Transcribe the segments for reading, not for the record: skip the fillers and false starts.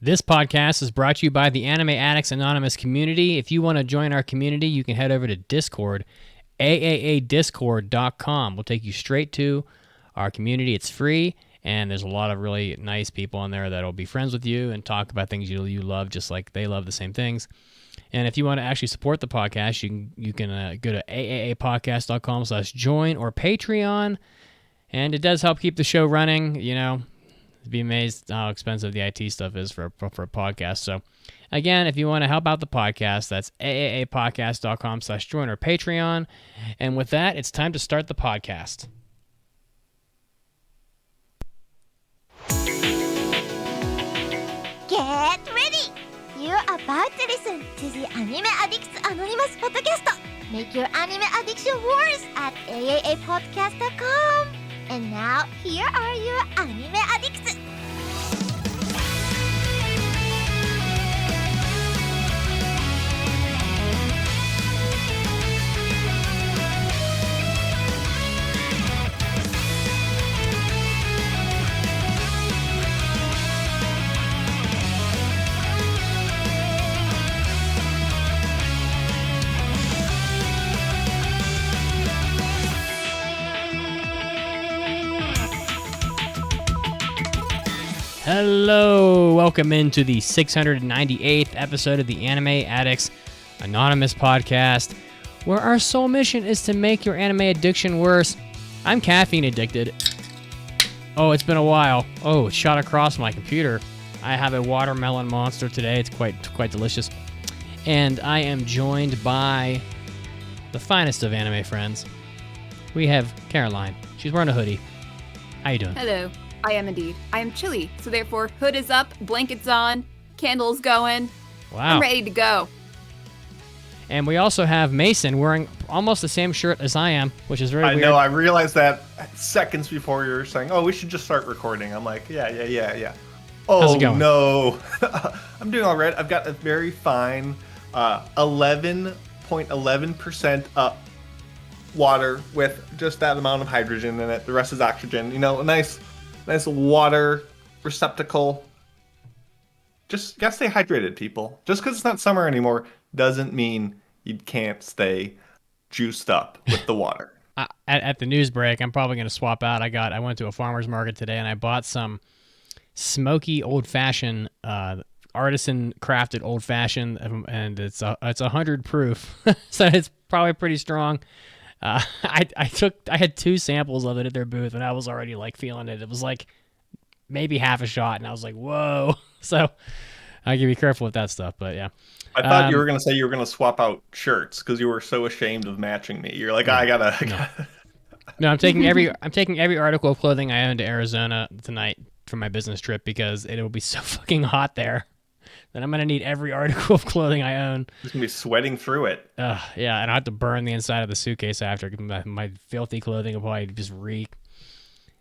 This podcast is brought to you by the Anime Addicts Anonymous community. If you want to join our community, you can head over to Discord, AAADiscord.com. We'll take you straight to our community. It's free, and there's a lot of really nice people in there that will be friends with you and talk about things you love, just like they love the same things. And if you want to actually support the podcast, you can go to AAApodcast.com/join or Patreon, and it does help keep the show running, you know. You'd be amazed how expensive the IT stuff is for a podcast. So, again, if you want to help out the podcast, that's AAApodcast.com/join or Patreon. And with that, it's time to start the podcast. Get ready! You're about to listen to the Anime Addicts Anonymous podcast. Make your anime addiction worse at AAApodcast.com. And now, here are your anime addicts. Hello, welcome into the 698th episode of the Anime Addicts Anonymous podcast, where our sole mission is to make your anime addiction worse. I'm caffeine addicted. Oh, it's been a while. Oh, it shot across my computer. I have a watermelon monster today. It's quite delicious. And I am joined by the finest of anime friends. We have Caroline. She's wearing a hoodie. How you doing? Hello. I am indeed. I am chilly, so therefore hood is up, blankets on, candles going. Wow. I'm ready to go. And we also have Mason wearing almost the same shirt as I am, which is very weird. I know, I realized that seconds before you were saying, oh, we should just start recording. I'm like, yeah. Oh, How's it going? No. I'm doing all right. I've got a very fine 11.11% water with just that amount of hydrogen in it. The rest is oxygen. You know, a nice water receptacle. Just gotta stay hydrated, people. Just because it's not summer anymore doesn't mean you can't stay juiced up with the water. At the news break, I'm probably going to swap out. I went to a farmer's market today, and I bought some smoky old-fashioned, artisan crafted old-fashioned, and it's 100 proof, so it's probably pretty strong. I had 2 samples of it at their booth, and I was already like feeling it. It was like maybe half a shot, and I was like, whoa. So I can be careful with that stuff, but yeah. I thought you were going to say you were going to swap out shirts because you were so ashamed of matching me. You're like, I gotta. No, I'm taking every article of clothing I own to Arizona tonight for my business trip because it will be so fucking hot there that I'm going to need every article of clothing I own. Just going to be sweating through it. Yeah, and I have to burn the inside of the suitcase after. My filthy clothing will probably just reek.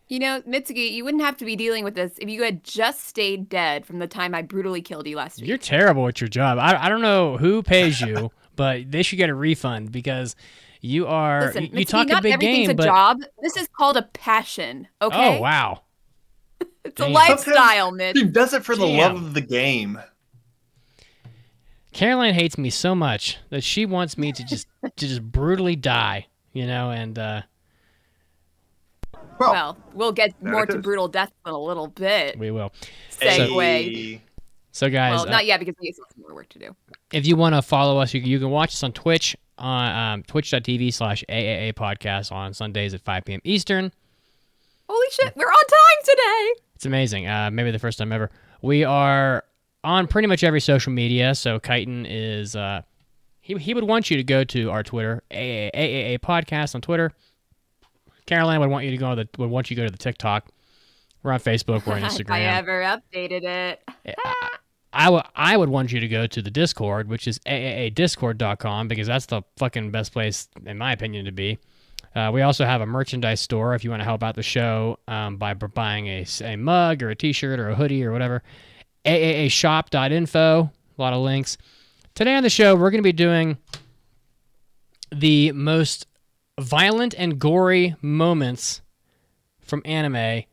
You know, Mitsuki, you wouldn't have to be dealing with this if you had just stayed dead from the time I brutally killed you last week. You're terrible at your job. I don't know who pays you, but they should get a refund because you are. Listen, you Mitsuki, talk a not big everything's game, a but job. This is called a passion. Okay. Oh wow. It's a lifestyle, Mitch. She does it for the love of the game. Caroline hates me so much that she wants me to just brutally die, you know, and well, we'll get more to brutal death in a little bit. we will. Segue. So guys, Well, not yet because we have some more work to do. if you want to follow us, you can watch us on Twitch on twitch.tv/AAA podcast on Sundays at 5 p.m. Eastern. Holy shit, we're on time today. It's amazing. Maybe the first time ever. We are on pretty much every social media. So Chitin is he would want you to go to our Twitter, AAA podcast on Twitter. Caroline would want you to go to the TikTok. We're on Facebook. We're on Instagram. If I ever updated it. I would want you to go to the Discord, which is AAADiscord.com, because that's the fucking best place, in my opinion, to be. We also have a merchandise store if you want to help out the show by buying a mug or a t-shirt or a hoodie or whatever. AAAshop.info, a lot of links. Today on the show, we're going to be doing the most violent and gory moments from anime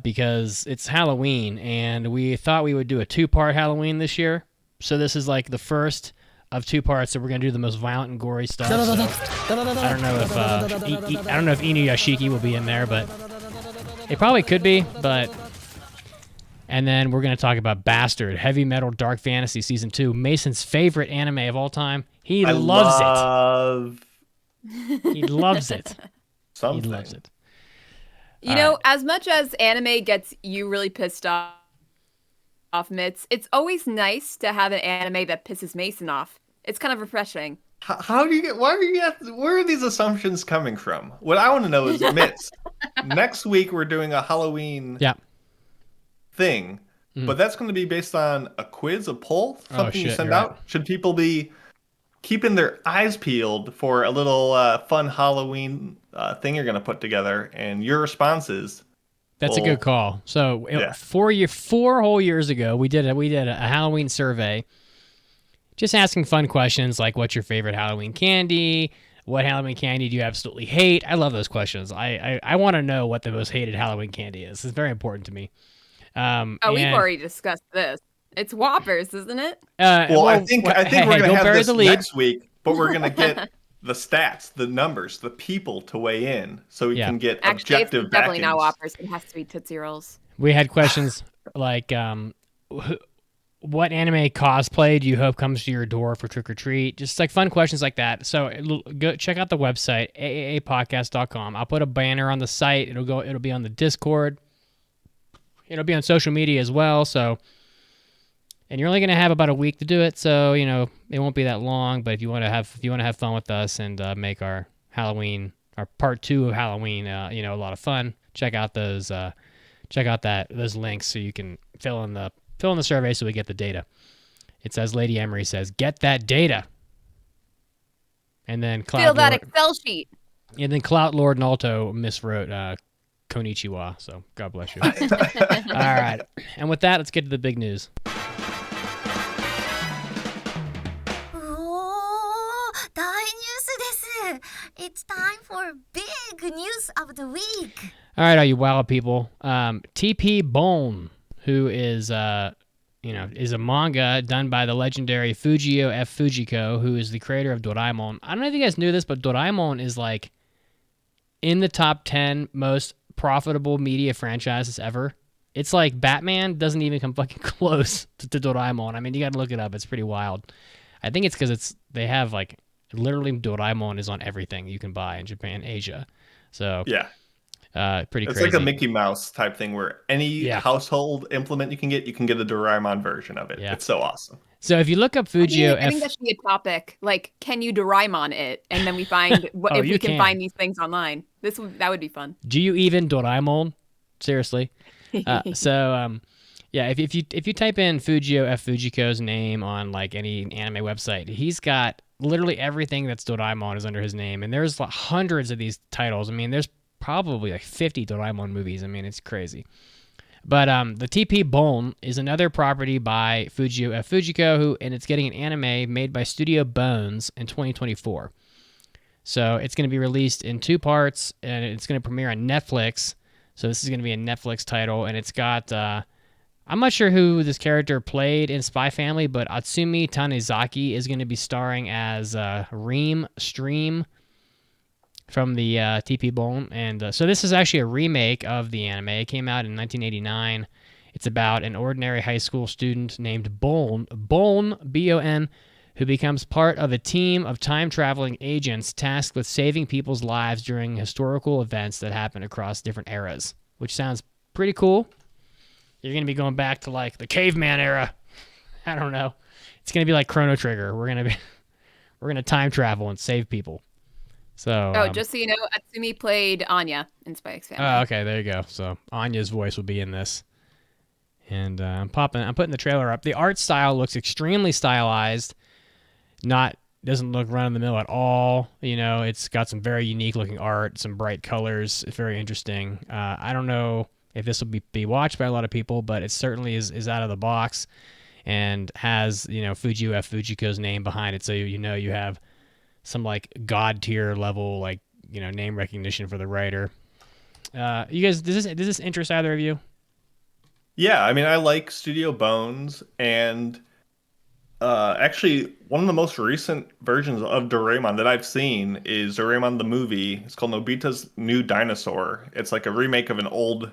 because it's Halloween, and we thought we would do a 2-part Halloween this year. So this is like the first of 2 parts. So we're gonna do the most violent and gory stuff. So I don't know if I don't know if Inuyashiki will be in there, but it probably could be. But and then we're gonna talk about Bastard, Heavy Metal Dark Fantasy Season 2, Mason's favorite anime of all time. He loves it. He loves it. Something. He loves it. You know, as much as anime gets you really pissed off, Mitz, it's always nice to have an anime that pisses Mason off. It's kind of refreshing. How do you get? Why are you get? Where are these assumptions coming from? What I want to know is, Mitz, next week we're doing a Halloween thing, but that's going to be based on a quiz, a poll, something you send out. Right. Should people be keeping their eyes peeled for a little fun Halloween thing you're going to put together, and your responses? That's a good call. So 4 whole years ago, we did a Halloween survey, just asking fun questions like, "What's your favorite Halloween candy? What Halloween candy do you absolutely hate?" I love those questions. I want to know what the most hated Halloween candy is. It's very important to me. We've already discussed this. It's Whoppers, isn't it? Well, I think we're going to have this next week, but we're going to get the stats, the numbers, the people to weigh in, so we can get objective it's definitely not Whoppers. It has to be Tootsie Rolls. We had questions like, what anime cosplay do you hope comes to your door for trick or treat? Just like fun questions like that. So go check out the website, AAApodcast.com. I'll put a banner on the site. It'll be on the Discord. It'll be on social media as well. So. And you're only going to have about a week to do it, so it won't be that long. But if you want to have fun with us and make our Halloween, our part 2 of Halloween, a lot of fun, check out those links so you can fill in the survey so we get the data. It's as Lady Emery says, get that data. And then fill that Excel sheet. And then Clout Lord Nalto miswrote Konnichiwa, so God bless you. All right, and with that, let's get to the big news. It's time for big news of the week. All right, all you wild people. TP Bone, who is a manga done by the legendary Fujio F. Fujiko, who is the creator of Doraemon. I don't know if you guys knew this, but Doraemon is like in the top 10 most profitable media franchises ever. It's like Batman doesn't even come fucking close to Doraemon. I mean, you got to look it up. It's pretty wild. I think it's because they have like literally Doraemon is on everything you can buy in Japan, Asia. So pretty crazy. It's like a Mickey Mouse type thing where any household implement you can get a Doraemon version of it. Yeah. It's so awesome. So if you look up Fujio, I think that should be a topic. Like, can you Doraemon it? And then we find if we can find these things online. That would be fun. Do you even Doraemon? Seriously. If you type in Fujio F. Fujiko's name on like any anime website, he's got literally everything that's Doraemon is under his name, and there's like hundreds of these titles. I mean, there's probably like 50 Doraemon movies. I mean, it's crazy. But the TP Bone is another property by Fujio F. Fujiko, and it's getting an anime made by Studio Bones in 2024. So it's going to be released in 2 parts, and it's going to premiere on Netflix. So this is going to be a Netflix title, and it's got... I'm not sure who this character played in Spy Family, but Atsumi Tanizaki is going to be starring as Reem Stream from the TP Bone. And so this is actually a remake of the anime. It came out in 1989. It's about an ordinary high school student named Bone, B-O-N, who becomes part of a team of time-traveling agents tasked with saving people's lives during historical events that happen across different eras, which sounds pretty cool. You're going to be going back to like the caveman era. I don't know. It's going to be like Chrono Trigger. We're going to time travel and save people. So just so you know, Atsumi played Anya in Spy X Family. Oh, okay, there you go. So Anya's voice will be in this. And I'm putting the trailer up. The art style looks extremely stylized. Doesn't look run of the mill at all. It's got some very unique looking art, some bright colors. It's very interesting. I don't know if this will be watched by a lot of people, but it certainly is out of the box and has, Fujio F. Fujiko's name behind it. So, you have some like god tier level, like, name recognition for the writer. You guys, does this interest either of you? Yeah, I mean, I like Studio Bones, and actually, one of the most recent versions of Doraemon that I've seen is Doraemon the movie. It's called Nobita's New Dinosaur. It's like a remake of an old,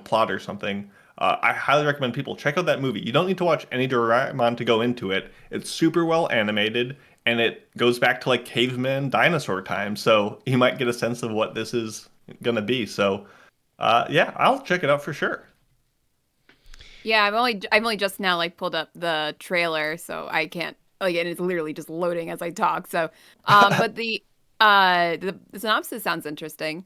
plot or something. I highly recommend people check out that movie. You don't need to watch any Doraemon to go into it. It's super well animated, and it goes back to like caveman dinosaur time. So you might get a sense of what this is gonna be. So, yeah, I'll check it out for sure. Yeah, I've only just now like pulled up the trailer, so I can't and it's literally just loading as I talk. So, but the synopsis sounds interesting,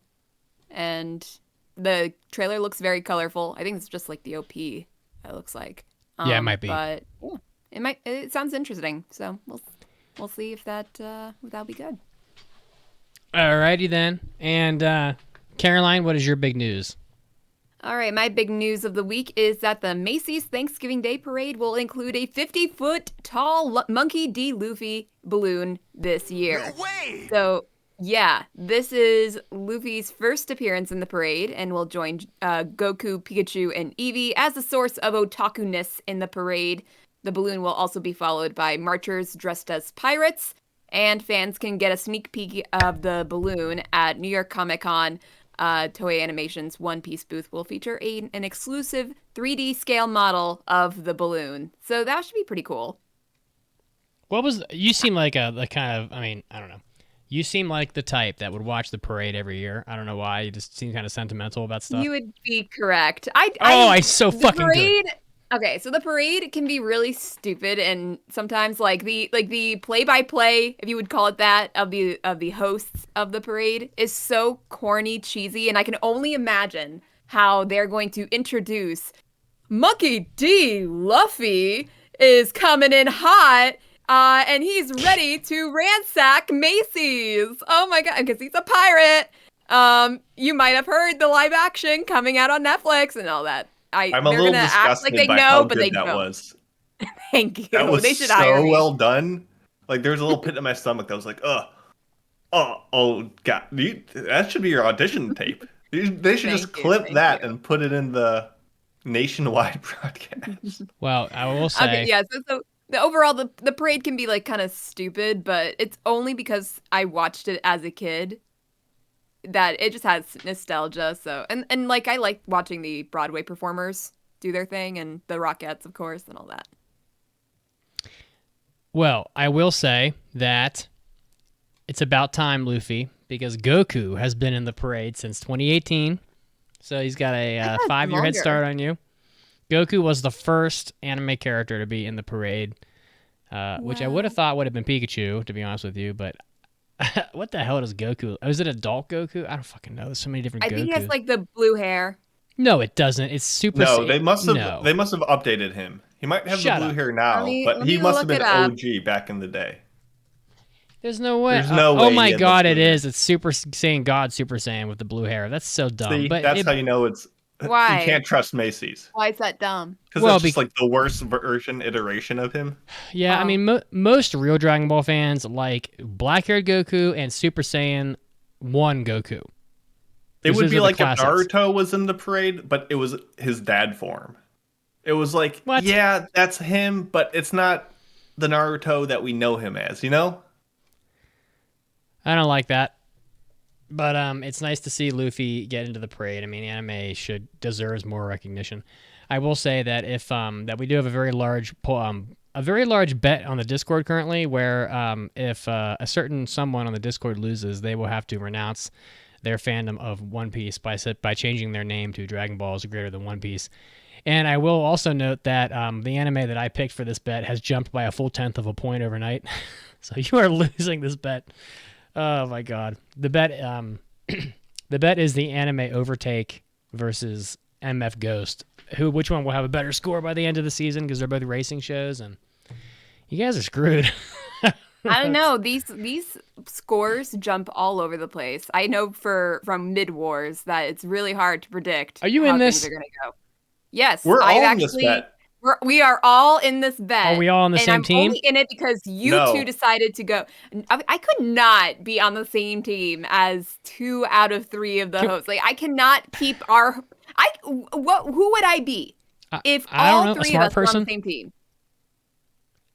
and the trailer looks very colorful. I think it's just like the OP. It looks like. Yeah, it might be. But yeah, it sounds interesting. So we'll see if that'll be good. Alrighty then. And Caroline, what is your big news? All right, my big news of the week is that the Macy's Thanksgiving Day Parade will include a 50-foot tall Monkey D. Luffy balloon this year. No way! So, yeah, this is Luffy's first appearance in the parade and will join Goku, Pikachu, and Eevee as a source of otaku-ness in the parade. The balloon will also be followed by marchers dressed as pirates, and fans can get a sneak peek of the balloon at New York Comic Con. Toei Animation's One Piece booth will feature an exclusive 3D scale model of the balloon. So that should be pretty cool. You seem like the kind of, I don't know. You seem like the type that would watch the parade every year. I don't know why. You just seem kind of sentimental about stuff. You would be correct. I so fucking parade, good. Okay, so the parade can be really stupid, and sometimes like the play-by-play, if you would call it that, of the hosts of the parade is so corny, cheesy, and I can only imagine how they're going to introduce Monkey D. Luffy is coming in hot, and he's ready to ransack Macy's. Oh my god, because he's a pirate. You might have heard the live action coming out on Netflix and all that. I'm a little disgusted by how good that was. Thank you. That was they should hire me. well done. Like, there's a little pit in my stomach that was like, oh, God. That should be your audition tape. They should just clip that and put it in the nationwide broadcast. Well, I will say. Okay, yeah. So the parade can be like kind of stupid, but it's only because I watched it as a kid that it just has nostalgia. So and like I like watching the Broadway performers do their thing, and the Rockettes, of course, and all that. Well, I will say that it's about time, Luffy, because Goku has been in the parade since 2018. So he's got a 5-year head start on you. Goku was the first anime character to be in the parade, which I would have thought would have been Pikachu, to be honest with you, but what the hell does Goku? Is it adult Goku? I don't fucking know. There's so many different Gokus. I think he has like the blue hair. No, it doesn't. It's super. No, they must have updated him. He might have the blue hair now, but he must have been OG back in the day. There's no way. There's no way. Oh my god, it is. It's Super Saiyan God Super Saiyan with the blue hair. That's so dumb. See, that's how you know it's. Why? You can't trust Macy's. Why is that dumb? Because that's just like the worst iteration of him. Yeah, I mean, most real Dragon Ball fans like black-haired Goku and Super Saiyan 1 Goku. It would be like if Naruto was in the parade, but it was his dad form. It was like, yeah, that's him, but it's not the Naruto that we know him as, you know? I don't like that. But it's nice to see Luffy get into the parade. I mean, anime deserves more recognition. I will say that if that we do have a very large bet on the Discord currently, where if a certain someone on the Discord loses, they will have to renounce their fandom of One Piece by changing their name to Dragon Ball is greater than One Piece. And I will also note that the anime that I picked for this bet has jumped by a full 1/10 of a point overnight. So you are losing this bet. Oh my god. The bet is the anime Overtake versus MF Ghost. Which one will have a better score by the end of the season, because they're both racing shows, and you guys are screwed. I don't know. These scores jump all over the place. I know from Mid Wars that it's really hard to predict. Are you in this? Things are gonna go. Yes, we're all in this bet. We are all in this bet. Are we all on the and same I'm team? only in it because you No. two decided to go. I could not be on the same team as 2 out of 3 of the hosts. Like I cannot keep our. Who would I be if I don't all know, a 3 of smart us were on person? the same team?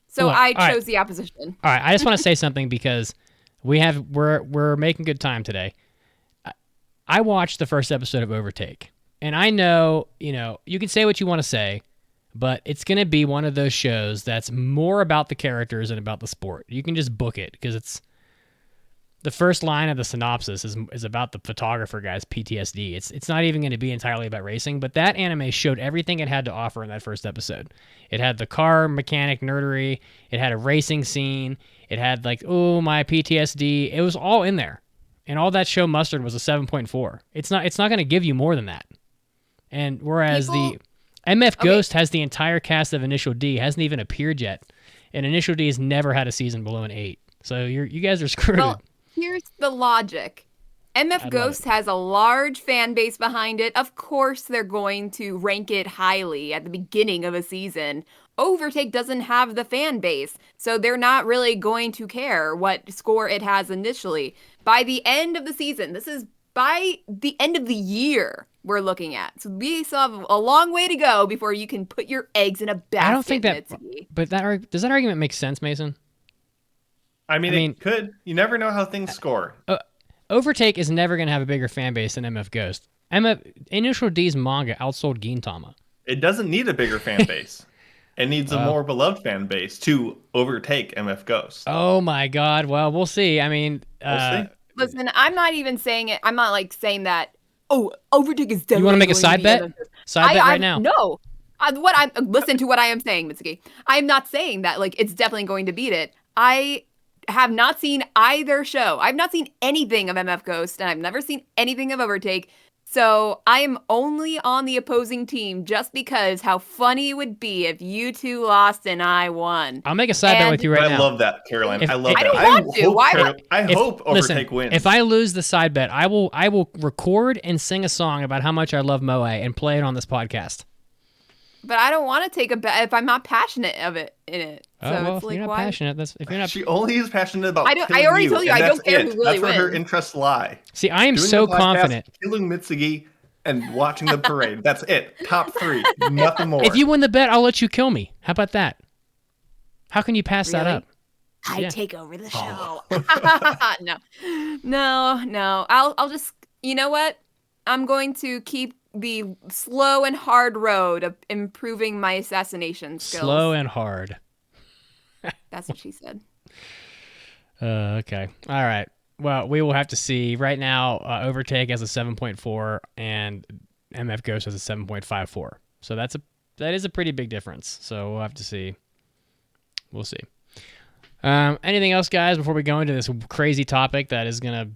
So Look, I all right. chose the opposition. All right, I just want to say something because we're making good time today. I watched the first episode of Overtake, and I know, you can say what you want to say, but it's going to be one of those shows that's more about the characters and about the sport. You can just book it because it's the first line of the synopsis is about the photographer guy's PTSD. It's not even going to be entirely about racing, but that anime showed everything it had to offer in that first episode. It had the car mechanic nerdery. It had a racing scene. It had my PTSD. It was all in there. And all that show mustered was a 7.4. It's not going to give you more than that. And whereas the MF Ghost has the entire cast of Initial D, hasn't even appeared yet. And Initial D has never had a season below an 8. So you guys are screwed. Well, here's the logic. MF Ghost has a large fan base behind it. Of course, they're going to rank it highly at the beginning of a season. Overtake doesn't have the fan base, so they're not really going to care what score it has initially. By the end of the season, this is by the end of the year we're looking at. So we still have a long way to go before you can put your eggs in a basket. I don't think that, Mitsuki. but does that argument make sense, Mason? I mean, it could. You never know how things score. Overtake is never going to have a bigger fan base than MF Ghost. Initial D's manga outsold Gintama. It doesn't need a bigger fan base. It needs a more beloved fan base to overtake MF Ghost. Oh my God! Well, we'll see. I mean, We'll see. Listen, I'm not even saying it. I'm not saying that. Oh, Overtake is definitely. You want to make a going side be bet? MF Ghost. Side bet right now. No. Listen to what I am saying, Mitsuki. I am not saying that it's definitely going to beat it. I have not seen either show. I've not seen anything of MF Ghost, and I've never seen anything of Overtake. So I am only on the opposing team just because how funny it would be if you two lost and I won. I'll make a side bet with you right now. I love that, Caroline. I love that. I don't want to. I hope Overtake wins. If I lose the side bet, I will record and sing a song about how much I love Moe and play it on this podcast. But I don't want to take a bet if I'm not passionate in it. So well, it's if you're not why? passionate, if you're not. She only is passionate about. I already told you, I don't care who really That's where her wins. interests lie. See, I am Doing so the podcast, confident. killing Mitsugi and watching the parade. That's it. Top 3. Nothing more. If you win the bet, I'll let you kill me. How about that? How can you pass that Really? up? I Yeah. take over the show. No. I'll just. You know what? I'm going to keep the slow and hard road of improving my assassination skills. Slow and hard. That's what she said. Okay. All right. Well, we will have to see. Right now, Overtake has a 7.4 and MF Ghost has a 7.54. So that is a pretty big difference. So we'll have to see. We'll see. Anything else, guys, before we go into this crazy topic that is going to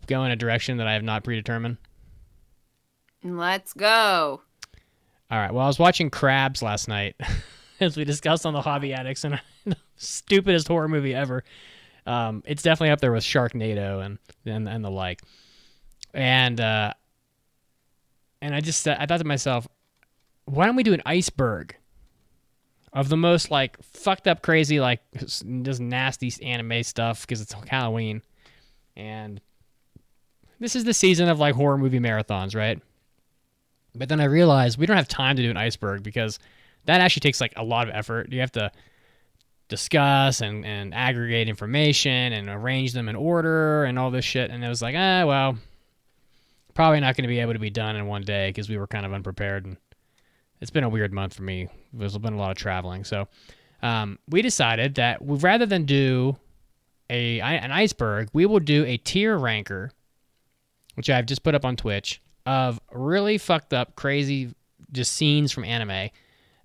go in a direction that I have not predetermined? Let's go. All right. Well, I was watching Crabs last night, as we discussed on the Hobby Addicts, and the stupidest horror movie ever. It's definitely up there with Sharknado and the like. And I thought to myself, why don't we do an iceberg of the most fucked up, crazy, just nasty anime stuff because it's Halloween, and this is the season of horror movie marathons, right? But then I realized we don't have time to do an iceberg because that actually takes a lot of effort. You have to discuss and aggregate information and arrange them in order and all this shit. And it was well, probably not going to be able to be done in one day because we were kind of unprepared. And it's been a weird month for me. There's been a lot of traveling. So we decided that rather than do an iceberg, we will do a tier ranker, which I've just put up on Twitch, of really fucked up, crazy, just scenes from anime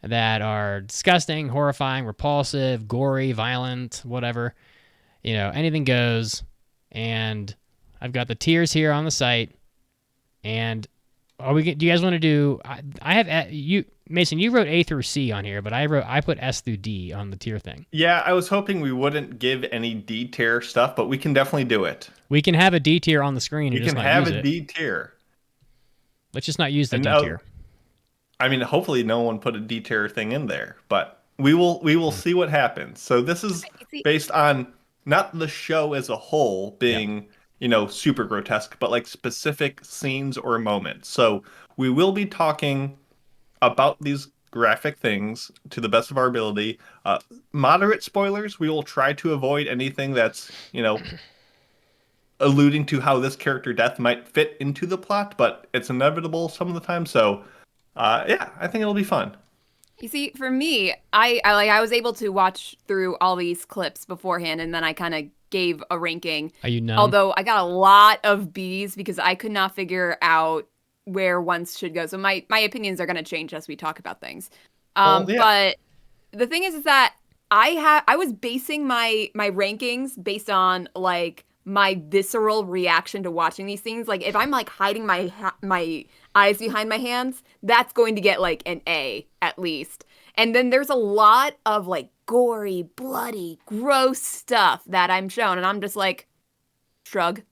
that are disgusting, horrifying, repulsive, gory, violent, whatever. Anything goes. And I've got the tiers here on the site. And do you guys want to do? I have you, Mason. You wrote A through C on here, but I put S through D on the tier thing. Yeah, I was hoping we wouldn't give any D tier stuff, but we can definitely do it. We can have a D tier on the screen. You can have a D tier. Let's just not use the D tier. I mean, hopefully no one put a D-tier thing in there, but we will see what happens. So this is See, based on not the show as a whole Yeah. being, super grotesque, but like specific scenes or moments. So we will be talking about these graphic things to the best of our ability. Moderate spoilers. We will try to avoid anything that's, alluding to how this character death might fit into the plot, but it's inevitable some of the time. So, yeah, I think it'll be fun. you see, for me, I was able to watch through all these clips beforehand, and then I kind of gave a ranking. Are you numb? Although I got a lot of B's because I could not figure out where ones should go. So my opinions are going to change as we talk about things. Well, yeah. But the thing is that I was basing my rankings based on like my visceral reaction to watching these things. Like if I'm like hiding my eyes behind my hands, that's going to get like an A at least. And then there's a lot of like gory, bloody, gross stuff that I'm shown, and I'm just like, shrug.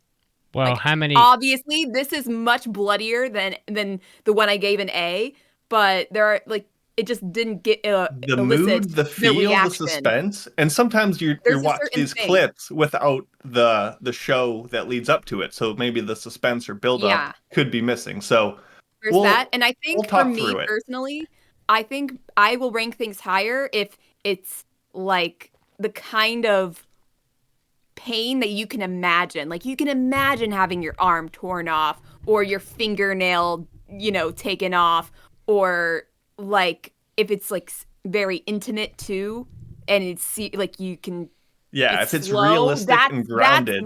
Well, Like, how many? obviously, this is much bloodier than the one I gave an A, but there are like it just didn't get The elicit mood, the feel, the reaction. suspense, and sometimes you There's a watch certain these thing. clips without the show that leads up to it. So maybe the suspense or build up Yeah. could be missing. So There's we'll that, and I we'll think for talk me through it. personally, I think I will rank things higher if it's like the kind of pain that you can imagine. Like you can imagine having your arm torn off or your fingernail, taken off, or like if it's like very intimate too, and it's like you can. Yeah, if it's slow, realistic and grounded.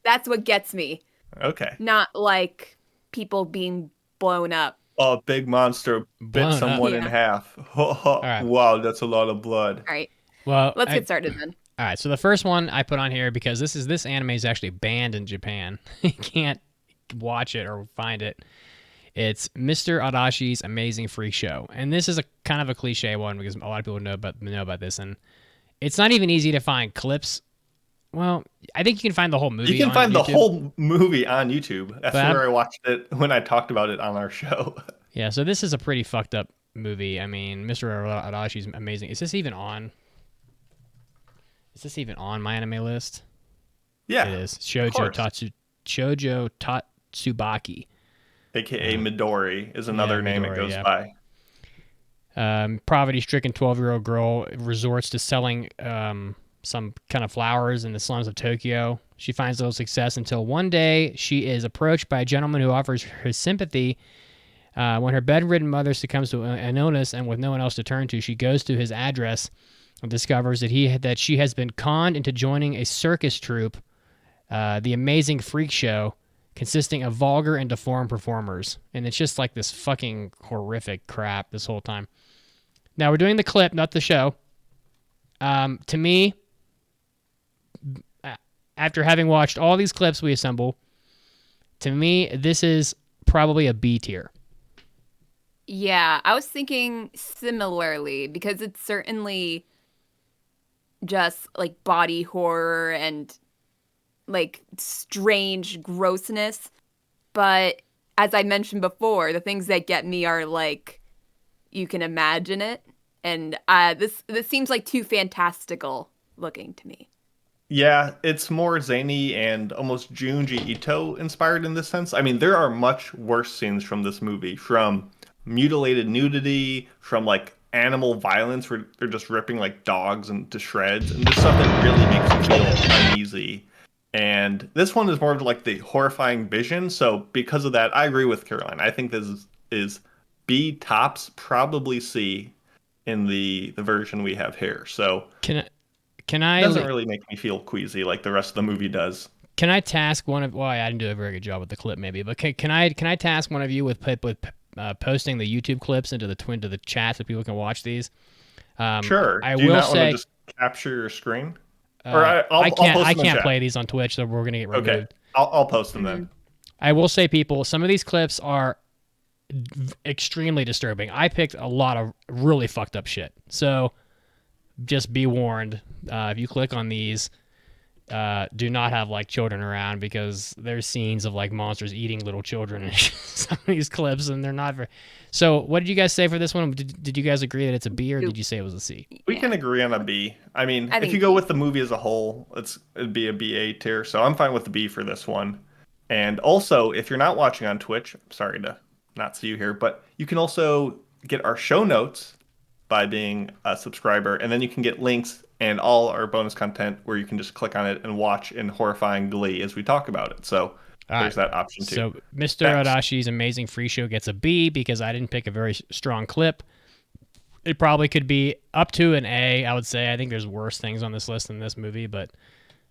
That's what gets me. Okay. Not like people being blown up. A big monster bit Blown up. someone in Yeah. half. right. Wow, that's a lot of blood. All right, Well, let's get started then. All right, so the first one I put on here because this anime is actually banned in Japan. You can't watch it or find it. It's Mr. Adashi's Amazing Freak Show, and this is a kind of a cliche one because a lot of people know about this, and it's not even easy to find clips. Well, I think you can find the whole movie. You can on find the YouTube. whole movie on YouTube. That's But where I watched it when I talked about it on our show. Yeah, so this is a pretty fucked up movie. I mean, Mr. Adashi's amazing. Is this even on my anime list? Yeah, It is. course. Shoujo Tatsubaki. AKA Midori is another name Midori, it goes yeah. by. Poverty-stricken 12-year-old girl resorts to selling some kind of flowers in the slums of Tokyo. She finds little success until one day she is approached by a gentleman who offers her sympathy. When her bedridden mother succumbs to an illness and with no one else to turn to, she goes to his address and discovers that she has been conned into joining a circus troupe, the Amazing Freak Show, consisting of vulgar and deformed performers. And it's just like this fucking horrific crap this whole time. Now, we're doing the clip, not the show. To me, after having watched all these clips we assemble, to me, this is probably a B tier. Yeah, I was thinking similarly because it's certainly just like body horror and like strange grossness. But as I mentioned before, the things that get me are like you can imagine it, and this seems like too fantastical looking to me. Yeah, it's more zany and almost Junji Ito inspired in this sense. I mean, there are much worse scenes from this movie, from mutilated nudity, from like animal violence where they're just ripping like dogs into shreds, and just stuff that really makes you feel uneasy. And this one is more of like the horrifying vision. So because of that, I agree with Caroline. I think this is B tops, probably C in the version we have here. So Can I it doesn't really make me feel queasy like the rest of the movie does. Can I task one of? Well, I didn't do a very good job with the clip, maybe. But can I task one of you with posting the YouTube clips into the chat so people can watch these? Sure. I Do you will not want say to just capture your screen? Or I'll I can't. post I them in can't chat. play these on Twitch, so we're gonna get removed. Okay, I'll post them then. I will say, people, some of these clips are extremely disturbing. I picked a lot of really fucked up shit, so just be warned. If you click on these, do not have like children around, because there's scenes of like monsters eating little children in some of these clips, and they're not very. So, what did you guys say for this one? Did you guys agree that it's a B, or did you say it was a C? We can agree on a B. I mean, I if think you go B. with the movie as a whole, it'd be a BA tier. So I'm fine with the B for this one. And also, if you're not watching on Twitch, I'm sorry to not see you here, but you can also get our show notes by being a subscriber, and then you can get links and all our bonus content where you can just click on it and watch in horrifying glee as we talk about it. So there's that option too. So Mr. Adashi's Amazing Free Show gets a B because I didn't pick a very strong clip. It probably could be up to an A, I would say. I think there's worse things on this list than this movie, but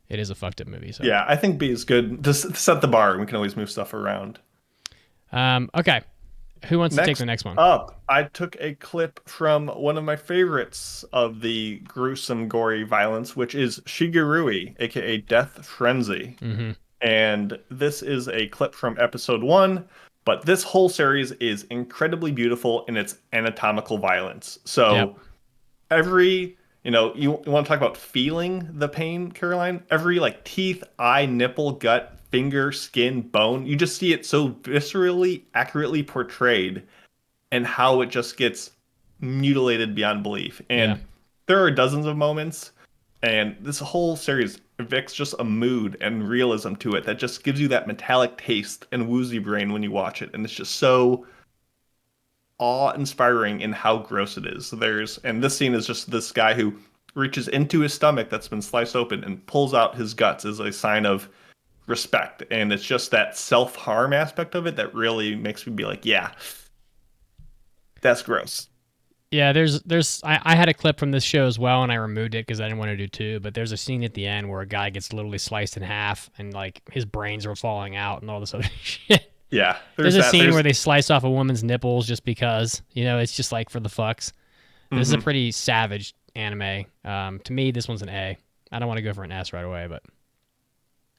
it is a fucked up movie. So. Yeah, I think B is good to set the bar. We can always move stuff around. Okay. Who wants to take the next one? Up, I took a clip from one of my favorites of the gruesome, gory violence, which is Shigerui, aka Death Frenzy. Mm-hmm. And this is a clip from episode 1, but this whole series is incredibly beautiful in its anatomical violence. So every, you want to talk about feeling the pain, Caroline? Every like teeth, eye, nipple, gut, finger, skin, bone, you just see it so viscerally, accurately portrayed, and how it just gets mutilated beyond belief. And there are dozens of moments, and this whole series evicts just a mood and realism to it that just gives you that metallic taste and woozy brain when you watch it. And it's just so awe-inspiring in how gross it is. And this scene is just this guy who reaches into his stomach that's been sliced open and pulls out his guts as a sign of respect. And it's just that self-harm aspect of it that really makes me be like, yeah, that's gross. Yeah, I had a clip from this show as well, and I removed it because I didn't want to do two, but there's a scene at the end where a guy gets literally sliced in half, and like his brains are falling out and all this other shit. Yeah. There's a scene where they slice off a woman's nipples just because, it's just like for the fucks. This is a pretty savage anime. To me, this one's an A. I don't want to go for an S right away, but...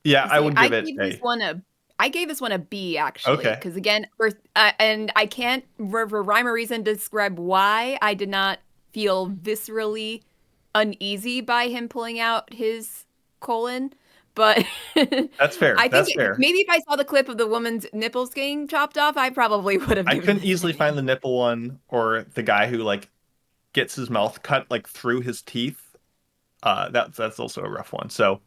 Yeah, I would give it I gave this one a B, actually. Okay. Because again, and I can't, for rhyme or reason, describe why I did not feel viscerally uneasy by him pulling out his colon. But that's fair. That's fair. Maybe if I saw the clip of the woman's nipples getting chopped off, I probably would have. I couldn't easily find the nipple one or the guy who like gets his mouth cut like through his teeth. That's also a rough one. So.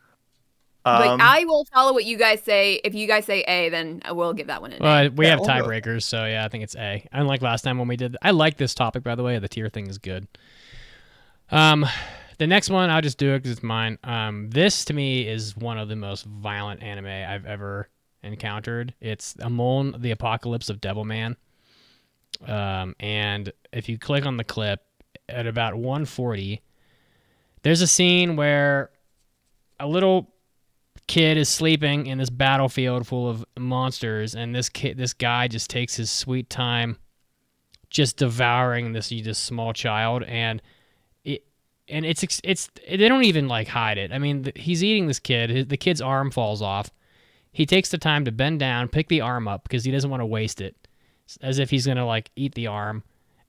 I will follow what you guys say. If you guys say A, then I will give that one an A. We have tiebreakers, so yeah, I think it's A. Unlike last time when we did. I like this topic, by the way. The tier thing is good. The next one, I'll just do it because it's mine. This, to me, is one of the most violent anime I've ever encountered. It's Amon, the Apocalypse of Devilman. And if you click on the clip, at about 1:40, there's a scene where a little kid is sleeping in this battlefield full of monsters, and this guy just takes his sweet time just devouring this small child, and it's they don't even like hide it. I mean, he's eating this kid. The kid's arm falls off. He takes the time to bend down, pick the arm up because he doesn't want to waste it, as if he's gonna like eat the arm.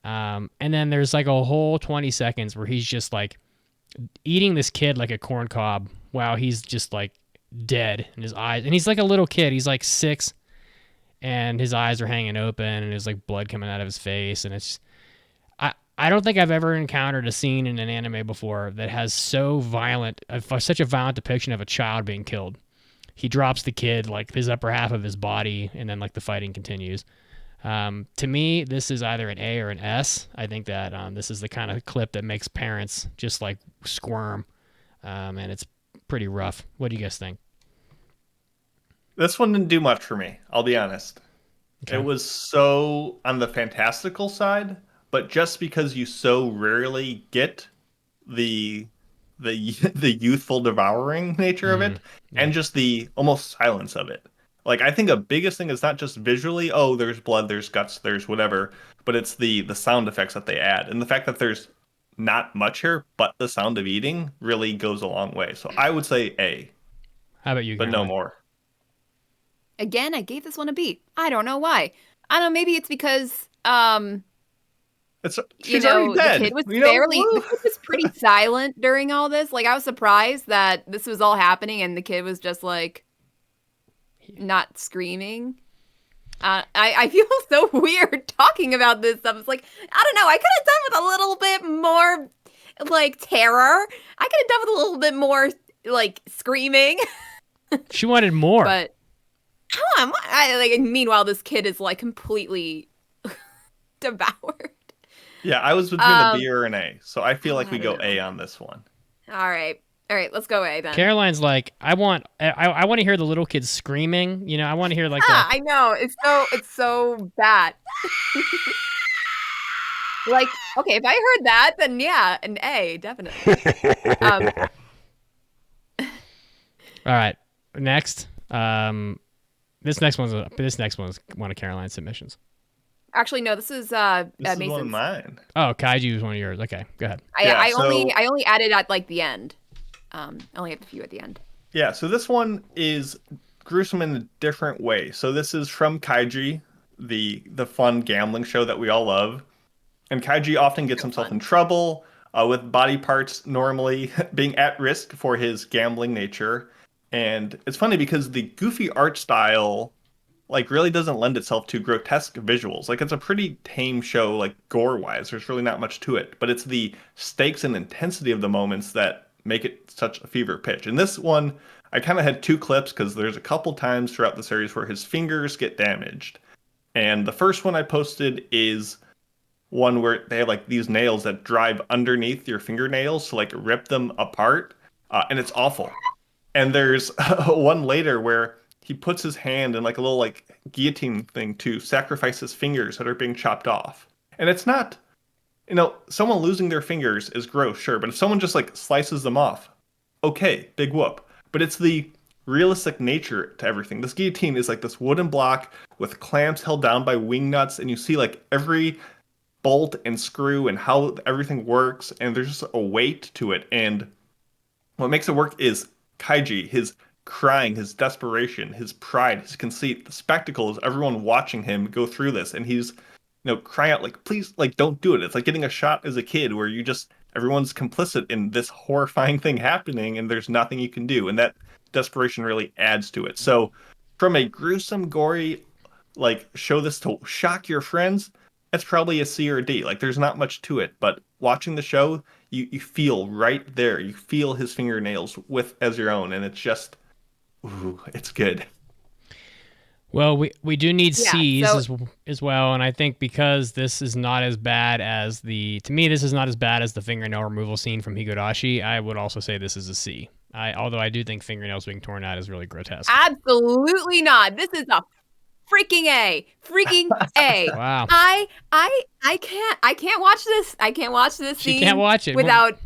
And then there's like a whole 20 seconds where he's just like eating this kid like a corn cob while he's just like dead in his eyes. And he's like a little kid. He's like 6, and his eyes are hanging open, and there's like blood coming out of his face. And it's, I don't think I've ever encountered a scene in an anime before that has such a violent depiction of a child being killed. He drops the kid, like his upper half of his body, and then like the fighting continues. To me, this is either an A or an S. I think that this is the kind of clip that makes parents just like squirm, and it's pretty rough. What do you guys think? This one didn't do much for me, I'll be honest. Okay. It was so on the fantastical side, but just because you so rarely get the youthful devouring nature of it, and just the almost silence of it. Like, I think a biggest thing is not just visually, oh, there's blood, there's guts, there's whatever, but it's the sound effects that they add. And the fact that there's not much here, but the sound of eating really goes a long way. So I would say A. How about you, but no more. Again, I gave this one a B. I don't know why. I don't know, maybe it's because She's already dead. The kid was pretty silent during all this. Like, I was surprised that this was all happening and the kid was just like not screaming. I feel so weird talking about this stuff. It's like, I don't know. I could have done with a little bit more like terror. I could have done with a little bit more like screaming. She wanted more. But meanwhile, this kid is like completely devoured. Yeah, I was between a B or an A, so I feel like we go A on this one. All right, let's go A then. Caroline's like, I want to hear the little kids screaming. You know, I want to hear like. I know it's so bad. Like, okay, if I heard that, then yeah, an A definitely. All right, next. This next one's one of Caroline's submissions. Actually, no, this is This is Mason's. one of mine. Oh, Kaiju is one of yours. Okay, go ahead. I only added at like the end. I only have a few at the end. Yeah, so this one is gruesome in a different way. So this is from Kaiji, the fun gambling show that we all love. And Kaiji often gets himself in trouble with body parts normally being at risk for his gambling nature. And it's funny because the goofy art style like really doesn't lend itself to grotesque visuals. Like, it's a pretty tame show, like gore wise. There's really not much to it, but it's the stakes and intensity of the moments that make it such a fever pitch. And this one, I kind of had two clips because there's a couple times throughout the series where his fingers get damaged. And the first one I posted is one where they have like these nails that drive underneath your fingernails to like rip them apart. And it's awful. And there's one later where he puts his hand in like a little like guillotine thing to sacrifice his fingers that are being chopped off. And it's not, someone losing their fingers is gross, sure. But if someone just like slices them off, okay, big whoop. But it's the realistic nature to everything. This guillotine is like this wooden block with clamps held down by wing nuts. And you see like every bolt and screw and how everything works. And there's just a weight to it. And what makes it work is Kaiji, his crying, his desperation, his pride, his conceit. The spectacle is everyone watching him go through this, and he's crying out like, please, like, don't do it. It's like getting a shot as a kid where everyone's complicit in this horrifying thing happening and there's nothing you can do, and that desperation really adds to it. So from a gruesome, gory, like, show this to shock your friends, that's probably a C or a D. Like, there's not much to it, but watching the show, you feel right there. You feel his fingernails as your own, and it's just, ooh, it's good. Well, we do need C's as well, and I think because this is not as bad as this is not as bad as the fingernail removal scene from Higurashi, I would also say this is a C. Although I do think fingernails being torn out is really grotesque. Absolutely not. This is a freaking A. Freaking A. Wow. I can't watch this. I can't watch this scene. She can't watch it without,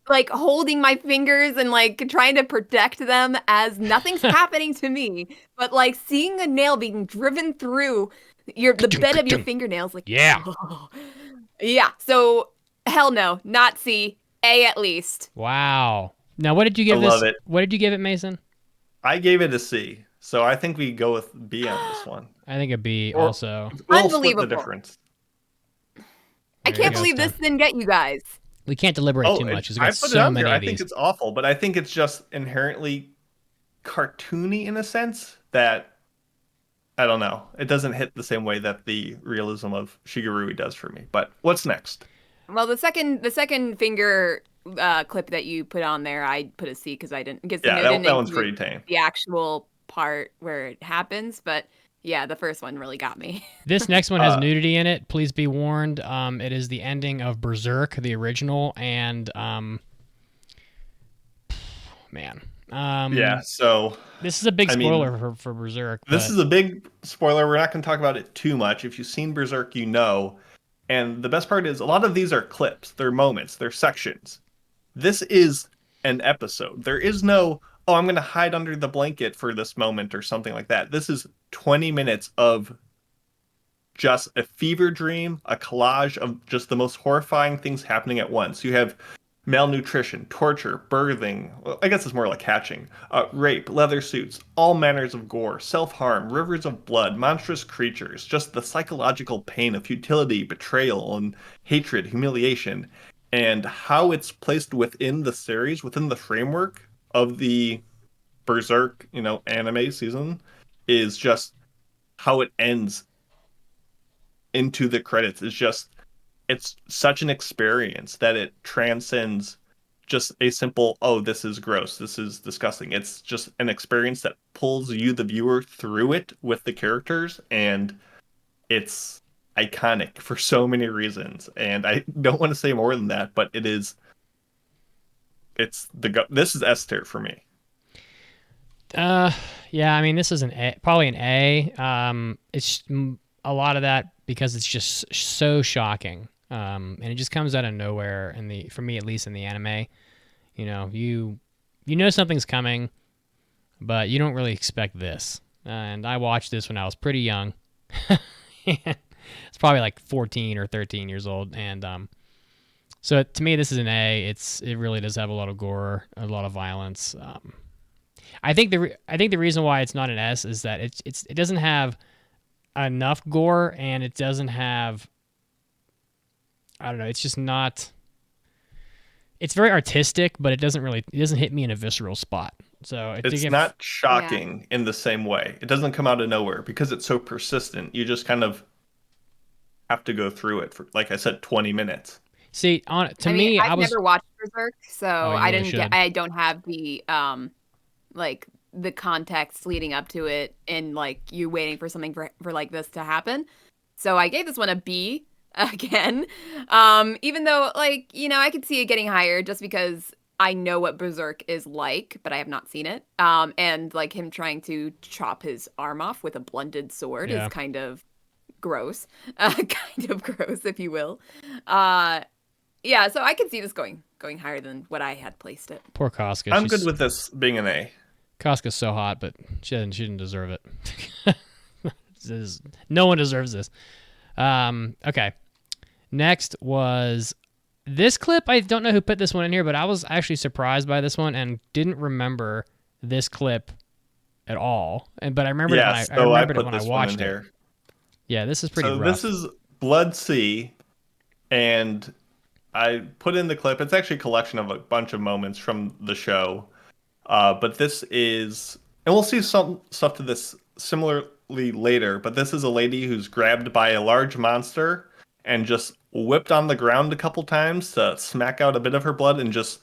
like holding my fingers and like trying to protect them as nothing's happening to me, but like seeing a nail being driven through the bed of your fingernails, like, yeah. Oh. Yeah. So hell no, not C, A at least. Wow. Now, what did you give I this? love it. What did you give it, Mason? I gave it a C. So I think we go with B on this one. I think a B also. We'll Unbelievable. split the difference. I can't believe this didn't get you guys. We can't deliberate too much. I put it on there. I think these. it's awful, but I think it's just inherently cartoony in a sense that, I don't know, it doesn't hit the same way that the realism of Shigarui does for me. But what's next? Well, the second finger clip that you put on there, I put a C because I didn't. That one's pretty tame. The actual part where it happens, but yeah, the first one really got me. This next one has nudity in it. Please be warned. It is the ending of Berserk, the original, and man. Yeah, so this is a big spoiler for Berserk. This is a big spoiler. We're not going to talk about it too much. If you've seen Berserk, you know. And the best part is a lot of these are clips. They're moments. They're sections. This is an episode. There is no, I'm going to hide under the blanket for this moment or something like that. This is 20 minutes of just a fever dream, a collage of just the most horrifying things happening at once. You have malnutrition, torture, birthing. Well, I guess it's more like hatching. Rape, leather suits, all manners of gore, self-harm, rivers of blood, monstrous creatures, just the psychological pain of futility, betrayal, and hatred, humiliation, and how it's placed within the series, within the framework of the Berserk, anime season, is just how it ends into the credits. It's such an experience that it transcends just a simple, oh, this is gross, this is disgusting. It's just an experience that pulls you, the viewer, through it with the characters, and it's iconic for so many reasons. And I don't want to say more than that, but this is S tier for me. Yeah, I mean, this is probably an A. It's a lot of that because it's just so shocking. And it just comes out of nowhere for me, at least in the anime. You know something's coming, but you don't really expect this. And I watched this when I was pretty young. It's probably like 14 or 13 years old. And so to me, this is an A. It really does have a lot of gore, a lot of violence. I think the reason why it's not an S is that it doesn't have enough gore, and it doesn't have, I don't know, it's just not, it's very artistic, but it doesn't hit me in a visceral spot. So it's not shocking in the same way. It doesn't come out of nowhere because it's so persistent. You just kind of have to go through it for, like I said, 20 minutes. See, I've never watched Berserk, so I don't have the like the context leading up to it, and like you waiting for something for like this to happen. So I gave this one a B again. Even though I could see it getting higher just because I know what Berserk is like, but I have not seen it. And like him trying to chop his arm off with a blunted sword is kind of gross. Kind of gross, if you will. Yeah, so I could see this going higher than what I had placed it. Poor Casca. I'm good with this being an A. Casca's so hot, but she didn't deserve it. No one deserves this. Okay. Next was this clip. I don't know who put this one in here, but I was actually surprised by this one and didn't remember this clip at all. But I remembered it when I watched it. Yeah, this is pretty rough. This is Blood Sea, and I put in the clip. It's actually a collection of a bunch of moments from the show. But this is, and we'll see some stuff to this similarly later, but this is a lady who's grabbed by a large monster and just whipped on the ground a couple times to smack out a bit of her blood, and just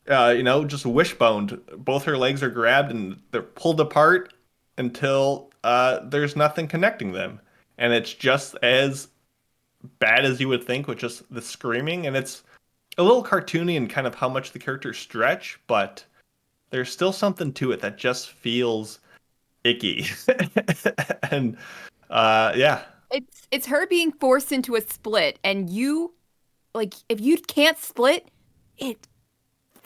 wishboned. Both her legs are grabbed and they're pulled apart until there's nothing connecting them. And it's just as bad as you would think, with just the screaming. And it's a little cartoony in kind of how much the characters stretch, but there's still something to it that just feels icky. And yeah. It's her being forced into a split, and if you can't split it,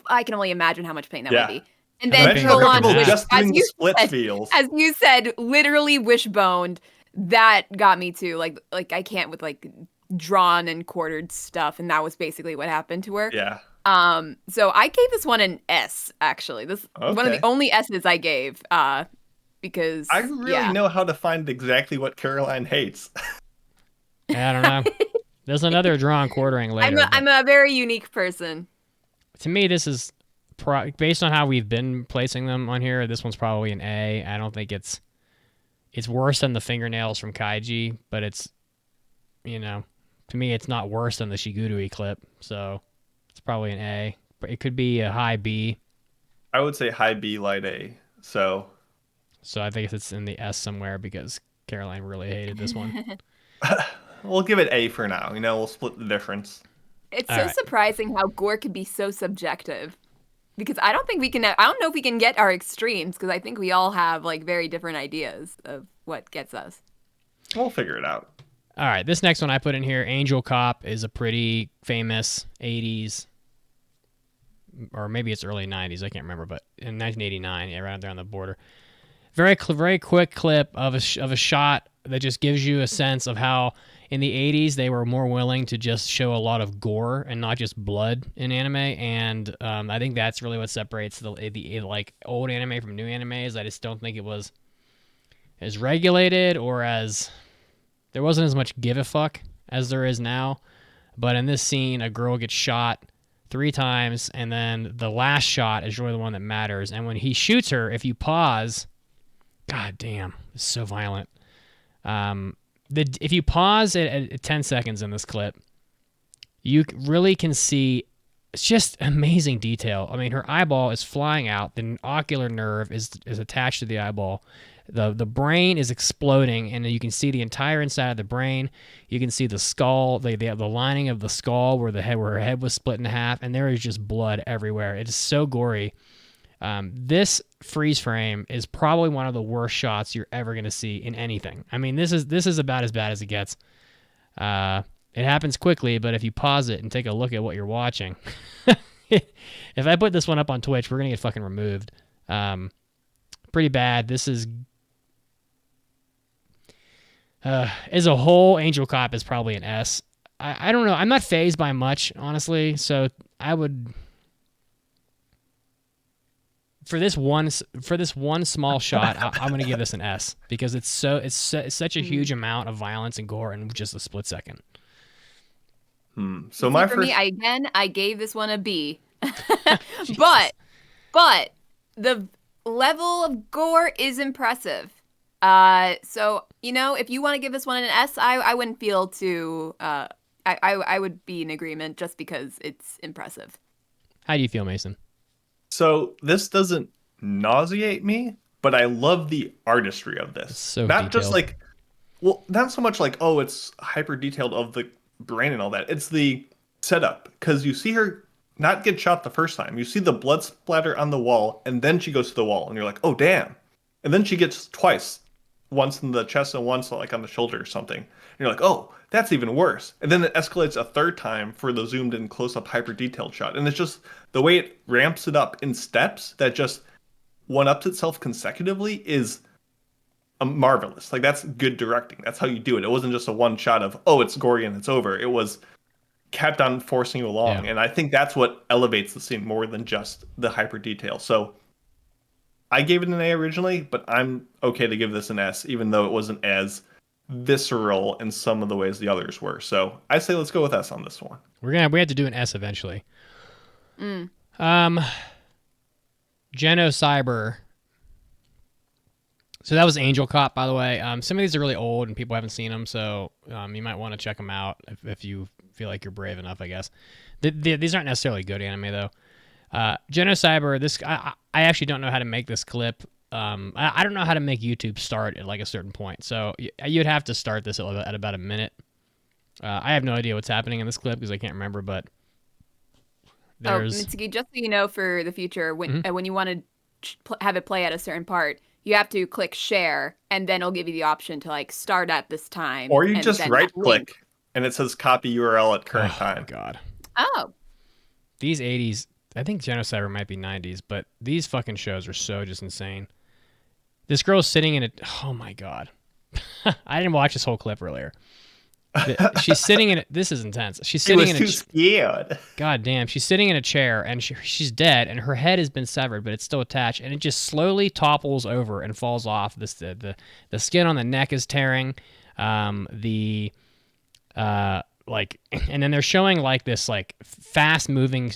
I can only imagine how much pain that would be. And then full on as you said, literally wishboned. That got me too. Like I can't with like drawn and quartered stuff, and that was basically what happened to her. Yeah. So I gave this one an S, actually. This one of the only S's I gave, because I really know how to find exactly what Caroline hates. I don't know. There's another drawn quartering later. I'm a very unique person. To me, this is based on how we've been placing them on here. This one's probably an A. I don't think it's worse than the fingernails from Kaiji, but it's, to me, it's not worse than the Shigurui clip. So it's probably an A. But it could be a high B. I would say high B, light A. So I think it's in the S somewhere because Caroline really hated this one. We'll give it A for now. We'll split the difference. It's so surprising how gore can be so subjective. Because I don't know if we can get our extremes, because I think we all have like very different ideas of what gets us. We'll figure it out. All right, this next one I put in here, Angel Cop, is a pretty famous 80s, or maybe it's early 90s, I can't remember, but in 1989, right there on the border. Very quick clip of a shot that just gives you a sense of how in the 80s, they were more willing to just show a lot of gore and not just blood in anime. And I think that's really what separates the like old anime from new anime. Is I just don't think it was as regulated or as there wasn't as much give a fuck as there is now. But in this scene, a girl gets shot 3 times, and then the last shot is really the one that matters. And when he shoots her, if you pause, god damn, it's so violent. If you pause it at 10 seconds in this clip, you really can see it's just amazing detail. I mean, her eyeball is flying out. The ocular nerve is attached to the eyeball. The brain is exploding, and you can see the entire inside of the brain. You can see the skull, the lining of the skull where her head was split in half, and there is just blood everywhere. It is so gory. This freeze frame is probably one of the worst shots you're ever going to see in anything. I mean, this is about as bad as it gets. It happens quickly, but if you pause it and take a look at what you're watching, if I put this one up on Twitch, we're going to get fucking removed. Pretty bad. This is... as a whole, Angel Cop is probably an S. I don't know. I'm not fazed by much, honestly, so I would... For this one small shot, I'm going to give this an S because it's such a huge amount of violence and gore in just a split second. So for me, I gave this one a B, but the level of gore is impressive. So if you want to give this one an S, I wouldn't feel too. I would be in agreement just because it's impressive. How do you feel, Mason? So this doesn't nauseate me, but I love the artistry of this. It's so not detailed. just like, well, not so much like, oh, it's hyper detailed of the brain and all that. It's the setup, because you see her not get shot the first time. You see the blood splatter on the wall, and then she goes to the wall, and you're like, oh, damn. And then she gets twice, once in the chest and once like on the shoulder or something. And you're like, oh, that's even worse. And then it escalates a third time for the zoomed in close up hyper detailed shot. And it's just the way it ramps it up in steps that just one ups itself consecutively is marvelous. Like, that's good directing. That's how you do it. It wasn't just a one shot of, oh, it's gory and it's over. It was kept on forcing you along. Yeah. And I think that's what elevates the scene more than just the hyper detail. So I gave it an A originally, but I'm okay to give this an S, even though it wasn't as visceral in some of the ways the others were. So I say let's go with S on this one. We have to do an S eventually. Geno Cyber. So that was Angel Cop, by the way. Some of these are really old and people haven't seen them, so you might want to check them out if you feel like you're brave enough, I guess. These aren't necessarily good anime, though. Geno Cyber, I actually don't know how to make this clip. I don't know how to make YouTube start at like a certain point. So you'd have to start this at about a minute. I have no idea what's happening in this clip because I can't remember, but there's... Mitsuki, just so you know for the future, when you want to have it play at a certain part, you have to click share, and then it'll give you the option to like start at this time. Or you just right click, and it says copy URL at current time. Oh, God. Oh. These 80s, I think Geno Cyber might be 90s, but these fucking shows are so just insane. This girl's sitting in a... Oh, my God. I didn't watch this whole clip earlier. She's sitting in... This is intense. She's sitting in a... She was too scared. God damn. She's sitting in a chair, and she's dead, and her head has been severed, but it's still attached, and it just slowly topples over and falls off. The skin on the neck is tearing. And then they're showing like this like fast moving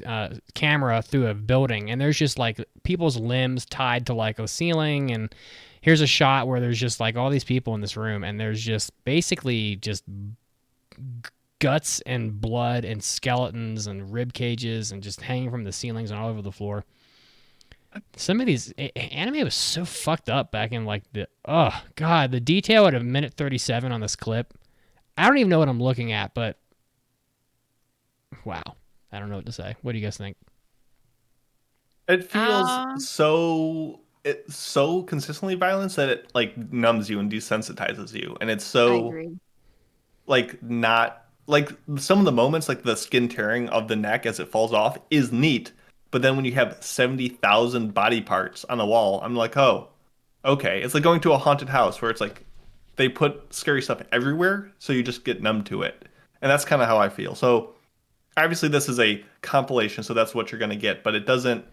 camera through a building, and there's just like people's limbs tied to like a ceiling, and here's a shot where there's just like all these people in this room, and there's just basically just guts and blood and skeletons and rib cages and just hanging from the ceilings and all over the floor. Some of these anime was so fucked up back in like the detail at a minute 37 on this clip. I don't even know what I'm looking at, but wow. I don't know what to say. What do you guys think? It feels so consistently violent that it like numbs you and desensitizes you. And it's so like not like some of the moments, like the skin tearing of the neck as it falls off is neat. But then when you have 70,000 body parts on the wall, I'm like, oh, okay. It's like going to a haunted house where it's like they put scary stuff everywhere, so you just get numb to it. And that's kind of how I feel. So obviously this is a compilation, so that's what you're going to get, but it doesn't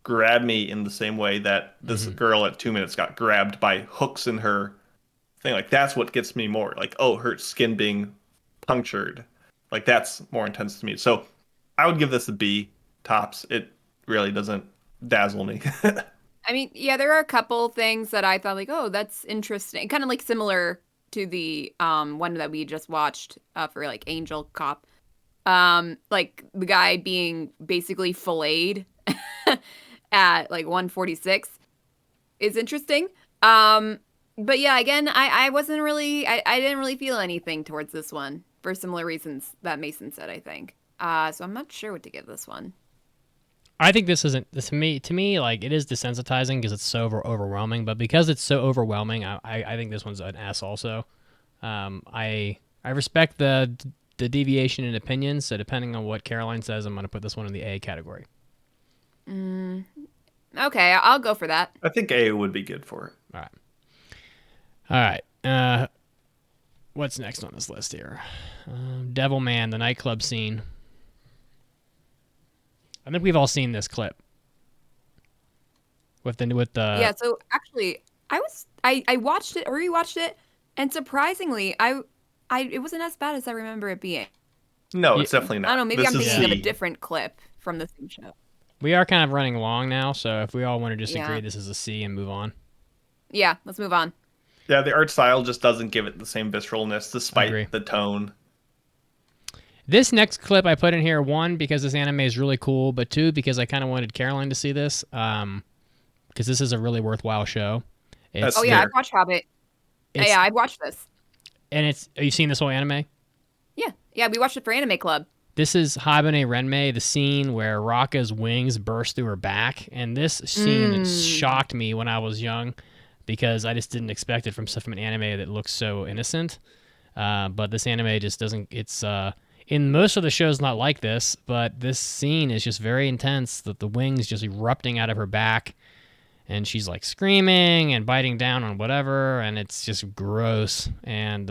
grab me in the same way that this girl at 2 minutes got grabbed by hooks in her thing. Like that's what gets me more. Like, oh, her skin being punctured. Like that's more intense to me. So I would give this a B tops. It really doesn't dazzle me. I mean, yeah, there are a couple things that I thought like, oh, that's interesting. Kind of like similar to the one that we just watched for like Angel Cop. Like the guy being basically filleted at like 146 is interesting. But yeah, again, I wasn't really I didn't really feel anything towards this one for similar reasons that Mason said, I think. So I'm not sure what to give this one. I think this isn't this to me like it is desensitizing because it's so overwhelming, but because it's so overwhelming, I think this one's an S also. I respect the deviation in opinions, so depending on what Caroline says, I'm going to put this one in the A category. Okay, I'll go for that. I think A would be good for it. All right. What's next on this list here? Devilman, the nightclub scene. I think we've all seen this clip. With the Yeah, so actually I watched it or rewatched it, and surprisingly it wasn't as bad as I remember it being. No, it's definitely not. I don't know, maybe This I'm is thinking of a C. different clip from the same show. we are kind of running long now, so if we all want to disagree, Yeah. this is a C and move on. Yeah, let's move on. Yeah, the art style just doesn't give it the same visceralness Agree. despite the tone. This next clip I put in here, one, because this anime is really cool, but two, because I kind of wanted Caroline to see this, because this is a really worthwhile show. That's Oh yeah, fair. I've watched Hobbit. It's- Yeah, I've watched this. And have you seen this whole anime? Yeah, we watched it for Anime Club. This is Habane Renmei, the scene where Raka's wings burst through her back, and this scene shocked me when I was young because I just didn't expect it from an anime that looks so innocent. But this anime just doesn't. It's in most of the shows not like this, but this scene is just very intense. That the wings just erupting out of her back, and she's like screaming and biting down on whatever, and it's just gross. And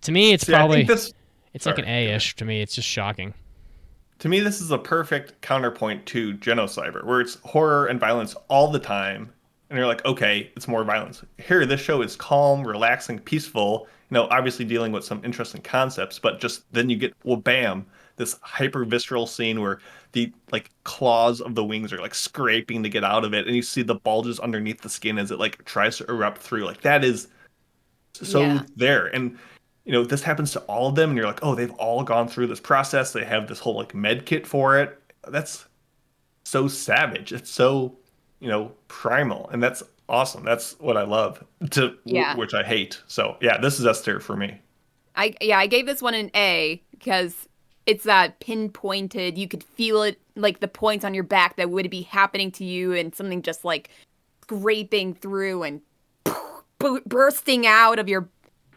to me, it's See, I probably think this, it's like an sorry, A-ish to me. It's just shocking. to me, this is a perfect counterpoint to Genocyber, where it's horror and violence all the time. And you're like, okay, it's more violence. Here, this show is calm, relaxing, peaceful. You know, obviously dealing with some interesting concepts, but just then you get, well, bam, this hyper visceral scene where the like claws of the wings are like scraping to get out of it, and you see the bulges underneath the skin as it like tries to erupt through. Like that is so Yeah. there. And you know, this happens to all of them, and you're like, oh, they've all gone through this process. They have this whole like med kit for it. That's so savage. It's so, you know, primal, and that's awesome. That's what I love. Yeah. Which I hate. So yeah, this is S tier for me. I gave this one an A because it's that pinpointed, you could feel it like the points on your back that would be happening to you, and something just like scraping through and bursting out of your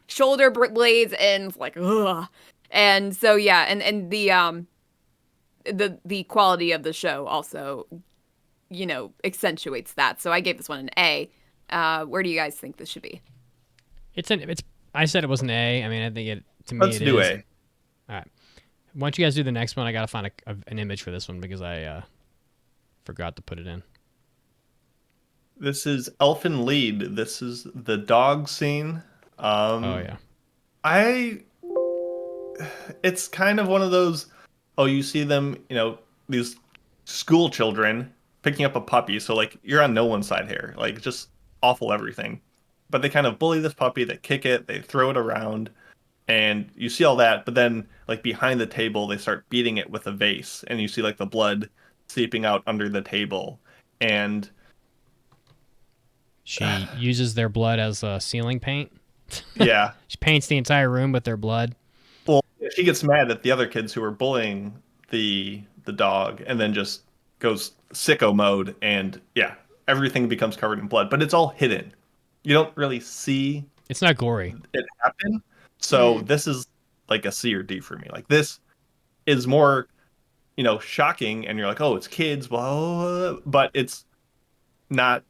shoulder blades, and it's like ugh. And so yeah, and the quality of the show also, you know, accentuates that. So I gave this one an A. Where do you guys think this should be? It's I said it was an A. I mean, I think it to me Let's it do is. A. All right. Why don't you guys do the next one? I gotta find an image for this one because I forgot to put it in. This is Elfin Lead. This is the dog scene. Oh yeah. It's kind of one of those, oh, you see them, you know, these school children picking up a puppy, so like you're on no one's side here, like just awful everything. But they kind of bully this puppy, they kick it, they throw it around, and you see all that, but then like behind the table they start beating it with a vase, and you see like the blood seeping out under the table, and She uses their blood as ceiling paint. yeah. She paints the entire room with their blood. Well, she gets mad at the other kids who are bullying the dog, and then just goes sicko mode, and yeah, everything becomes covered in blood, but it's all hidden. You don't really see It's not gory. it happen. So this is like a C or D for me. Like this is more, you know, shocking, and you're like, oh, it's kids, blah, blah, blah, but it's not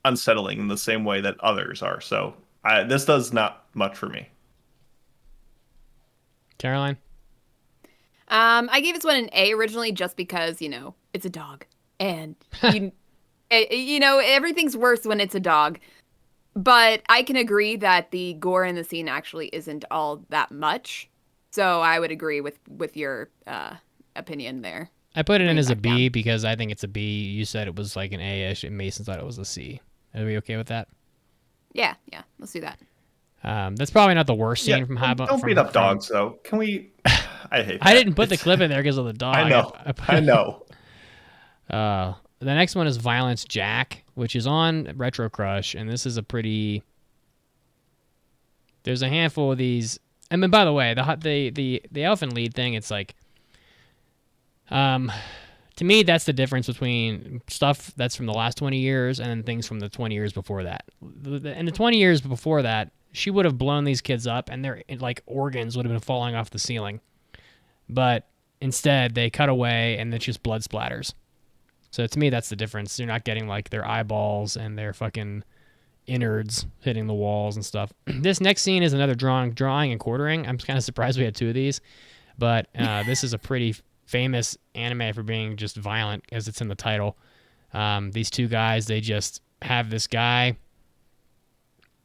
unsettling in the same way that others are. So this does not much for me. Caroline? I gave this one an A originally just because, it's a dog. And, everything's worse when it's a dog. But I can agree that the gore in the scene actually isn't all that much. So I would agree with your opinion there. I put it in as a B because I think it's a B. You said it was like an A-ish, and Mason thought it was a C. Are we okay with that? Yeah, let's do that. That's probably not the worst scene from High. Don't beat up dogs, though. Can we? I hate that. I didn't put the clip in there because of the dog. I know. The next one is Violence Jack, which is on Retro Crush, and this is a pretty. There's a handful of these. I mean, by the way, the elephant lead thing, it's like, to me, that's the difference between stuff that's from the last 20 years and then things from the 20 years before that. In the 20 years before that, she would have blown these kids up, and their like organs would have been falling off the ceiling. But instead, they cut away, and it's just blood splatters. So to me, that's the difference. You're not getting like their eyeballs and their fucking innards hitting the walls and stuff. This next scene is another drawing and quartering. I'm kind of surprised we had two of these, but this is a pretty famous anime for being just violent, as it's in the title. These two guys, they just have this guy,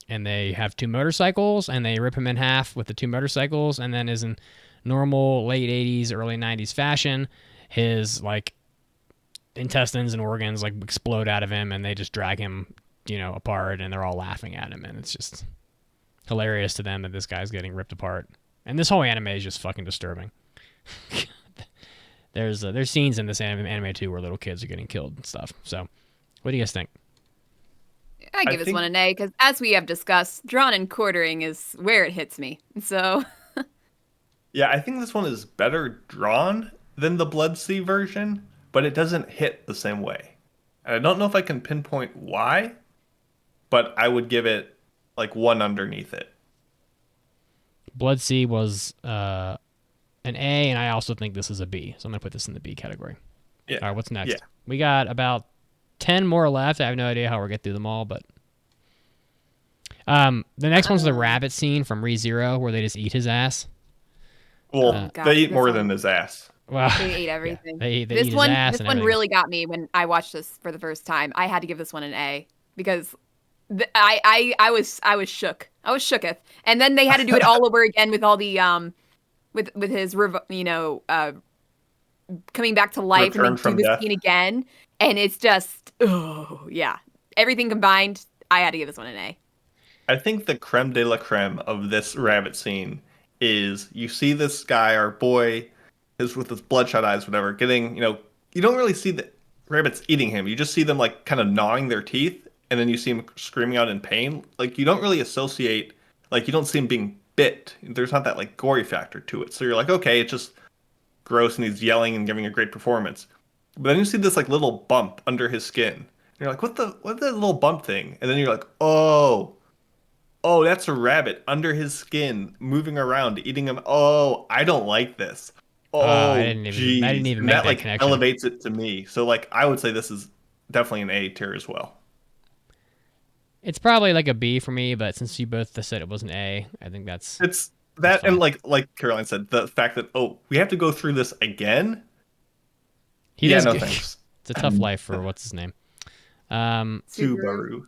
and they have two motorcycles, and they rip him in half with the two motorcycles, and then as in normal late 80s, early 90s fashion, his like intestines and organs like explode out of him, and they just drag him, apart, and they're all laughing at him, and it's just hilarious to them that this guy's getting ripped apart. And this whole anime is just fucking disturbing. There's scenes in this anime too where little kids are getting killed and stuff. So, what do you guys think? I give this one an A because, as we have discussed, drawn and quartering is where it hits me. So, yeah, I think this one is better drawn than the Blood Sea version, but it doesn't hit the same way. And I don't know if I can pinpoint why, but I would give it like one underneath it. Blood Sea was an A, and I also think this is a B. So I'm going to put this in the B category. Yeah. All right, what's next? Yeah. We got about 10 more left. I have no idea how we'll get through them all, but the next one's the rabbit scene from ReZero where they just eat his ass. Well, they eat more than his ass. Well, they ate everything. Yeah, they eat this his one, ass this and one everything. really got me when I watched this for the first time. I had to give this one an A because I was shook. I was shooketh. And then they had to do it all over again with all the with his coming back to life Return and then from do the death. scene again, and it's just everything combined. I had to give this one an A. I think the creme de la creme of this rabbit scene is you see this guy, our boy, is with his bloodshot eyes, whatever, getting, you don't really see the rabbits eating him. You just see them like kind of gnawing their teeth, and then you see him screaming out in pain. Like you don't really associate, like you don't see him being bit. There's not that like gory factor to it. So you're like, okay, it's just gross, and he's yelling and giving a great performance. But then you see this like little bump under his skin. And you're like, what's that little bump thing? And then you're like, oh, that's a rabbit under his skin, moving around, eating him. Oh, I don't like this. Oh, I didn't even make that like connection. Elevates it to me. So like, I would say this is definitely an A tier as well. It's probably like a B for me, but since you both said it was an A, I think that's that, fine. and like Caroline said, the fact that we have to go through this again. No thanks. It's a tough life for what's his name. Subaru.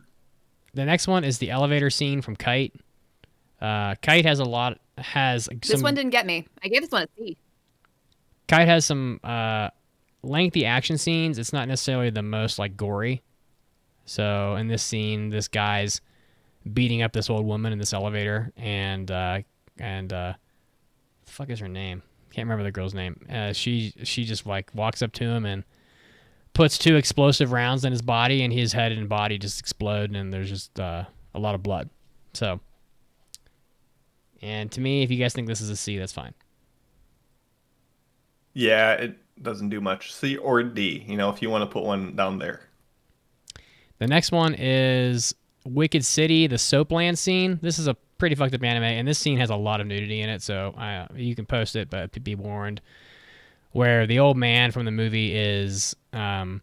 The next one is the elevator scene from Kite. Kite has This one didn't get me. I gave this one a C. Kite has some lengthy action scenes. It's not necessarily the most like gory. So in this scene, this guy's beating up this old woman in this elevator, and what the fuck is her name? Can't remember the girl's name. She just like walks up to him and puts two explosive rounds in his body, and his head and body just explode, and there's just a lot of blood. So, and to me, if you guys think this is a C, that's fine. Yeah, it doesn't do much. C or D, if you want to put one down there. The next one is Wicked City, the Soapland scene. This is a pretty fucked up anime, and this scene has a lot of nudity in it, so you can post it, but be warned. Where the old man from the movie is has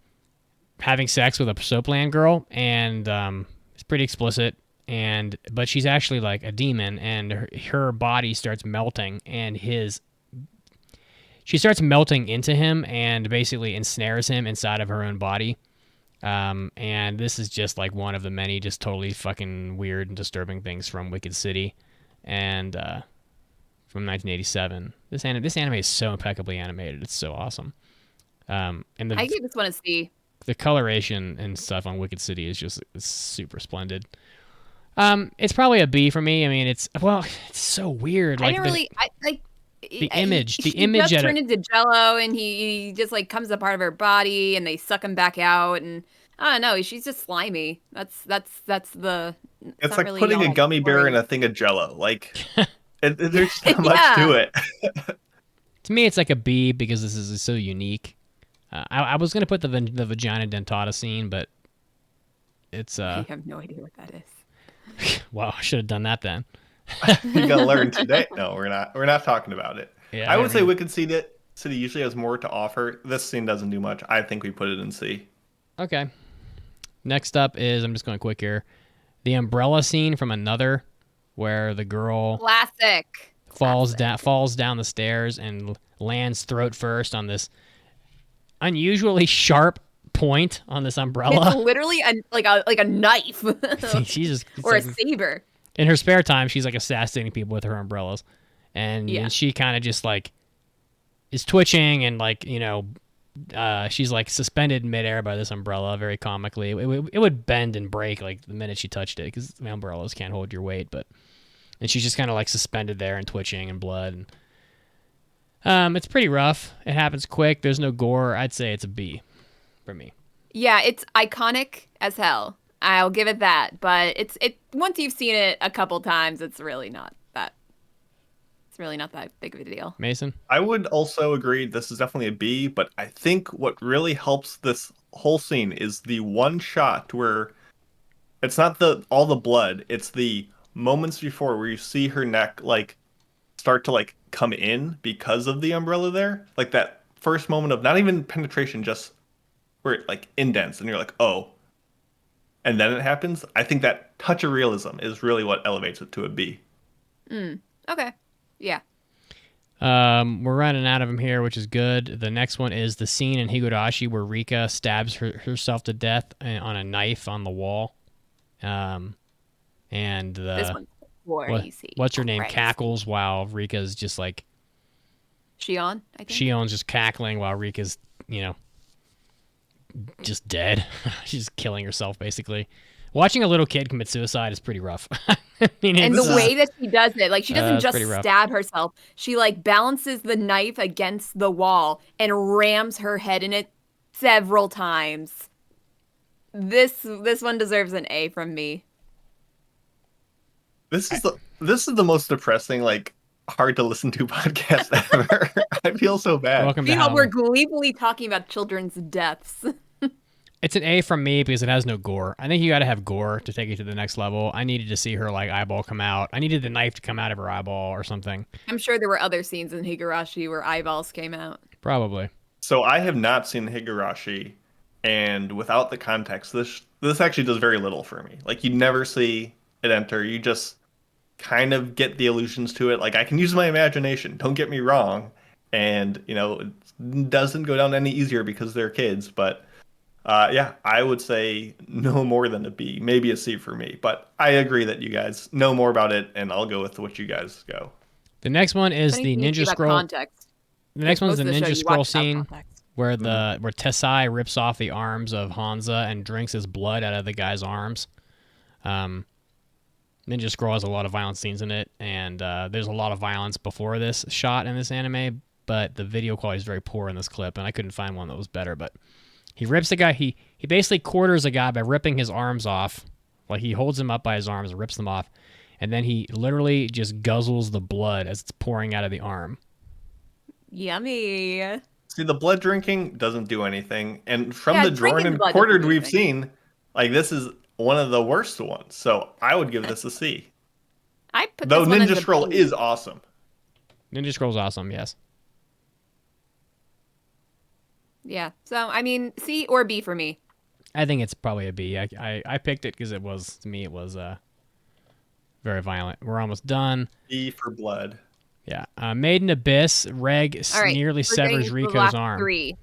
having sex with a soapland girl, and it's pretty explicit. But she's actually like a demon, and her body starts melting, and she starts melting into him, and basically ensnares him inside of her own body. And this is just like one of the many just totally fucking weird and disturbing things from Wicked City, and from 1987. This anime is so impeccably animated. It's so awesome. And I give this one a C. The coloration and stuff on Wicked City is just super splendid. It's probably a B for me. I mean, it's so weird. Like the image just turned into Jello, and he just like comes a part of her body, and they suck him back out, and I don't know. She's just slimy. It's like putting a gummy bear in a thing of Jello. Like there's not much to it. To me, it's like a B because this is so unique. I was gonna put the vagina dentata scene, but it's I have no idea what that is. Wow, I should have done that then. You gotta learn today. No, we're not talking about it. Yeah, I would say Wicked City usually has more to offer. This scene doesn't do much. I think we put it in C. Okay. Next up is, I'm just going quick here, the umbrella scene from Another, where the girl falls down the stairs and lands throat first on this unusually sharp point on this umbrella. It's literally like a knife. Or a saber. In her spare time, she's like assassinating people with her umbrellas, and she kind of just like is twitching, and like, you know, she's like suspended in midair by this umbrella very comically. It would bend and break like the minute she touched it, because the umbrellas can't hold your weight. And she's just kind of like suspended there and twitching and blood. And, it's pretty rough. It happens quick. There's no gore. I'd say it's a B for me. Yeah, it's iconic as hell. I'll give it that. But it once you've seen it a couple times, it's really not that big of a deal. Mason? I would also agree this is definitely a B, but I think what really helps this whole scene is the one shot where it's not all the blood, it's the moments before where you see her neck like start to like come in because of the umbrella there. Like that first moment of not even penetration, just where it like indents and you're like, oh. And then it happens. I think that touch of realism is really what elevates it to a B. Okay. Yeah. We're running out of them here, which is good. The next one is the scene in Higurashi where Rika stabs herself to death on a knife on the wall. And this one's crazy. What's her name? Cackles while Rika's just like... Shion, I think. Shion's just cackling while Rika's, you know, just dead. She's killing herself, basically. Watching a little kid commit suicide is pretty rough. I mean, and the way that she does it, like she doesn't just stab herself. She like balances the knife against the wall and rams her head in it several times. This one deserves an A from me. This is the most depressing, like, hard to listen to podcast ever. I feel so bad. Welcome to Meanwhile, we're gleefully talking about children's deaths. It's an A from me because it has no gore. I think you got to have gore to take it to the next level. I needed to see her like eyeball come out. I needed the knife to come out of her eyeball or something. I'm sure there were other scenes in Higurashi where eyeballs came out. Probably. So I have not seen Higurashi, and without the context, this actually does very little for me. Like, you never see it enter. You just kind of get the allusions to it. Like, I can use my imagination. Don't get me wrong. And, you know, it doesn't go down any easier because they're kids, but... yeah, I would say no more than a B, maybe a C for me. But I agree that you guys know more about it, and I'll go with what you guys go. The next one is the Ninja Scroll. Context. The next one is the Ninja Scroll scene where where Tessai rips off the arms of Hanza and drinks his blood out of the guy's arms. Ninja Scroll has a lot of violent scenes in it, and there's a lot of violence before this shot in this anime, but the video quality is very poor in this clip, and I couldn't find one that was better, but... He rips the guy, he basically quarters a guy by ripping his arms off. Like, he holds him up by his arms and rips them off. And then he literally just guzzles the blood as it's pouring out of the arm. Yummy. See, the blood drinking doesn't do anything. And from the drawn and quartered we've seen, like, this is one of the worst ones. So I would give this a C. Though Ninja Scroll is awesome. Ninja Scroll's awesome, yes. Yeah, so, I mean, C or B for me. I think it's probably a B. I picked it because it was, to me, it was very violent. We're almost done. E for blood. Yeah. Made in Abyss, Reg All right, nearly we're getting severs into the Rico's last arm. 3.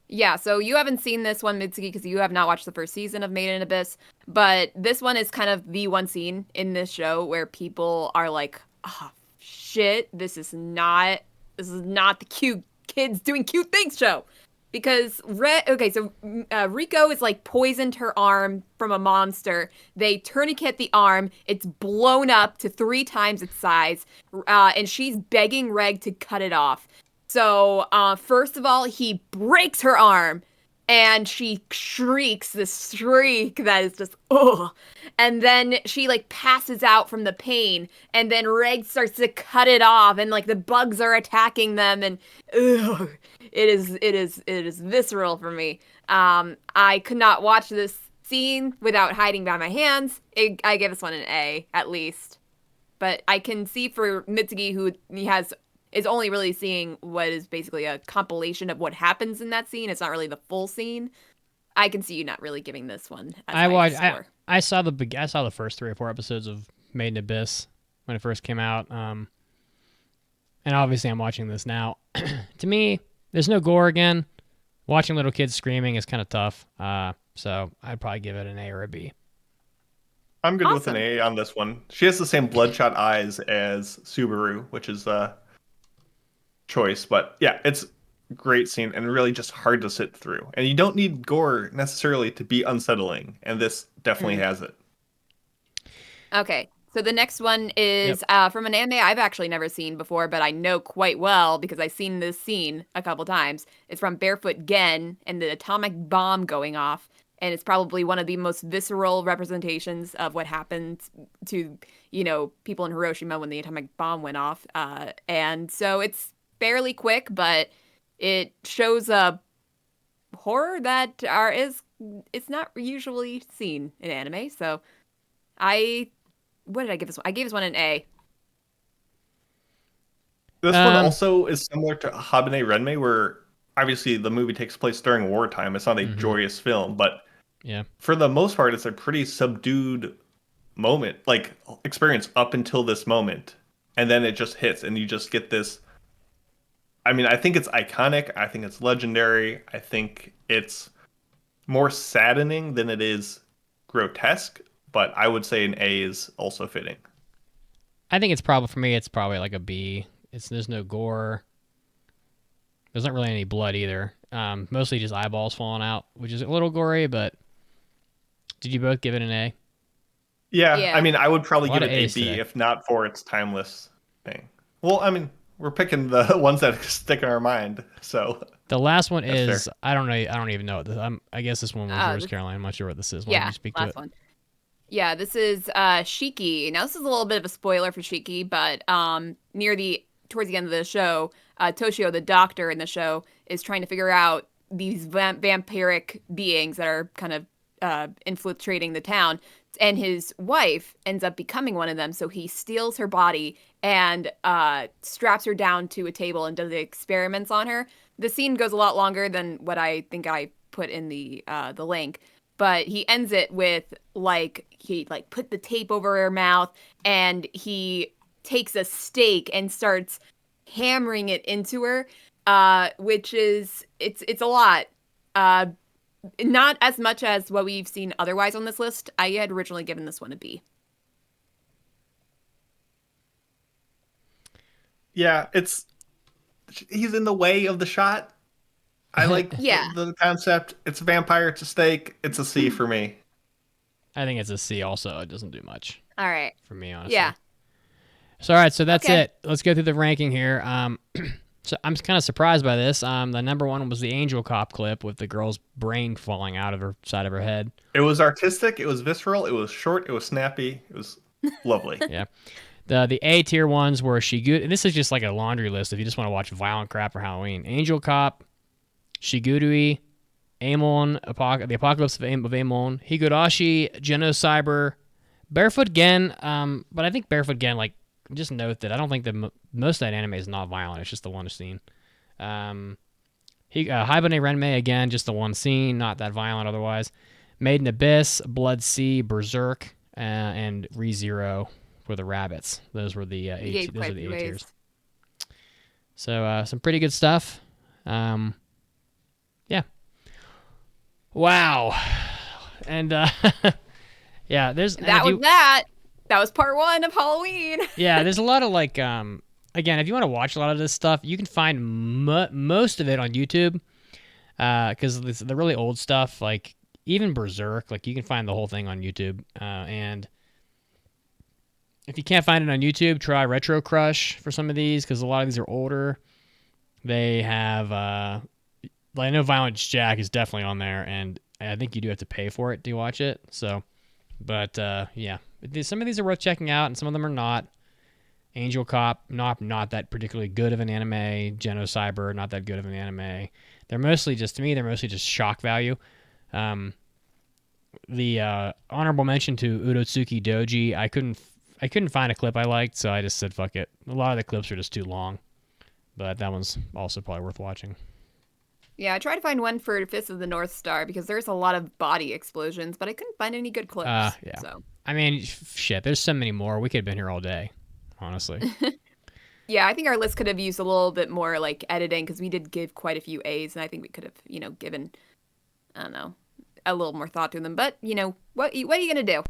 Yeah, so you haven't seen this one, Mitsuki, because you have not watched the first season of Made in Abyss. But this one is kind of the one scene in this show where people are like, "Oh shit, this is not the cute kids doing cute things show." Because Rico is like poisoned her arm from a monster. They tourniquet the arm. It's blown up to 3 times its size, and she's begging Reg to cut it off. So, first of all, he breaks her arm, and she shrieks this shriek that is just, ugh. And then she, like, passes out from the pain, and then Reg starts to cut it off, and, like, the bugs are attacking them, and, ugh, it is visceral for me. I could not watch this scene without hiding behind my hands. I give this one an A, at least. But I can see for Mitsuki, who is only really seeing what is basically a compilation of what happens in that scene. It's not really the full scene. I can see you not really giving this one as high a score. I saw the first 3 or 4 episodes of Made in Abyss when it first came out. And obviously I'm watching this now. To me, there's no gore again. Watching little kids screaming is kind of tough. So I'd probably give it an A or a B. I'm good with an A on this one. She has the same bloodshot eyes as Subaru, which is choice, but yeah, it's a great scene and really just hard to sit through. And you don't need gore necessarily to be unsettling, and this definitely has it. Okay, so the next one is from an anime I've actually never seen before, but I know quite well because I've seen this scene a couple times. It's from Barefoot Gen and the atomic bomb going off. And it's probably one of the most visceral representations of what happened to, people in Hiroshima when the atomic bomb went off. And so it's fairly quick, but it shows a horror that it's not usually seen in anime. So what did I give this one? I gave this one an A. This one also is similar to Habane Renmei, where obviously the movie takes place during wartime. It's not a joyous film, but for the most part, it's a pretty subdued moment, like experience up until this moment. And then it just hits and you just get this. I mean, I think it's iconic. I think it's legendary. I think it's more saddening than it is grotesque, but I would say an A is also fitting. I think it's probably like a B. There's no gore. There's not really any blood either. Mostly just eyeballs falling out, which is a little gory, but did you both give it an A? Yeah. I mean, I would probably give it a B today, if not for its timeless thing. Well, I mean, we're picking the ones that stick in our mind, so. The last one is, fair. I don't even know what I guess this one was yours, Caroline. I'm not sure what this is. Why don't you speak to it? One. Yeah, this is Shiki. Now, this is a little bit of a spoiler for Shiki, but towards the end of the show, Toshio, the doctor in the show, is trying to figure out these vampiric beings that are kind of infiltrating the town, and his wife ends up becoming one of them. So he steals her body and straps her down to a table and does experiments on her. The scene goes a lot longer than what I think I put in the link, but he ends it with he put the tape over her mouth and he takes a stake and starts hammering it into her, which is it's a lot. Not as much as what we've seen otherwise on this list. I had originally given this one a B. Yeah, he's in the way of the shot. I like the concept. It's a vampire, it's a stake. It's a C for me. I think it's a C also. It doesn't do much. All right. For me, honestly. Yeah. So, all right, so that's it. Let's go through the ranking here. So I'm kind of surprised by this. The number one was the Angel Cop clip with the girl's brain falling out of her side of her head. It was artistic. It was visceral. It was short. It was snappy. It was lovely. Yeah. The A tier ones were Shiguru. This is just like a laundry list if you just want to watch violent crap for Halloween. Angel Cop, Shigurui, Amon, the Apocalypse of Amon, Higurashi, Genocyber, Barefoot Gen. But I think Barefoot Gen, just note that I don't think that most of that anime is not violent. It's just the one scene. Hibane Renmei, again, just the one scene, not that violent otherwise. Made in Abyss, Blood Sea, Berserk, and ReZero were the rabbits. Those were the A tiers. So some pretty good stuff. Yeah. Wow. And yeah, that was part 1 of Halloween. Yeah, there's a lot of like again, if you want to watch a lot of this stuff, you can find most of it on YouTube. Because the really old stuff, like even Berserk, like you can find the whole thing on YouTube. And if you can't find it on YouTube, try Retro Crush for some of these, because a lot of these are older. They have, I know Violence Jack is definitely on there, and I think you do have to pay for it to watch it. So, but yeah, some of these are worth checking out, and some of them are not. Angel Cop, not that particularly good of an anime. Genocyber, not that good of an anime. They're mostly just shock value. The honorable mention to Urotsuki Doji, I couldn't find a clip I liked, so I just said fuck it. A lot of the clips are just too long, but that one's also probably worth watching. Yeah, I tried to find one for Fist of the North Star because there's a lot of body explosions, but I couldn't find any good clips. Yeah. So. I mean, shit, there's so many more. We could have been here all day, honestly. Yeah, I think our list could have used a little bit more like editing, because we did give quite a few A's, and I think we could have, given, I don't know, a little more thought to them. But, what are you going to do?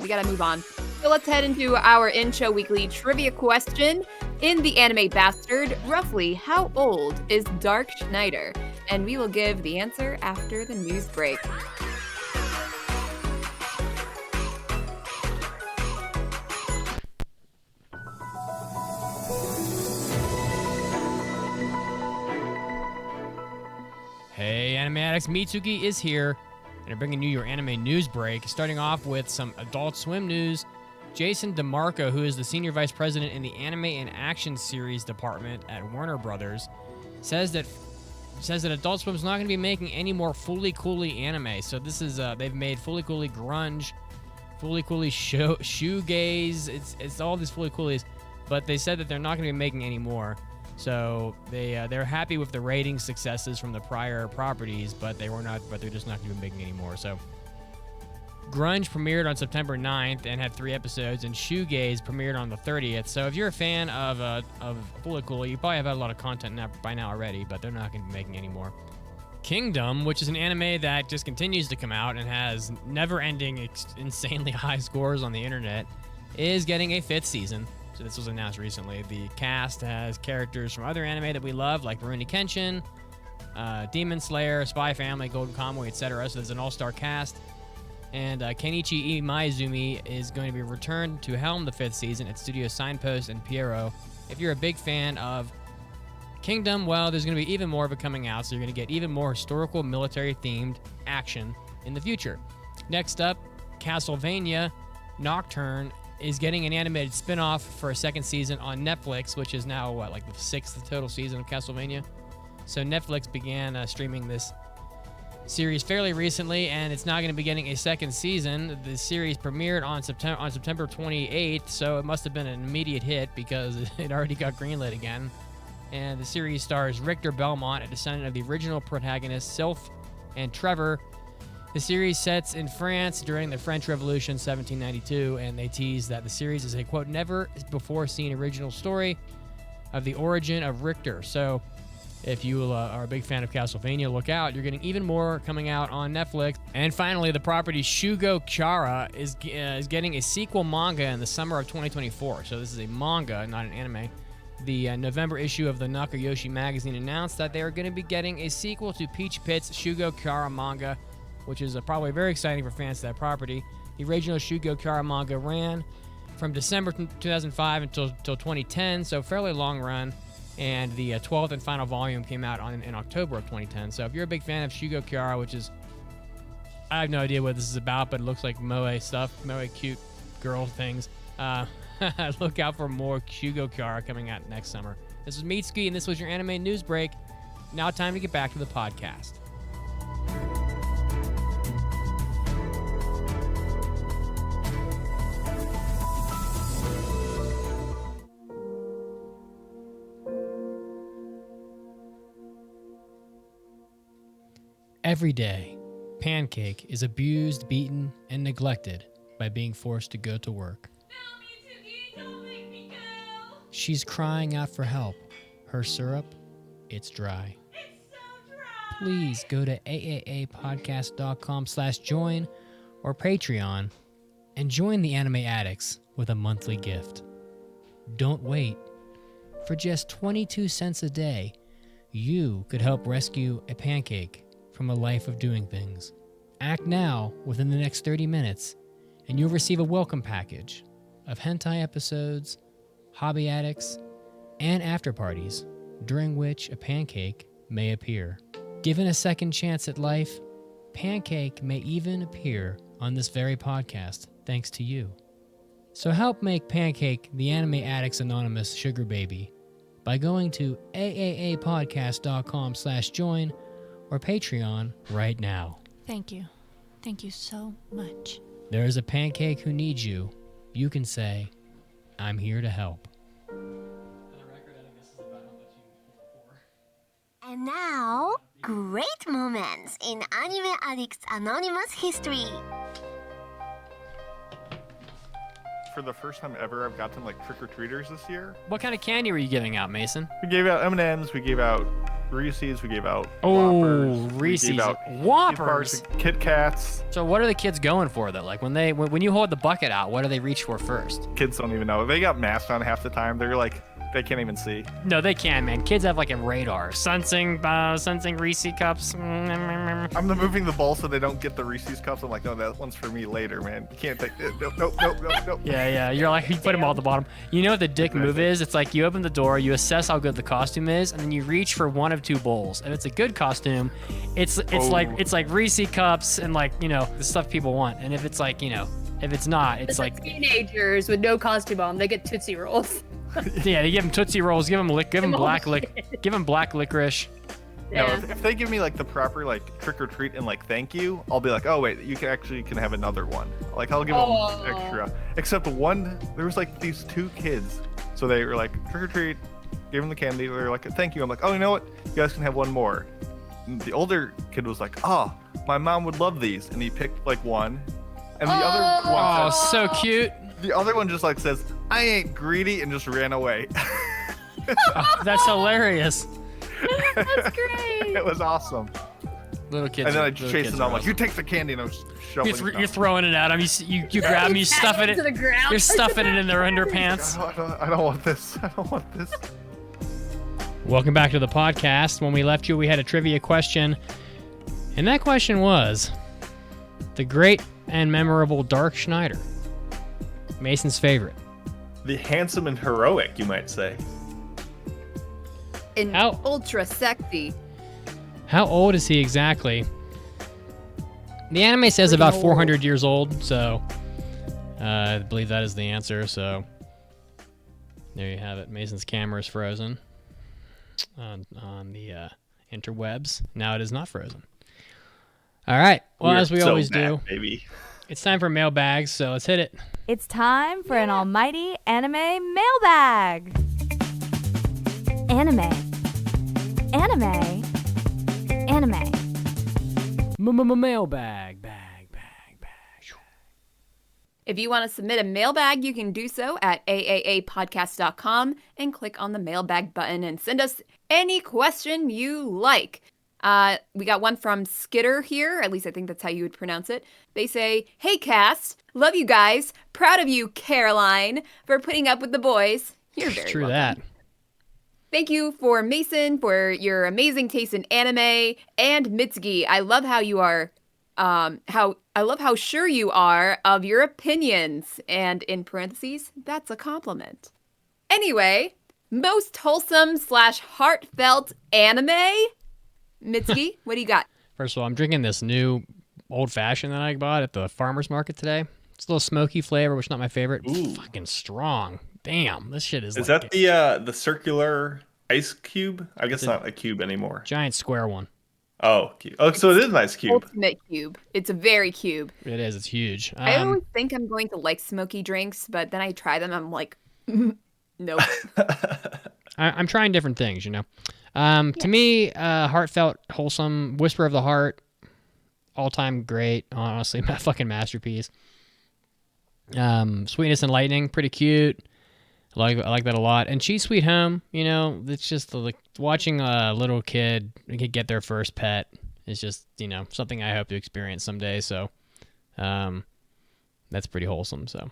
We got to move on. So let's head into our In-Show Weekly trivia question. In The Anime Bastard, roughly how old is Dark Schneider? And we will give the answer after the news break. Hey, Anime Addicts, Mitsuki is here, and I'm bringing you your anime news break, starting off with some Adult Swim news. Jason DeMarco, who is the Senior Vice President in the Anime and Action Series Department at Warner Brothers, says that Adult Swim's not going to be making any more Fooly Cooly anime. So this is, they've made Fooly Cooly grunge, Fooly Cooly shoegaze, it's all these Fooly Coolies, but they said that they're not going to be making any more. So they're happy with the rating successes from the prior properties, but they're just not going to be making any more. So Grunge premiered on September 9th and had 3 episodes, and Shoegaze premiered on the 30th. So if you're a fan of Fooly Cooly, you probably have had a lot of content by now already, but they're not going to be making any more. Kingdom, which is an anime that just continues to come out and has never-ending, insanely high scores on the internet, is getting a 5th season. So this was announced recently. The cast has characters from other anime that we love, like Rurouni Kenshin, Demon Slayer, Spy Family, Golden Kamuy, etc. So there's an all-star cast. And Kenichi Imaizumi is going to be returned to helm the 5th season at Studio Signpost and Pierrot. If you're a big fan of Kingdom, well, there's going to be even more of it coming out, so you're going to get even more historical, military-themed action in the future. Next up, Castlevania Nocturne is getting an animated spin-off for a 2nd season on Netflix, which is now, like the 6th total season of Castlevania. So Netflix began streaming this series fairly recently, and it's now going to be getting a 2nd season. The series premiered on September 28th, so it must have been an immediate hit because it already got greenlit again. And the series stars Richter Belmont, a descendant of the original protagonists Sylph and Trevor. The series sets in France during the French Revolution 1792, and they tease that the series is a, quote, never-before-seen original story of the origin of Richter. So if you are a big fan of Castlevania, look out. You're getting even more coming out on Netflix. And finally, the property Shugo Chara is getting a sequel manga in the summer of 2024. So this is a manga, not an anime. The November issue of the Nakayoshi magazine announced that they are going to be getting a sequel to Peach Pit's Shugo Chara manga, which is probably very exciting for fans of that property. The original Shugo Chara manga ran from December 2005 until 2010, so fairly long run. And the 12th and final volume came out in October of 2010. So if you're a big fan of Shugo Chara, which is, I have no idea what this is about, but it looks like moe stuff, moe cute girl things. Look out for more Shugo Chara coming out next summer. This is Mitsuki, and this was your anime news break. Now time to get back to the podcast. Every day, Pancake is abused, beaten, and neglected by being forced to go to work. Don't make me go. She's crying out for help. Her syrup, it's dry. It's so dry. Please go to aapodcast.com/join or Patreon and join the Anime Addicts with a monthly gift. Don't wait. For just 22 cents a day, you could help rescue a pancake from a life of doing things. Act now within the next 30 minutes, and you'll receive a welcome package of hentai episodes, hobby addicts, and after parties during which a pancake may appear. Given a second chance at life, Pancake may even appear on this very podcast thanks to you. So help make Pancake the Anime Addicts Anonymous sugar baby by going to aapodcast.com/join or Patreon right now. Thank you. Thank you so much. There is a pancake who needs you. You can say, I'm here to help. And now, great moments in Anime Addicts Anonymous history. For the first time ever, I've gotten like trick-or-treaters this year. What kind of candy were you giving out, Mason? We gave out M&Ms, we gave out Reese's, we gave out Oh, Whoppers, Reese's. we gave out Whoppers. Kit Kats. So what are the kids going for though? Like when you hold the bucket out, what do they reach for first? Kids don't even know. They got masks on half the time. They're like, they can't even see. No, they can, man. Kids have like a radar. Sensing Reese cups. I'm moving the bowl so they don't get the Reese's cups. I'm like, no, that one's for me later, man. You can't take it. Nope. Yeah. You're like, you put them all at the bottom. You know what the dick move is? It's like you open the door, you assess how good the costume is, and then you reach for one of two bowls. If it's a good costume, it's like Reese cups and like, you know, the stuff people want. And if it's like, you know, if it's not, it's like teenagers with no costume on. They get Tootsie Rolls. Yeah, they give them Tootsie Rolls, give them black licorice. No, Yeah. if they give me like the proper like trick or treat and like thank you, I'll be like, oh wait, you can have another one. Like I'll give them extra. Except there was like these two kids, so they were like trick or treat, gave them the candy. They were like thank you. I'm like, oh, you know what? You guys can have one more. And the older kid was like, oh, my mom would love these, and he picked like one, and the other one. Oh, so cute. The other one just like says, I ain't greedy, and just ran away. Oh, that's hilarious. That's great. It was awesome. Little kids. And then I little chased kids it. I'm are like, you awesome. take the candy, and I was shoving it. You're throwing it at them. You grab them, you stuff it. To the ground. You're stuffing it in their underpants. I don't want this. I don't want this. Welcome back to the podcast. When we left you, we had a trivia question. And that question was, the great and memorable Dark Schneider, Mason's favorite. The handsome and heroic, you might say. And How- ultra sexy. How old is he exactly? The anime says about 400 years old, so I believe that is the answer. So there you have it. Mason's camera is frozen on the interwebs. Now it is not frozen. All right. Well, as we always do, baby. it's time for mailbags, so let's hit it. It's time for an almighty anime mailbag. Anime. Mailbag. If you want to submit a mailbag, you can do so at aapodcast.com and click on the mailbag button and send us any question you like. We got one from Skitter here, at least I think that's how you would pronounce it. They say, hey cast, love you guys, proud of you, Caroline, for putting up with the boys. You're very True welcome. that. Thank you for Mason for your amazing taste in anime, and Mitsuki. I love how you are, how sure you are of your opinions. And in parentheses, that's a compliment. Anyway, most wholesome / heartfelt anime. Mitsuki, what do you got? First of all, I'm drinking this new old fashioned that I bought at the farmer's market today. It's a little smoky flavor, which is not my favorite. Ooh. Fucking strong. Damn, this shit is Is like that the circular ice cube? I guess not a cube anymore. giant square one. Oh, cube. Oh, so it is an ice cube. Ultimate cube. It's a very cube. It is. It's huge. I always think I'm going to like smoky drinks, but then I try them. I'm like, nope. I'm trying different things, you know. To me, heartfelt, wholesome, whisper of the heart. all-time great, honestly, my fucking masterpiece. Sweetness and Lightning, pretty cute. I like that a lot. And Cheese Sweet Home, it's just like watching a little kid get their first pet is just, something I hope to experience someday. So that's pretty wholesome. So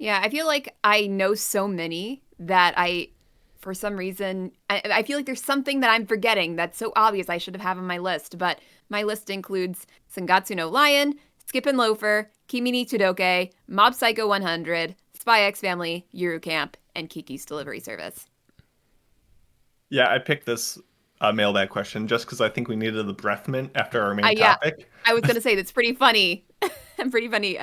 Yeah, I feel like I know so many that for some reason, I feel like there's something that I'm forgetting that's so obvious I should have on my list. But my list includes Sangatsu no Lion, Skip and Loafer, Kimi ni Todoke, Mob Psycho 100, Spy X Family, Yuru Camp, and Kiki's Delivery Service. Yeah, I picked this mailbag question just because I think we needed the breath mint after our main topic. I was going to say, that's pretty funny. Pretty funny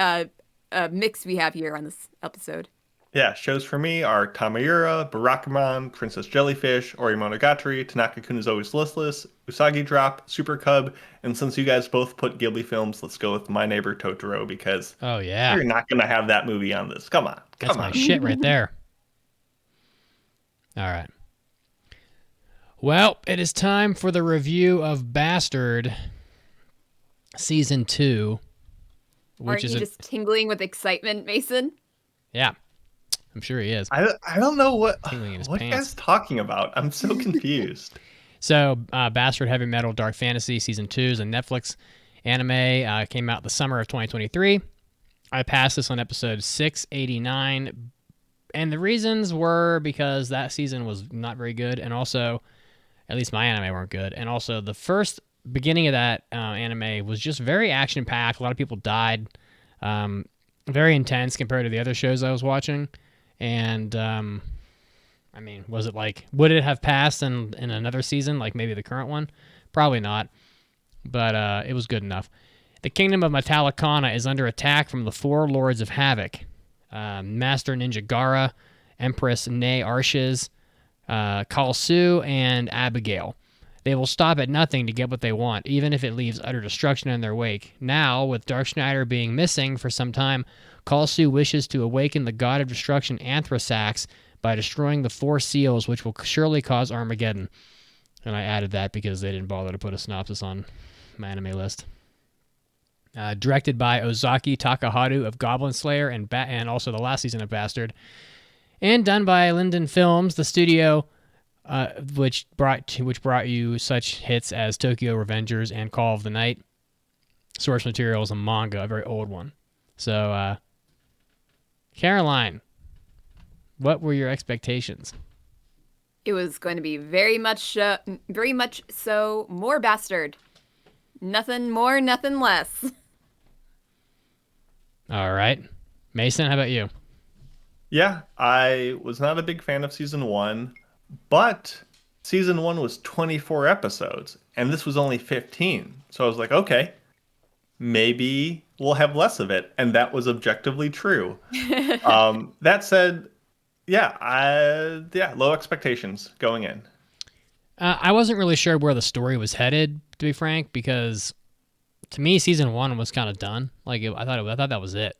mix we have here on this episode. Yeah, shows for me are Tamayura, Barakamon, Princess Jellyfish, Ori Monogatari, Tanaka-kun is Always Listless, Usagi Drop, Super Cub, and since you guys both put Ghibli films, let's go with My Neighbor Totoro because you're not going to have that movie on this. Come on. That's my shit right there. All right. Well, it is time for the review of Bastard Season 2. Aren't you just tingling with excitement, Mason? Yeah. I'm sure he is. I don't know what pants. You guys talking about. I'm so confused. So, Bastard Heavy Metal Dark Fantasy Season 2 is a Netflix anime. Came out the summer of 2023. I passed this on episode 689. And the reasons were because that season was not very good. And also, at least my anime weren't good. And also, the first beginning of that anime was just very action-packed. A lot of people died. Very intense compared to the other shows I was watching. And, was it would it have passed in another season, like maybe the current one? Probably not. But it was good enough. The Kingdom of Metallicana is under attack from the four Lords of Havoc. Master Ninja Gaara, Empress Ne Arshes, Kalsu, and Abigail. They will stop at nothing to get what they want, even if it leaves utter destruction in their wake. Now, with Dark Schneider being missing for some time, Kalsu wishes to awaken the god of destruction Anthrasax by destroying the four seals, which will surely cause Armageddon. And I added that because they didn't bother to put a synopsis on my anime list. Directed by Ozaki Takaharu of Goblin Slayer and also the last season of Bastard. And done by Linden Films, the studio which brought you such hits as Tokyo Revengers and Call of the Night. Source material is a manga, a very old one. So, Caroline, what were your expectations? It was going to be very much so more Bastard. Nothing more, nothing less. All right. Mason, how about you? Yeah, I was not a big fan of season 1, but season 1 was 24 episodes, and this was only 15. So I was like, okay, maybe we'll have less of it, and that was objectively true. That said, low expectations going in. I wasn't really sure where the story was headed, to be frank, because to me, season 1 was kind of done. I thought that was it.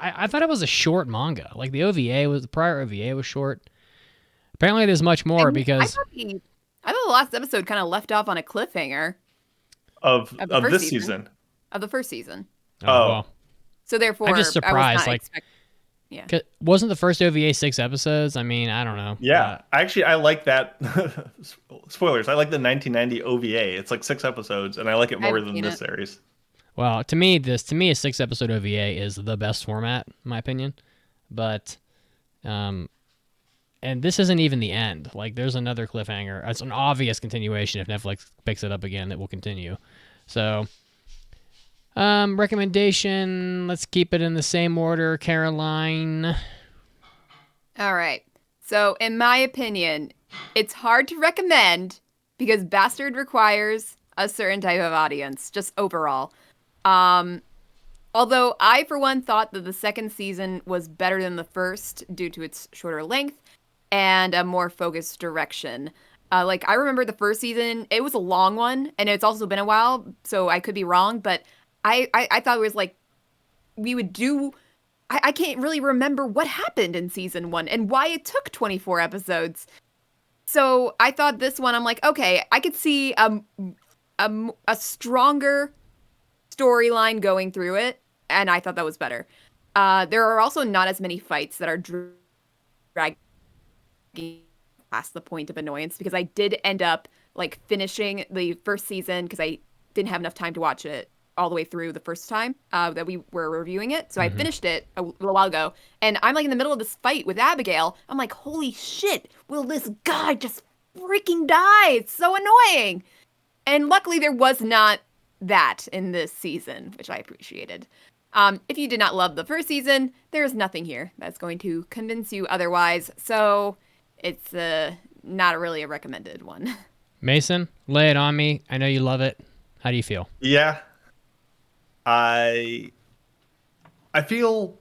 I thought it was a short manga. Like the prior OVA was short. Apparently, there's much more because I thought the last episode kind of left off on a cliffhanger of this season. Of the first season. Oh. Well. So therefore, I'm just surprised. Yeah. Wasn't the first OVA 6 episodes? I mean, I don't know. Yeah, I like that. Spoilers. I like the 1990 OVA. It's like 6 episodes, and I like it more than this series. Well, to me, a 6-episode OVA is the best format, in my opinion. But, and this isn't even the end. Like, there's another cliffhanger. It's an obvious continuation. If Netflix picks it up again, it will continue. So, recommendation, let's keep it in the same order. Caroline. All right. So, in my opinion, it's hard to recommend because Bastard requires a certain type of audience, just overall. Although I, for one, thought that the second season was better than the first due to its shorter length and a more focused direction. I remember the first season, it was a long one, and it's also been a while, so I could be wrong, but I thought it was I can't really remember what happened in season 1 and why it took 24 episodes. So I thought this one, I'm like, okay, I could see a stronger storyline going through it, and I thought that was better. There are also not as many fights that are dragging past the point of annoyance, because I did end up like finishing the first season because I didn't have enough time to watch it all the way through the first time that we were reviewing it. So I finished it a little while ago, and I'm like in the middle of this fight with Abigail. I'm like, holy shit, will this guy just freaking die? It's so annoying. And luckily there was not that in this season, which I appreciated. If you did not love the first season, there's nothing here that's going to convince you otherwise. So it's not really a recommended one. Mason, lay it on me. I know you love it. How do you feel? Yeah. I feel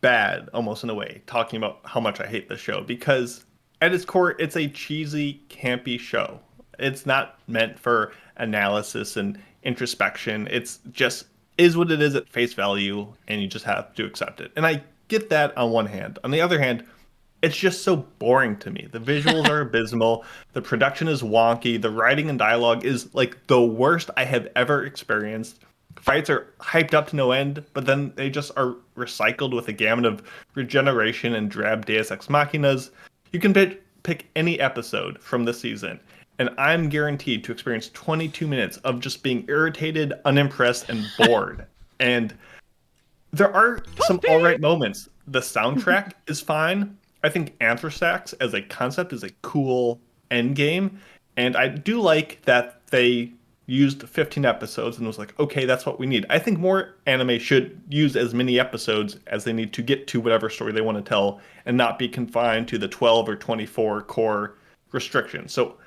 bad, almost in a way, talking about how much I hate the show, because at its core, it's a cheesy, campy show. It's not meant for analysis and introspection. It's just is what it is at face value, and you just have to accept it. And I get that on one hand. On the other hand, it's just so boring to me. The visuals are abysmal. The production is wonky. The writing and dialogue is like the worst I have ever experienced. Fights are hyped up to no end, but then they just are recycled with a gamut of regeneration and drab Deus Ex Machinas. You can pick any episode from this season, and I'm guaranteed to experience 22 minutes of just being irritated, unimpressed, and bored. And there are some alright moments. The soundtrack is fine. I think Anthrax as a concept is a cool endgame, and I do like that they used 15 episodes and was like, okay, that's what we need. I think more anime should use as many episodes as they need to get to whatever story they want to tell, and not be confined to the 12 or 24 core restrictions. So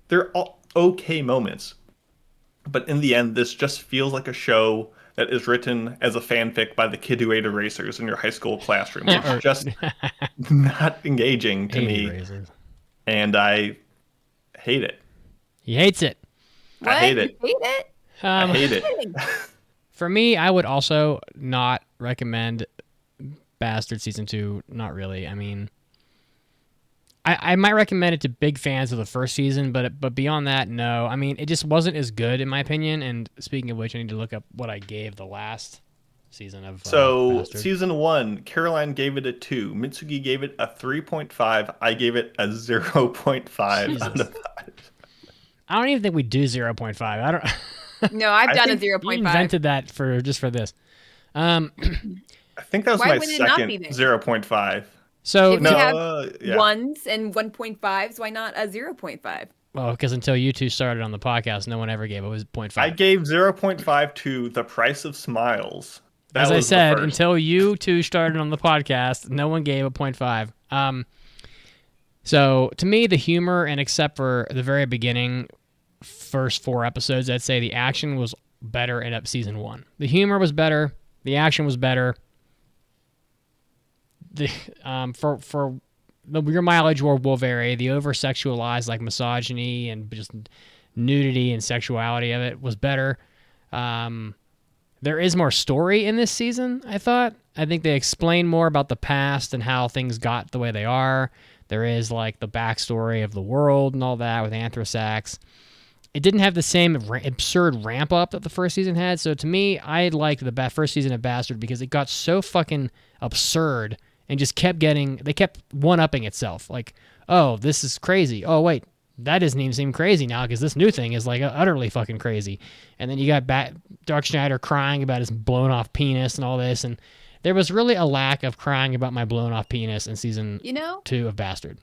they're all okay moments, but in the end, this just feels like a show that is written as a fanfic by the kid who ate erasers in your high school classroom. It's just not engaging to me, Erasers. and I hate it. He hates it. What? I hate it. You hate it? I hate it. For me, I would also not recommend Bastard Season 2. Not really. I mean, I might recommend it to big fans of the first season, but beyond that, no. I mean, it just wasn't as good, in my opinion. And speaking of which, I need to look up what I gave the last season of So, Bastard. season 1, Caroline gave it a 2. Mitsugi gave it a 3.5. I gave it a 0.5 out of 5. I don't even think we do 0.5. I don't. No, I've done a think You 0.5. invented that for this. I think that was Why my would it not second be there? 0.5. So If no, you have yeah. ones and 1.5s, why not a 0.5? well, because until you two started on the podcast, no one ever gave it was 0.5. I gave 0.5 to The Price of Smiles. That As I was the said, first. until you two started on the podcast, no one gave a 0.5. So to me, the humor, and except for the very beginning, first 4 episodes, I'd say the action was better in season 1. The humor was better. The action was better. The for your mileage will vary. The over sexualized like misogyny and just nudity and sexuality of it was better. There is more story in this season, I thought. I think they explain more about the past and how things got the way they are. There is like the backstory of the world and all that with Anthrax. It didn't have the same absurd ramp up that the first season had. So to me, I liked the first season of Bastard because it got so fucking absurd and just they kept one-upping itself. Like, oh, this is crazy. Oh, wait, that doesn't even seem crazy now because this new thing is like utterly fucking crazy. And then you got Dark Schneider crying about his blown off penis and all this. And there was really a lack of crying about my blown off penis in season 2 of Bastard.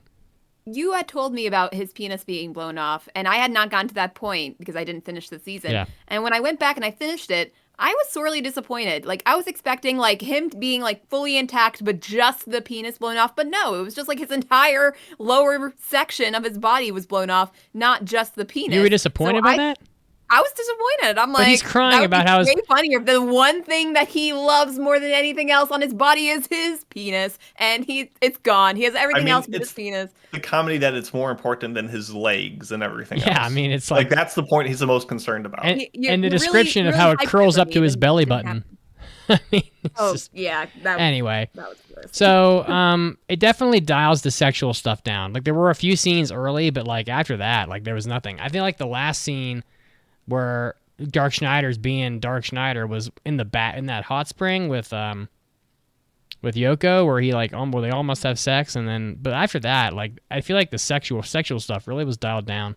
You had told me about his penis being blown off, and I had not gotten to that point because I didn't finish the season. Yeah. And when I went back and I finished it, I was sorely disappointed. Like, I was expecting, like, him being, like, fully intact, but just the penis blown off. But no, it was just, like, his entire lower section of his body was blown off, not just the penis. You were disappointed by that? I was disappointed. I'm like, he's crying about how his... way funnier. The one thing that he loves more than anything else on his body is his penis, and it's gone. He has everything else but his penis. The comedy that it's more important than his legs and everything else. Yeah, I mean, it's like that's the point he's the most concerned about. And, You and the really, description of really how it hyped curls it up for to me his and belly didn't button. happen. I mean, it's just... yeah. Anyway, that was gross. so it definitely dials the sexual stuff down. Like, there were a few scenes early, but like after that, like there was nothing. I feel like the last scene where Dark Schneider's being Dark Schneider was in that hot spring with Yoko, where he like well, they all must have sex, and then but after that, like I feel like the sexual stuff really was dialed down.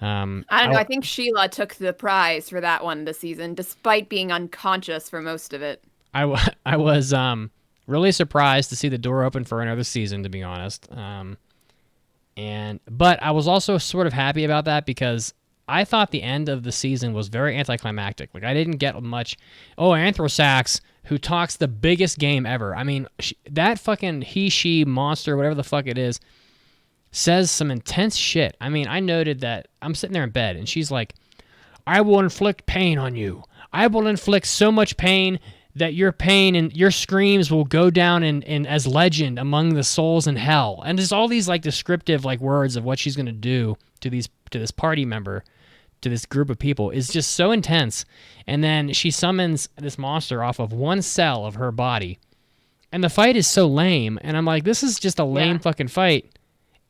I don't know. I think Sheila took the prize for that one this season, despite being unconscious for most of it. I was really surprised to see the door open for another season, to be honest. But I was also sort of happy about that because I thought the end of the season was very anticlimactic. Like I didn't get much. Oh, Anthrasax, who talks the biggest game ever. I mean, that fucking she monster, whatever the fuck it is, says some intense shit. I mean, I noted that I'm sitting there in bed and she's like, I will inflict pain on you. I will inflict so much pain that your pain and your screams will go down in as legend among the souls in hell. And there's all these like descriptive like words of what she's going to do to this party member, to this group of people is just so intense. And then she summons this monster off of one cell of her body. And the fight is so lame. And I'm like, this is just a lame fucking fight.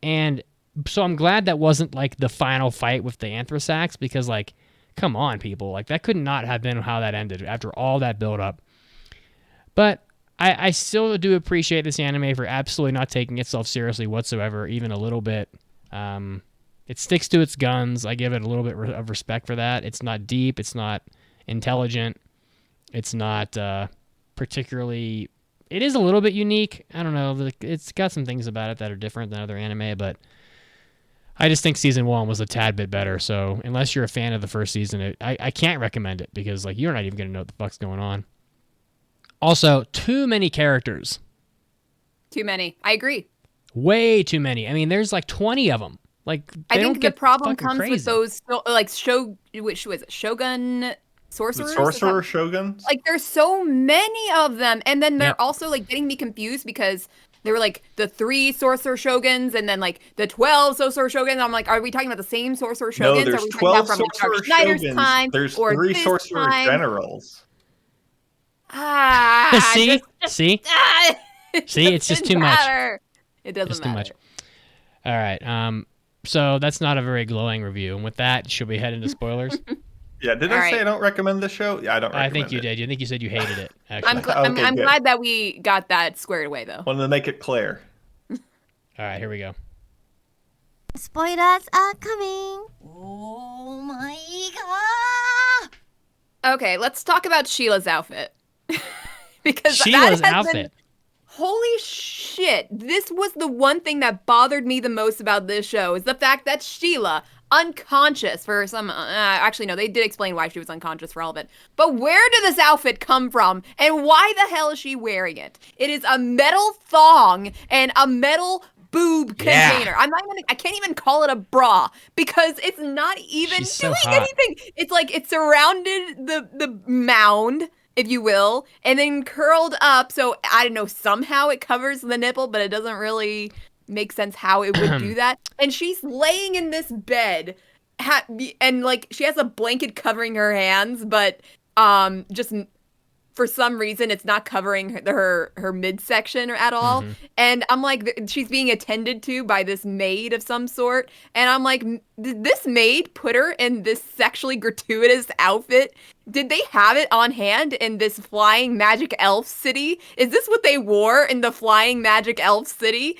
And so I'm glad that wasn't like the final fight with the Anthrasax because like, come on, people. Like that could not have been how that ended after all that build up. But I still do appreciate this anime for absolutely not taking itself seriously whatsoever, even a little bit. It sticks to its guns. I give it a little bit of respect for that. It's not deep. It's not intelligent. It's not particularly... It is a little bit unique. I don't know. It's got some things about it that are different than other anime, but I just think season 1 was a tad bit better. So unless you're a fan of the first season, I can't recommend it because like you're not even going to know what the fuck's going on. Also, too many characters. Too many. I agree. Way too many. I mean, there's like 20 of them. Like I don't think the get problem fucking comes crazy. with those like which was it? Shogun sorcerers? Sorcerer shoguns? Like there's so many of them, and then they're also like getting me confused because there were like the 3 sorcerer shoguns and then like the 12 sorcerer shoguns. I'm like, are we talking about the same sorcerer shoguns? No, there's are we 12 talking about from sorcerer like, Dark Schneider's shoguns. time There's or 3 this sorcerer time? generals. See? See, it's just too much. It doesn't It's matter. too much. All right. So that's not a very glowing review. And with that, should we head into spoilers? Yeah, did All I say right. I don't recommend this show? Yeah, I don't recommend I think you it. did. I think you said you hated it. Actually. I'm Okay, good. glad that we got that squared away though. Wanted to make it clear. All right, here we go. Spoilers are coming. Oh my god. Okay, let's talk about Sheila's outfit. Because Sheila's that has outfit. been, holy shit, this was the one thing that bothered me the most about this show is the fact that Sheila, unconscious for some, actually no, they did explain why she was unconscious for all of it, but where did this outfit come from and why the hell is she wearing it? It is a metal thong and a metal boob container. I can't even call it a bra because it's not even She's so doing hot. anything. It's like it surrounded the mound, if you will, and then curled up. So I don't know, somehow it covers the nipple, but it doesn't really make sense how it would do that. And she's laying in this bed, and like she has a blanket covering her hands, but just for some reason it's not covering her midsection at all. And I'm like, she's being attended to by this maid of some sort, and I'm like, did this maid put her in this sexually gratuitous outfit? Did they have it on hand in this flying magic elf city? Is this what they wore in the flying magic elf city?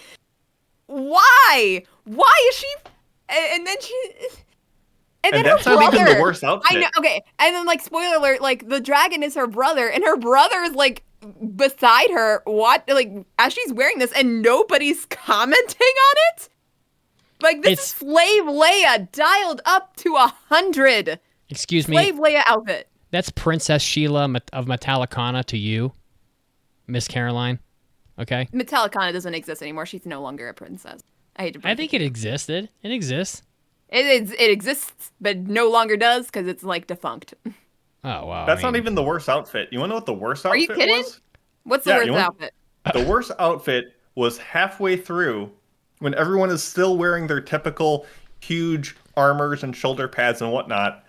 Why is she? And then she. And then that's her not brother. even the worst outfit. I know. Okay, and then like spoiler alert, like the dragon is her brother, and her brother is like beside her. What? Like as she's wearing this, and nobody's commenting on it. Like this is Slave Leia dialed up to 100. Excuse me. Slave Leia outfit. That's Princess Sheila of Metallicana to you, Miss Caroline. Okay. Metallicana doesn't exist anymore. She's no longer a princess. I hate to. I think it existed. It exists. It exists, but no longer does because it's like defunct. Oh wow. That's not even the worst outfit. You want to know what the worst Are outfit you kidding? was? What's the Yeah, worst you want- outfit? The worst outfit was halfway through when everyone is still wearing their typical huge armors and shoulder pads and whatnot.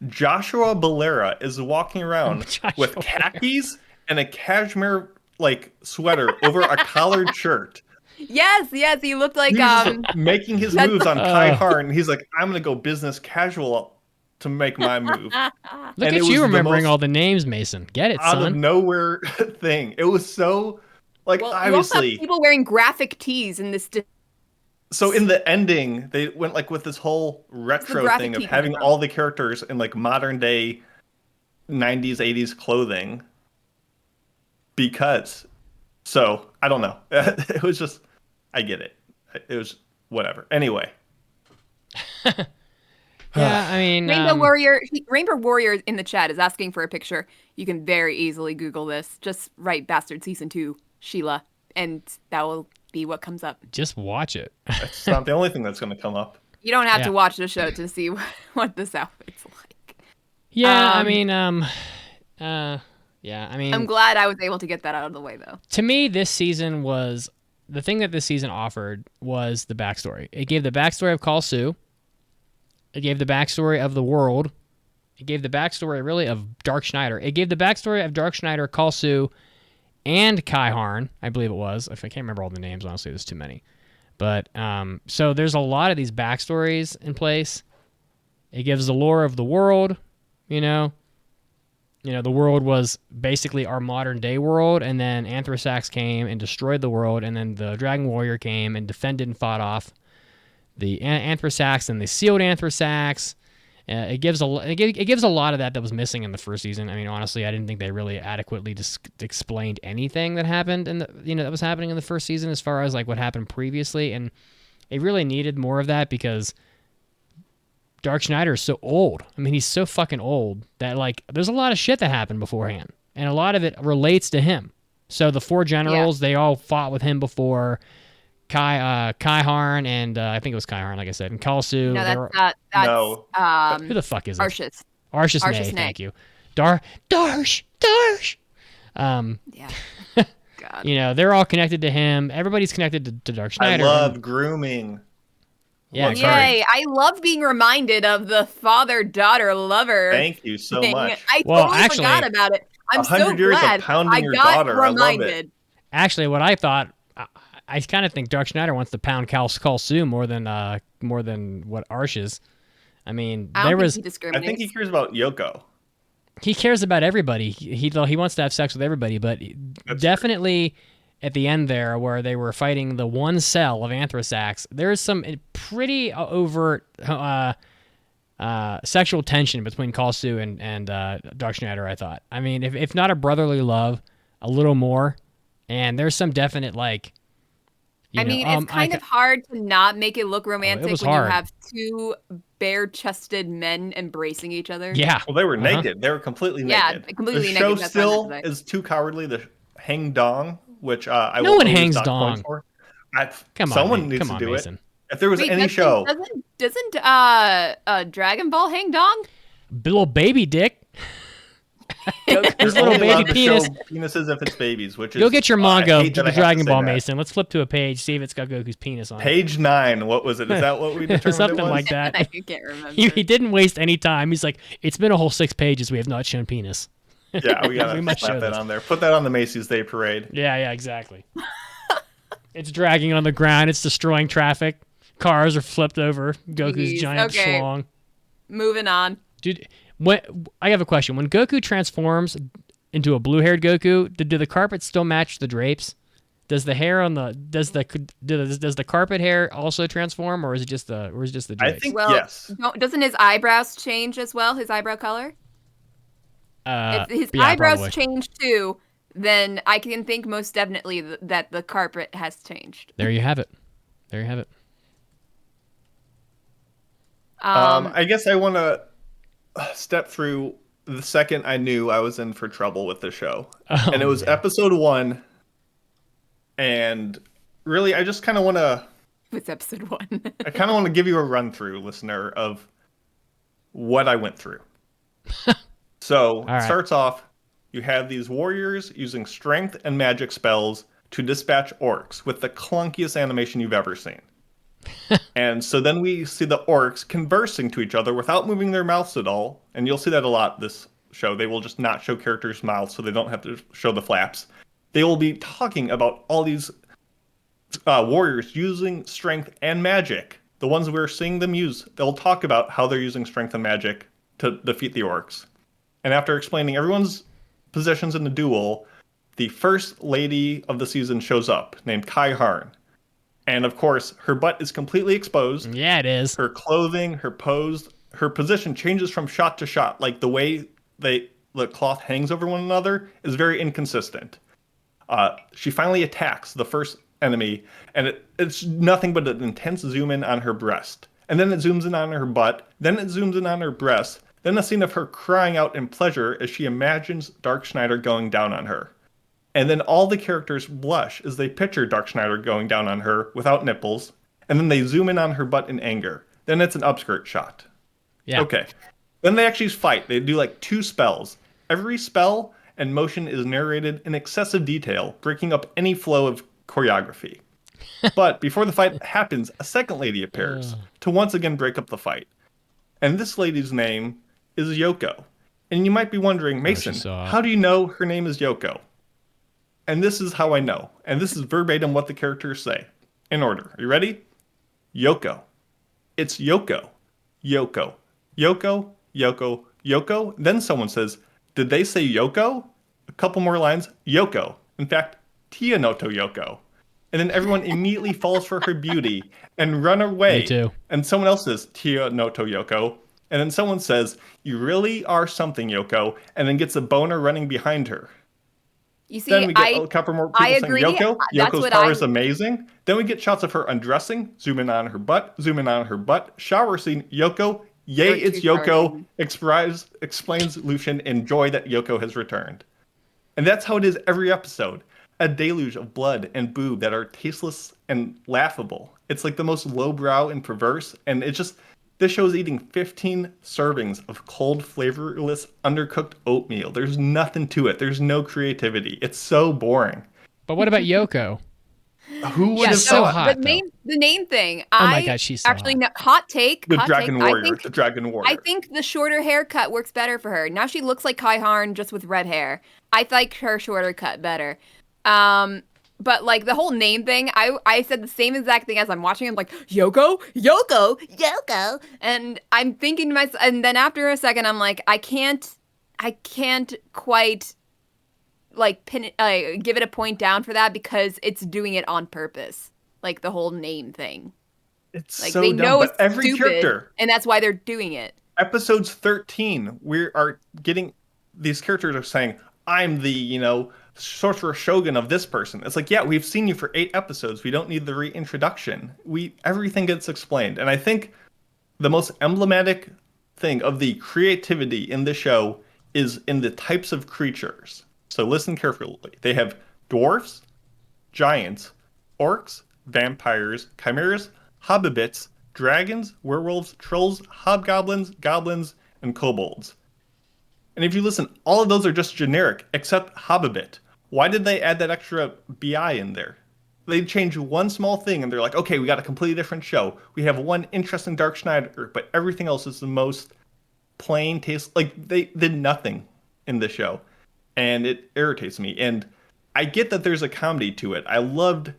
Joshua Balera is walking around Joshua with khakis and a cashmere like sweater over a collared shirt. Yes, he looked like He's making his moves on Kai Harn. He's like, I'm gonna go business casual to make my move. Look And at it was you the remembering most all the names, Mason. Get it, out of son. nowhere thing. It was so like Well, you also obviously. have people wearing graphic tees in this. So in the ending, they went like with this whole retro graphic thing of tee coming having from? all the characters in like modern day 90s, 80s clothing. Because so I don't know. It was just I get it. It was whatever. Anyway. Yeah, I mean, Rainbow Warrior in the chat is asking for a picture. You can very easily Google this. Just write Bastard Season 2 Sheila, and that will be what comes up. just watch it. It's not the only thing that's going to come up. You don't have Yeah. to watch the show to see what this outfit's like. Yeah, I Um, mean, yeah, I mean, I'm glad I was able to get that out of the way, though. to me, this season was the thing that this season offered was the backstory. It gave the backstory of Call Sue. It gave the backstory of the world. It gave the backstory really of Dark Schneider. It gave the backstory of Dark Schneider, Call Sue, and Kai Harn, I believe it was. If I can't remember all the names, honestly, there's too many. But so there's a lot of these backstories in place. It gives the lore of the world, you know. You know, the world was basically our modern day world, and then Anthrasax came and destroyed the world, and then the Dragon Warrior came and defended and fought off the Anthrasax, and they sealed Anthrasax. It gives a lot of that was missing in the first season. I mean, honestly, I didn't think they really adequately explained anything that happened that was happening in the first season as far as like what happened previously, and it really needed more of that because Dark Schneider is so old. I mean, he's so fucking old that like there's a lot of shit that happened beforehand, and a lot of it relates to him. So the four generals, they all fought with him before. Kai Harn and I think it was Kai Harn, like I said, and Call Sue. No, that's No. Who the fuck is it? Arshis. Arshis Arshis Nay, Nay. thank you. Darsh. Yeah. God. You know, they're all connected to him. Everybody's connected to Dark I Schneider. love grooming. Yeah, Love sorry. Yay! I love being reminded of the father-daughter lover. Thank you so thing. much. I Well, totally actually, forgot about it. I'm so 100 years of glad pounding I your got daughter. I love it. reminded. Actually, what I thought, I kind of think Dark Schneider wants to pound Call Sue more than what Arsh is. I mean, I don't there think was he I discriminates. think he cares about Yoko. he cares about everybody. He wants to have sex with everybody, but That's definitely at the end there where they were fighting the one cell of Anthrasax, there's some pretty overt sexual tension between Call Sue and Dark Schneider, I thought. I mean, if not a brotherly love, a little more. And there's some definite, like, I mean, it's kind of hard to not make it look romantic was when hard. you have two bare-chested men embracing each other. Yeah. Well, they were naked. They were completely Yeah, naked. completely the naked, show that's what I still meant to say. is too cowardly to hang dong, which I No will one always hangs dock points dong. for. Come on, Someone man. needs Come to on, do Mason. it. If there was Wait, any show, doesn't Dragon Ball hang dong? Little baby dick. you're His little only baby allowed to penis. show penises if it's babies, which is Go get your I manga hate to that the I have to Dragon say Ball, that. Mason. Let's flip to a page, see if it's got Goku's penis on it. Page 9. What was it? Is that what we determined Something it was? like that. I can't remember. He didn't waste any time. He's like, it's been a whole 6 pages. We have not shown penis. Yeah, we gotta We must show slap that this. on there. Put that on the Macy's Day Parade. Yeah, exactly. It's dragging on the ground. It's destroying traffic. Cars are flipped over. Goku's Jeez, giant okay. schlong. Moving on. Dude, I have a question. When Goku transforms into a blue-haired Goku, do the carpets still match the drapes? Does the hair on the does the carpet hair also transform, or is it just the drapes? I think Well, yes. doesn't his eyebrows change as well? His eyebrow color? If his yeah, eyebrows probably. change too, then I can think most definitely that the carpet has changed. There you have it. There you have it. I guess I want to step through the second I knew I was in for trouble with the show. Oh, And it was man. episode 1. And really, I just kind of want to It's episode 1. I kind of want to give you a run through, listener, of what I went through. So, right. it starts off, you have these warriors using strength and magic spells to dispatch orcs with the clunkiest animation you've ever seen. And so then we see the orcs conversing to each other without moving their mouths at all. And you'll see that a lot this show. They will just not show characters' mouths so they don't have to show the flaps. They will be talking about all these warriors using strength and magic. The ones we're seeing them use, they'll talk about how they're using strength and magic to defeat the orcs. And after explaining everyone's positions in the duel, the first lady of the season shows up, named Kai Harn. And of course, her butt is completely exposed. Yeah, it is. Her clothing, her pose, her position changes from shot to shot. Like the way the cloth hangs over one another is very inconsistent. She finally attacks the first enemy, and it's nothing but an intense zoom in on her breast. And then it zooms in on her butt. Then it zooms in on her breast. Then a scene of her crying out in pleasure as she imagines Dark Schneider going down on her. And then all the characters blush as they picture Dark Schneider going down on her without nipples. And then they zoom in on her butt in anger. Then it's an upskirt shot. Yeah. Okay. Then they actually fight. They do like 2 spells. Every spell and motion is narrated in excessive detail, breaking up any flow of choreography. But before the fight happens, a second lady appears to once again break up the fight. And this lady's name is Yoko. And you might be wondering, Mason, how do you know her name is Yoko? And this is how I know. And this is verbatim what the characters say. In order. Are you ready? Yoko. It's Yoko. Yoko. Yoko. Yoko. Yoko. Then someone says, did they say Yoko? A couple more lines. Yoko. In fact, Tia Noto Yoko. And then everyone immediately falls for her beauty and run away. Me too. And someone else says, Tia Noto Yoko. And then someone says, you really are something, Yoko. And then gets a boner running behind her. You see, Then we get a couple more people saying, Yoko, Yoko's power is amazing. Then we get shots of her undressing, zoom in on her butt, shower scene, Yoko, yay, it's Yoko, explains Lucian in joy that Yoko has returned. And that's how it is every episode. A deluge of blood and boob that are tasteless and laughable. It's like the most lowbrow and perverse, and it's just, this show is eating 15 servings of cold, flavorless, undercooked oatmeal. There's nothing to it. There's no creativity. It's so boring. But what about Yoko? Who would have so thought? hot, the name thing. Oh my God, she's so actually hot. No, hot take. The hot Dragon take. Warrior. The Dragon Warrior. I think the shorter haircut works better for her. Now she looks like Kai Harn just with red hair. I like her shorter cut better. But like the whole name thing, I said the same exact thing as I'm watching. I'm like, Yoko, Yoko, Yoko, and I'm thinking to myself. And then after a second, I'm like, I can't quite like give it a point down for that because it's doing it on purpose. Like the whole name thing. It's like so they dumb, know but it's every stupid, character, and that's why they're doing it. Episodes 13, we are getting these characters are saying, I'm the, sorcerer shogun of this person. It's like, yeah, we've seen you for 8 episodes. We don't need the reintroduction. Everything gets explained. And I think the most emblematic thing of the creativity in the show is in the types of creatures. So listen carefully. They have dwarfs, giants, orcs, vampires, chimeras, hobbits, dragons, werewolves, trolls, hobgoblins, goblins, and kobolds. And if you listen, all of those are just generic, except Hobbit. Why did they add that extra BI in there? They changed one small thing, and they're like, okay, we got a completely different show. We have one interesting Dark Schneider, but everything else is the most plain taste. Like, they did nothing in the show, and it irritates me. And I get that there's a comedy to it. I loved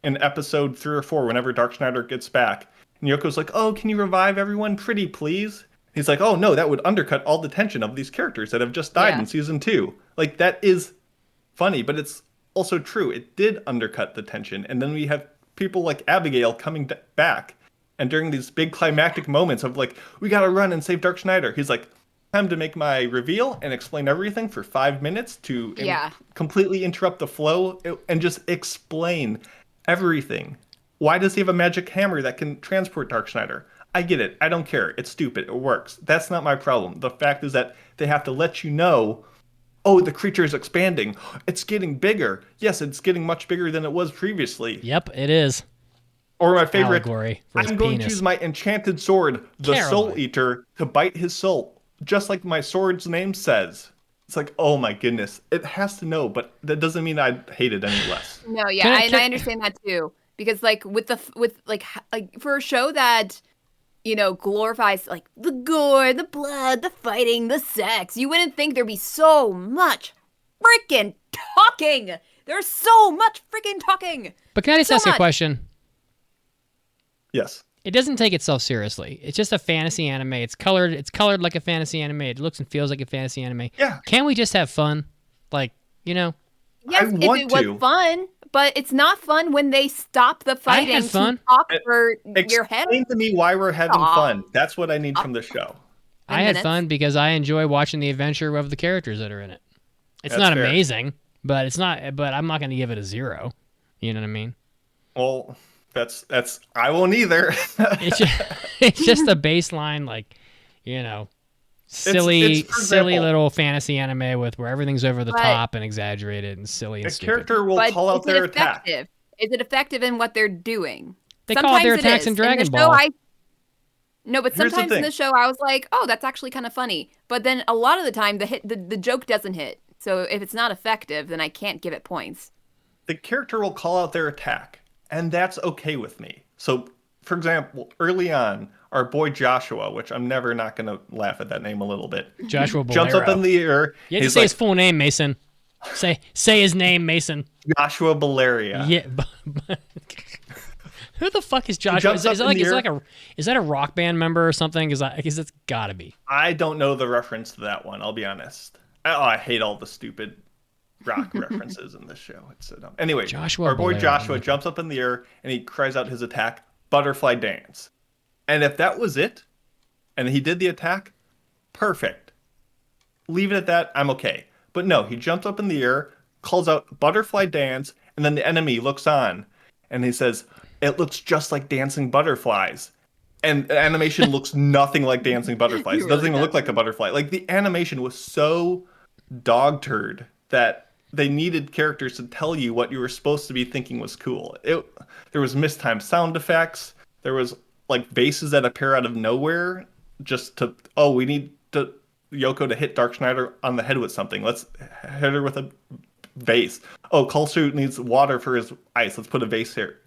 in episode 3 or 4, whenever Dark Schneider gets back, and Yoko's like, oh, can you revive everyone pretty, please? He's like, oh, no, that would undercut all the tension of these characters that have just died in season 2. Like, that is funny, but it's also true. It did undercut the tension. And then we have people like Abigail coming back. And during these big climactic moments of like, we got to run and save Dark Schneider. He's like, time to make my reveal and explain everything for 5 minutes to completely interrupt the flow and just explain everything. Why does he have a magic hammer that can transport Dark Schneider? I get it. I don't care. It's stupid. It works. That's not my problem. The fact is that they have to let you know, oh, the creature is expanding. It's getting bigger. Yes, it's getting much bigger than it was previously. Yep, it is. Or my favorite, allegory for I'm going to use my enchanted sword, the Soul Eater, to bite his soul, just like my sword's name says. It's like, oh my goodness. It has to know, but that doesn't mean I hate it any less. No, yeah, and I understand that too. Because like with for a show that glorifies like the gore, the blood, the fighting, the sex, you wouldn't think there'd be so much freaking talking. There's so much freaking talking. But can I just ask you a question? Yes. it doesn't take itself seriously. It's just a fantasy anime. It's colored like a fantasy anime. It looks and feels like a fantasy anime. Yeah. Can't we just have fun? Like, Yes, I if want it was to. fun, but it's not fun when they stop the fighting had fun. to talk for your head. Explain to me why we're having Aw. fun. That's what I need from the show. I had minutes. fun because I enjoy watching the adventure of the characters that are in it. It's That's not fair. amazing, but it's not. But I'm not going to give it a 0. You know what I mean? Well, that's I won't either. It's just a baseline, like, silly, for silly example, little fantasy anime with where everything's over the But- top and exaggerated and silly and a stupid. character will But call out is their it attack. effective? Is it effective in what they're doing? They call it their Sometimes attacks is. in Dragon the show, Ball. No, but Here's the sometimes in thing. the show I was like, oh, that's actually kind of funny. But then a lot of the time the joke doesn't hit. So if it's not effective, then I can't give it points. The character will call out their attack, and that's okay with me. So, for example, early on, our boy Joshua, which I'm never not going to laugh at that name a little bit, Joshua jumps up Bolero. in the air. You have to he's say like, his full name, Mason. Say his name, Mason. Joshua Valeria. Yeah. Who the fuck is Joshua? jumps up in the air. Is that a rock band member or something? Because it's gotta be. I don't know the reference to that one, I'll be honest. Oh, I hate all the stupid rock references in this show. It's so dumb. Anyway, Joshua our boy Bolero. Joshua jumps up in the air and he cries out his attack, Butterfly Dance. And if that was it, and he did the attack, perfect. Leave it at that, I'm okay. But no, he jumps up in the air, calls out Butterfly Dance, and then the enemy looks on, and he says, it looks just like dancing butterflies. And the animation looks nothing like dancing butterflies. It doesn't even look like a butterfly. Like, the animation was so dog turd that they needed characters to tell you what you were supposed to be thinking was cool. There was mistimed sound effects. There was, like, vases that appear out of nowhere just to, we need Yoko to hit Dark Schneider on the head with something. Let's hit her with a vase. Oh, Kulsu needs water for his ice. Let's put a vase here.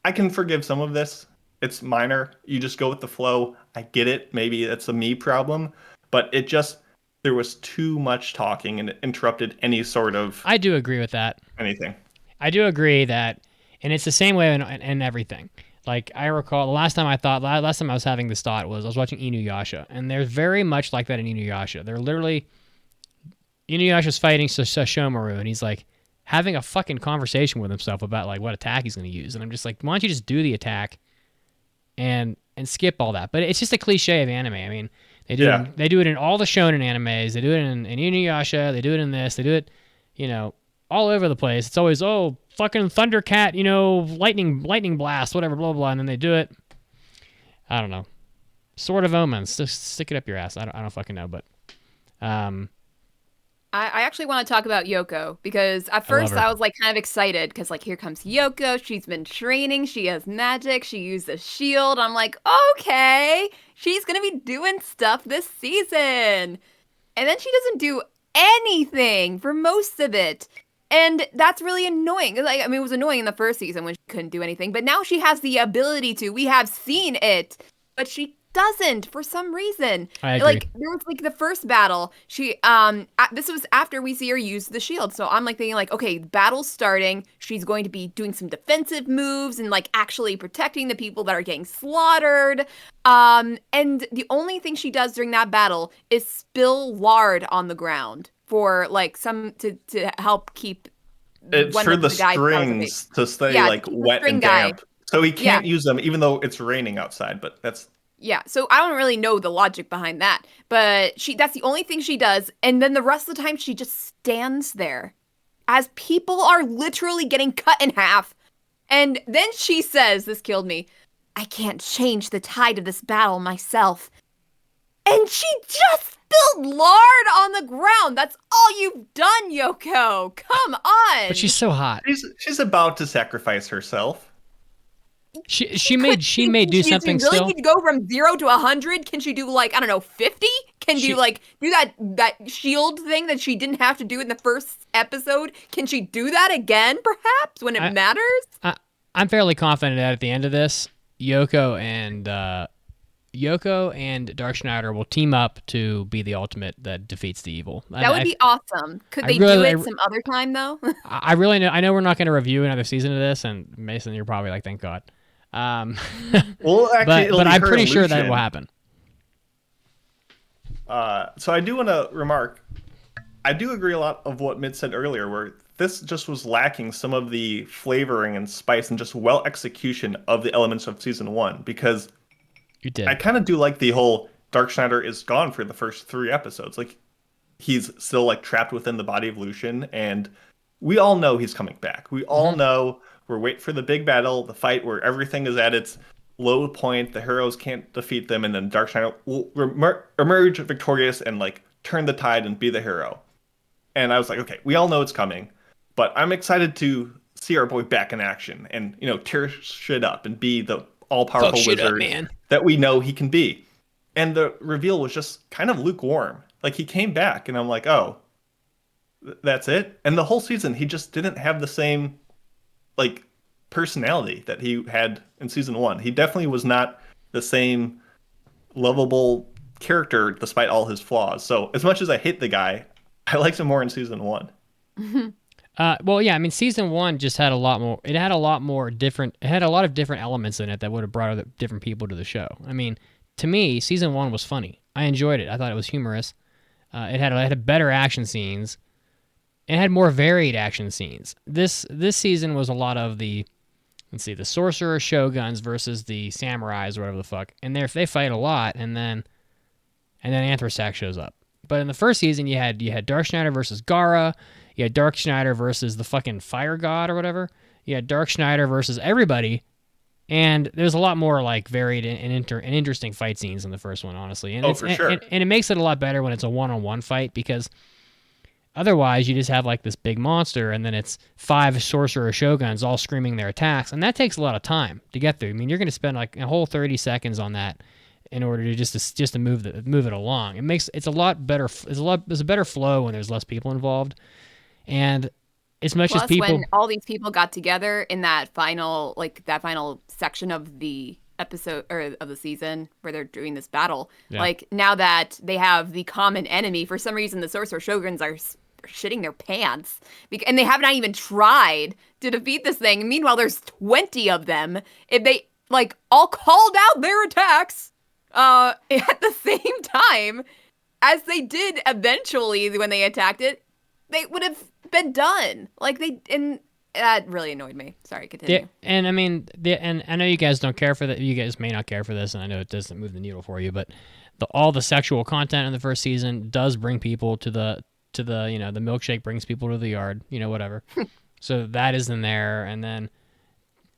I can forgive some of this. It's minor. You just go with the flow. I get it. Maybe that's a me problem. But there was too much talking and it interrupted any sort of I do agree with that. anything. I do agree that, and it's the same way in everything. Like, I recall the last time I was having this thought was I was watching Inuyasha, and they're very much like that in Inuyasha. They're literally, Inuyasha's fighting Sashomaru, and he's like having a fucking conversation with himself about like what attack he's going to use, and I'm just like, why don't you just do the attack and skip all that? But it's just a cliche of anime. I mean, they do it in all the shonen animes. They do it in Inuyasha. They do it in this. They do it, all over the place. It's always, fucking Thundercat, lightning blast, whatever, blah, blah, and then they do it. I don't know. Sword of Omens. Just stick it up your ass. I don't fucking know, but I actually want to talk about Yoko because at first her. I was like kind of excited because like here comes Yoko. She's been training. She has magic. She used a shield. I'm like, okay, she's going to be doing stuff this season. And then she doesn't do anything for most of it. And that's really annoying. Like, I mean, it was annoying in the first season when she couldn't do anything, but now she has the ability to. We have seen it, but she doesn't for some reason. I agree. Like, there was like the first battle. She this was after we see her use the shield. So I'm like thinking like, okay, battle's starting. She's going to be doing some defensive moves and like actually protecting the people that are getting slaughtered. And the only thing she does during that battle is spill lard on the ground for like to help keep It's one for of the guys out of strings to stay Yeah, like the wet string and guy. damp. So he can't use them even though it's raining outside, but that's Yeah, so I don't really know the logic behind that, but that's the only thing she does, and then the rest of the time she just stands there as people are literally getting cut in half. And then she says, this killed me, I can't change the tide of this battle myself. And she just spilled lard on the ground. That's all you've done, Yoko. Come on. but she's so hot. she's about to sacrifice herself. She may do something Does she really still. need to go from 0 to 100? Can she do like, I don't know, 50? Can She- you like do that shield thing that she didn't have to do in the first episode? Can she do that again, perhaps, when it matters? I'm fairly confident that at the end of this, Yoko and Dark Schneider will team up to be the ultimate that defeats the evil. That would be awesome. Could I they really- do it some other time though? I really know. I know we're not going to review another season of this, and Mason, you're probably like, thank God. Well, actually, but I'm pretty sure that will happen. So I do want to remark, I do agree a lot of what Mid said earlier, where this just was lacking some of the flavoring and spice and just well execution of the elements of season 1, because You did. I kind of do like the whole Dark Schneider is gone for the first 3 episodes. Like, he's still like trapped within the body of Lucian, and we all know he's coming back. We all know we're waiting for the big battle, the fight where everything is at its low point, the heroes can't defeat them, and then Dark Schneider will emerge victorious and like turn the tide and be the hero. And I was like, okay, we all know it's coming, but I'm excited to see our boy back in action and, you know, tear shit up and be the all-powerful wizard that we know he can be. And the reveal was just kind of lukewarm. Like, he came back and I'm like, oh, that's it? And the whole season, he just didn't have the same, like, personality that he had in season 1. He definitely was not the same lovable character despite all his flaws. So as much as I hate the guy, I liked him more in season 1. Well, yeah, I mean, season 1 just had a lot more. It had a lot more different. It had a lot of different elements in it that would have brought other different people to the show. I mean, to me, season 1 was funny. I enjoyed it. I thought it was humorous. It had better action scenes. It had more varied action scenes. This season was a lot of the, let's see, the sorcerer shoguns versus the samurais or whatever the fuck, and they fight a lot, and then Anthrasax shows up. But in the first season, you had Dark Schneider versus Gara. You had Dark Schneider versus the fucking fire god or whatever. You had Dark Schneider versus everybody. And there's a lot more like varied and interesting fight scenes in the first one, honestly. And for sure. And it makes it a lot better when it's a one-on-one fight, because otherwise you just have like this big monster and then it's 5 sorcerer shoguns all screaming their attacks, and that takes a lot of time to get through. I mean, you're going to spend like a whole 30 seconds on that in order to just to move it along. It's a lot better. There's a better flow when there's less people involved, and as much Plus, as people, when all these people got together in that final section of the episode or of the season where they're doing this battle, like now that they have the common enemy, for some reason the sorcerer shoguns are shitting their pants, and they have not even tried to defeat this thing. Meanwhile, there's 20 of them. If they like all called out their attacks at the same time as they did eventually when they attacked it, they would have been done. And that really annoyed me. Sorry, continue. Yeah, and I mean, and I know you guys don't care for that. You guys may not care for this, and I know it doesn't move the needle for you, but all the sexual content in the first season does bring people to the the milkshake brings people to the yard, whatever. So that is in there, and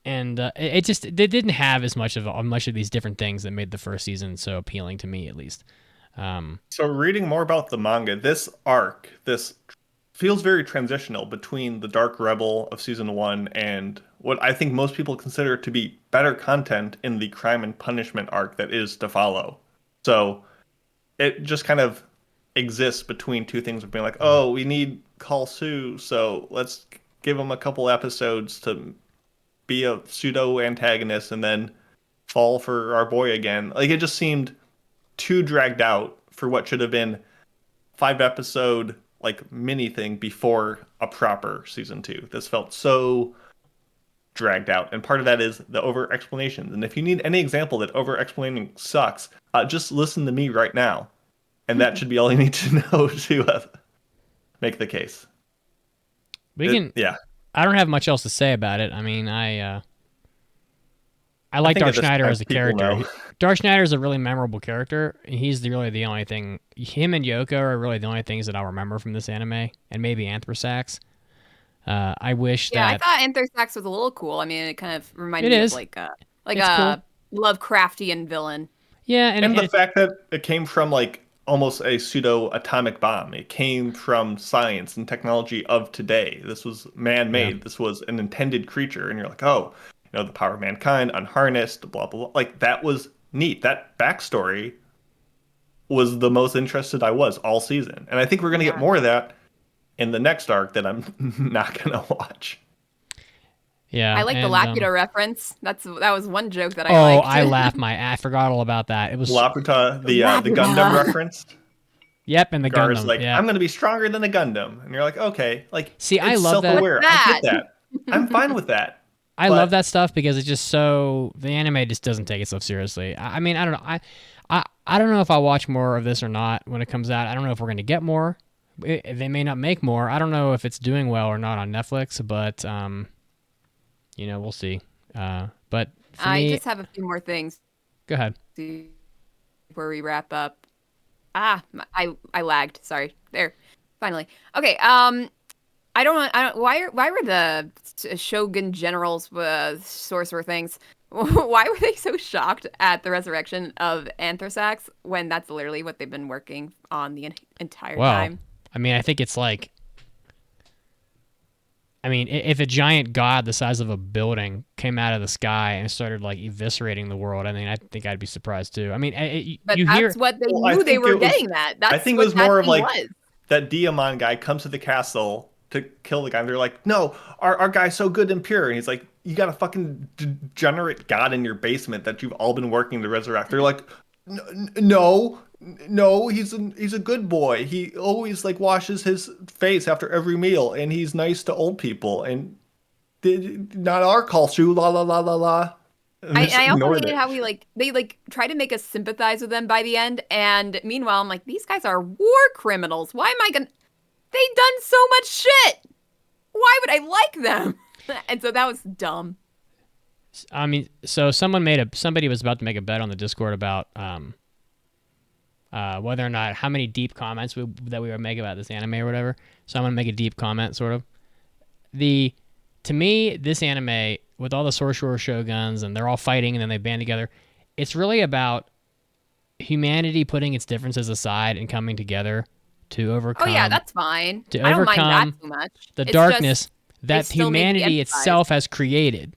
it didn't have as much of these different things that made the first season so appealing to me, at least. So reading more about the manga, this feels very transitional between the Dark Rebel of season 1 and what I think most people consider to be better content in the Crime and Punishment arc that is to follow. So it just kind of exists between two things of being like, oh, we need Call Sue, so let's give him a couple episodes to be a pseudo antagonist and then fall for our boy again. Like, it just seemed too dragged out for what should have been 5-episode like mini thing before a proper season 2. This felt so dragged out, and part of that is the over explanations. And if you need any example that over explaining sucks, just listen to me right now, and that should be all you need to know to make the case. Yeah. I don't have much else to say about it. I mean, I like Dark Schneider as a character. Dark Schneider is a really memorable character. He's really the only thing. Him and Yoko are really the only things that I'll remember from this anime, and maybe Anthrasax. I wish that. Yeah, I thought Anthrasax was a little cool. I mean, it kind of reminded me of like a cool. Lovecraftian villain. Yeah, and the fact that it came from like almost a pseudo atomic bomb. It came from science and technology of today. This was man-made. Yeah. This was an intended creature, and you're like, oh, the power of mankind, unharnessed, blah, blah, blah. Like, that was neat. That backstory was the most interested I was all season. And I think we're going to get more of that in the next arc that I'm not going to watch. Yeah. I like the Laputa reference. That was one joke that I liked. Oh, I laughed I forgot all about that. It was Laputa, the Gundam reference. Yep, and the Gar's Gundam. like, yeah. I'm going to be stronger than a Gundam. And you're like, okay. Like, see, I love self-aware. that. I get that. I'm fine with that. I love that stuff because it's just so the anime just doesn't take itself seriously. I mean, I don't know. I don't know if I'll watch more of this or not when it comes out. I don't know if we're going to get more. They may not make more. I don't know if it's doing well or not on Netflix, but we'll see. But for I me, just have a few more things go ahead. before we wrap up. I lagged. Sorry. There. Finally. Okay. I don't. Why were the Shogun generals, sorcerer things? Why were they so shocked at the resurrection of Anthrax when that's literally what they've been working on the entire time? I mean, I think it's like, if a giant god the size of a building came out of the sky and started like eviscerating the world, I mean, I think I'd be surprised too. I mean, but you that's hear what they knew they were getting that. That's I think what it was more of like was. that Diamond guy comes to the castle to kill the guy. And they're like, no, our guy's so good and pure. And he's like, you got a fucking degenerate god in your basement that you've all been working to resurrect. They're like, no, he's a good boy. He always like washes his face after every meal, and he's nice to old people. And not our culture, la la la la la. I also hated how they try to make us sympathize with them by the end, and meanwhile I'm like, these guys are war criminals. Why am I gonna? They've done so much shit. Why would I like them? And so that was dumb. I mean, so somebody was about to make a bet on the Discord about whether or not how many deep comments that we would make about this anime or whatever. So I'm gonna make a deep comment, sort of. To me, this anime with all the sorcerer shoguns and they're all fighting and then they band together, it's really about humanity putting its differences aside and coming together to overcome. Oh yeah, that's fine. To I don't mind overcome that too much. the It's darkness just, that still make me humanity empathize. itself has created.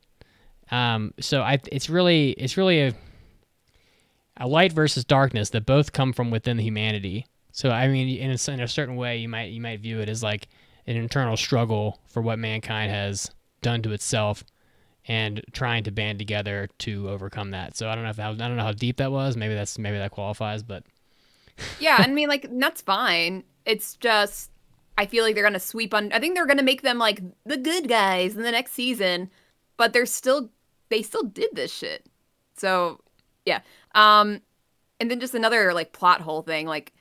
It's really a light versus darkness that both come from within the humanity. So I mean, in a certain way, you might view it as like an internal struggle for what mankind has done to itself, and trying to band together to overcome that. So I don't know how deep that was. Maybe that qualifies, but yeah, I mean, like, that's fine. It's just, I feel like they're gonna sweep on. I think they're gonna make them like the good guys in the next season, but they still did this shit. So yeah. And then just another like plot hole thing, like,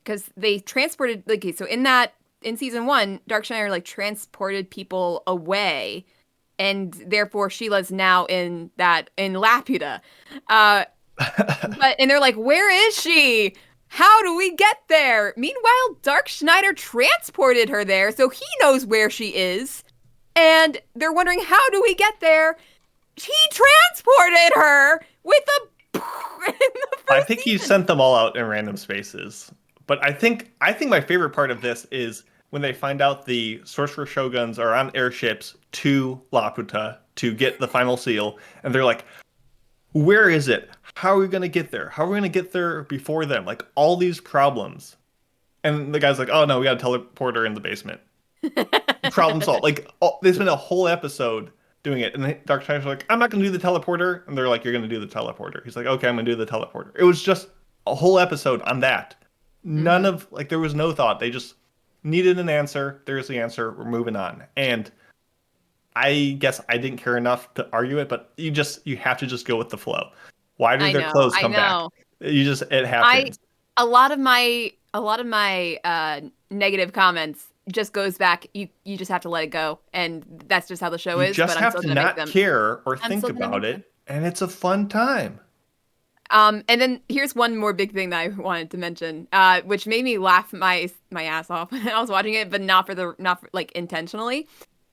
because they transported so in season 1, Dark Schneider like transported people away, and therefore Sheila's now in Laputa. And they're like, where is she? How do we get there? Meanwhile, Dark Schneider transported her there, so he knows where she is. And they're wondering, how do we get there? He transported her with a I think he sent them all out in random spaces. But I think my favorite part of this is when they find out the sorcerer shoguns are on airships to Laputa to get the final seal, and they're like, where is it? How are we going to get there? How are we going to get there before them? Like, all these problems. And the guy's like, oh no, we got a teleporter in the basement. Problem solved. Like, they spent a whole episode doing it. And Dark Schneider's like, I'm not going to do the teleporter. And they're like, you're going to do the teleporter. He's like, okay, I'm going to do the teleporter. It was just a whole episode on that. None of, like, there was no thought. They just needed an answer. There's the answer. We're moving on. And I guess I didn't care enough to argue it, but you have to just go with the flow. Why do their clothes come back? It happens. A lot of my negative comments just goes back. You just have to let it go, and that's just how the show is. You just have to not care or think about it, and it's a fun time. And then here's one more big thing that I wanted to mention, which made me laugh my ass off when I was watching it, but not for like intentionally.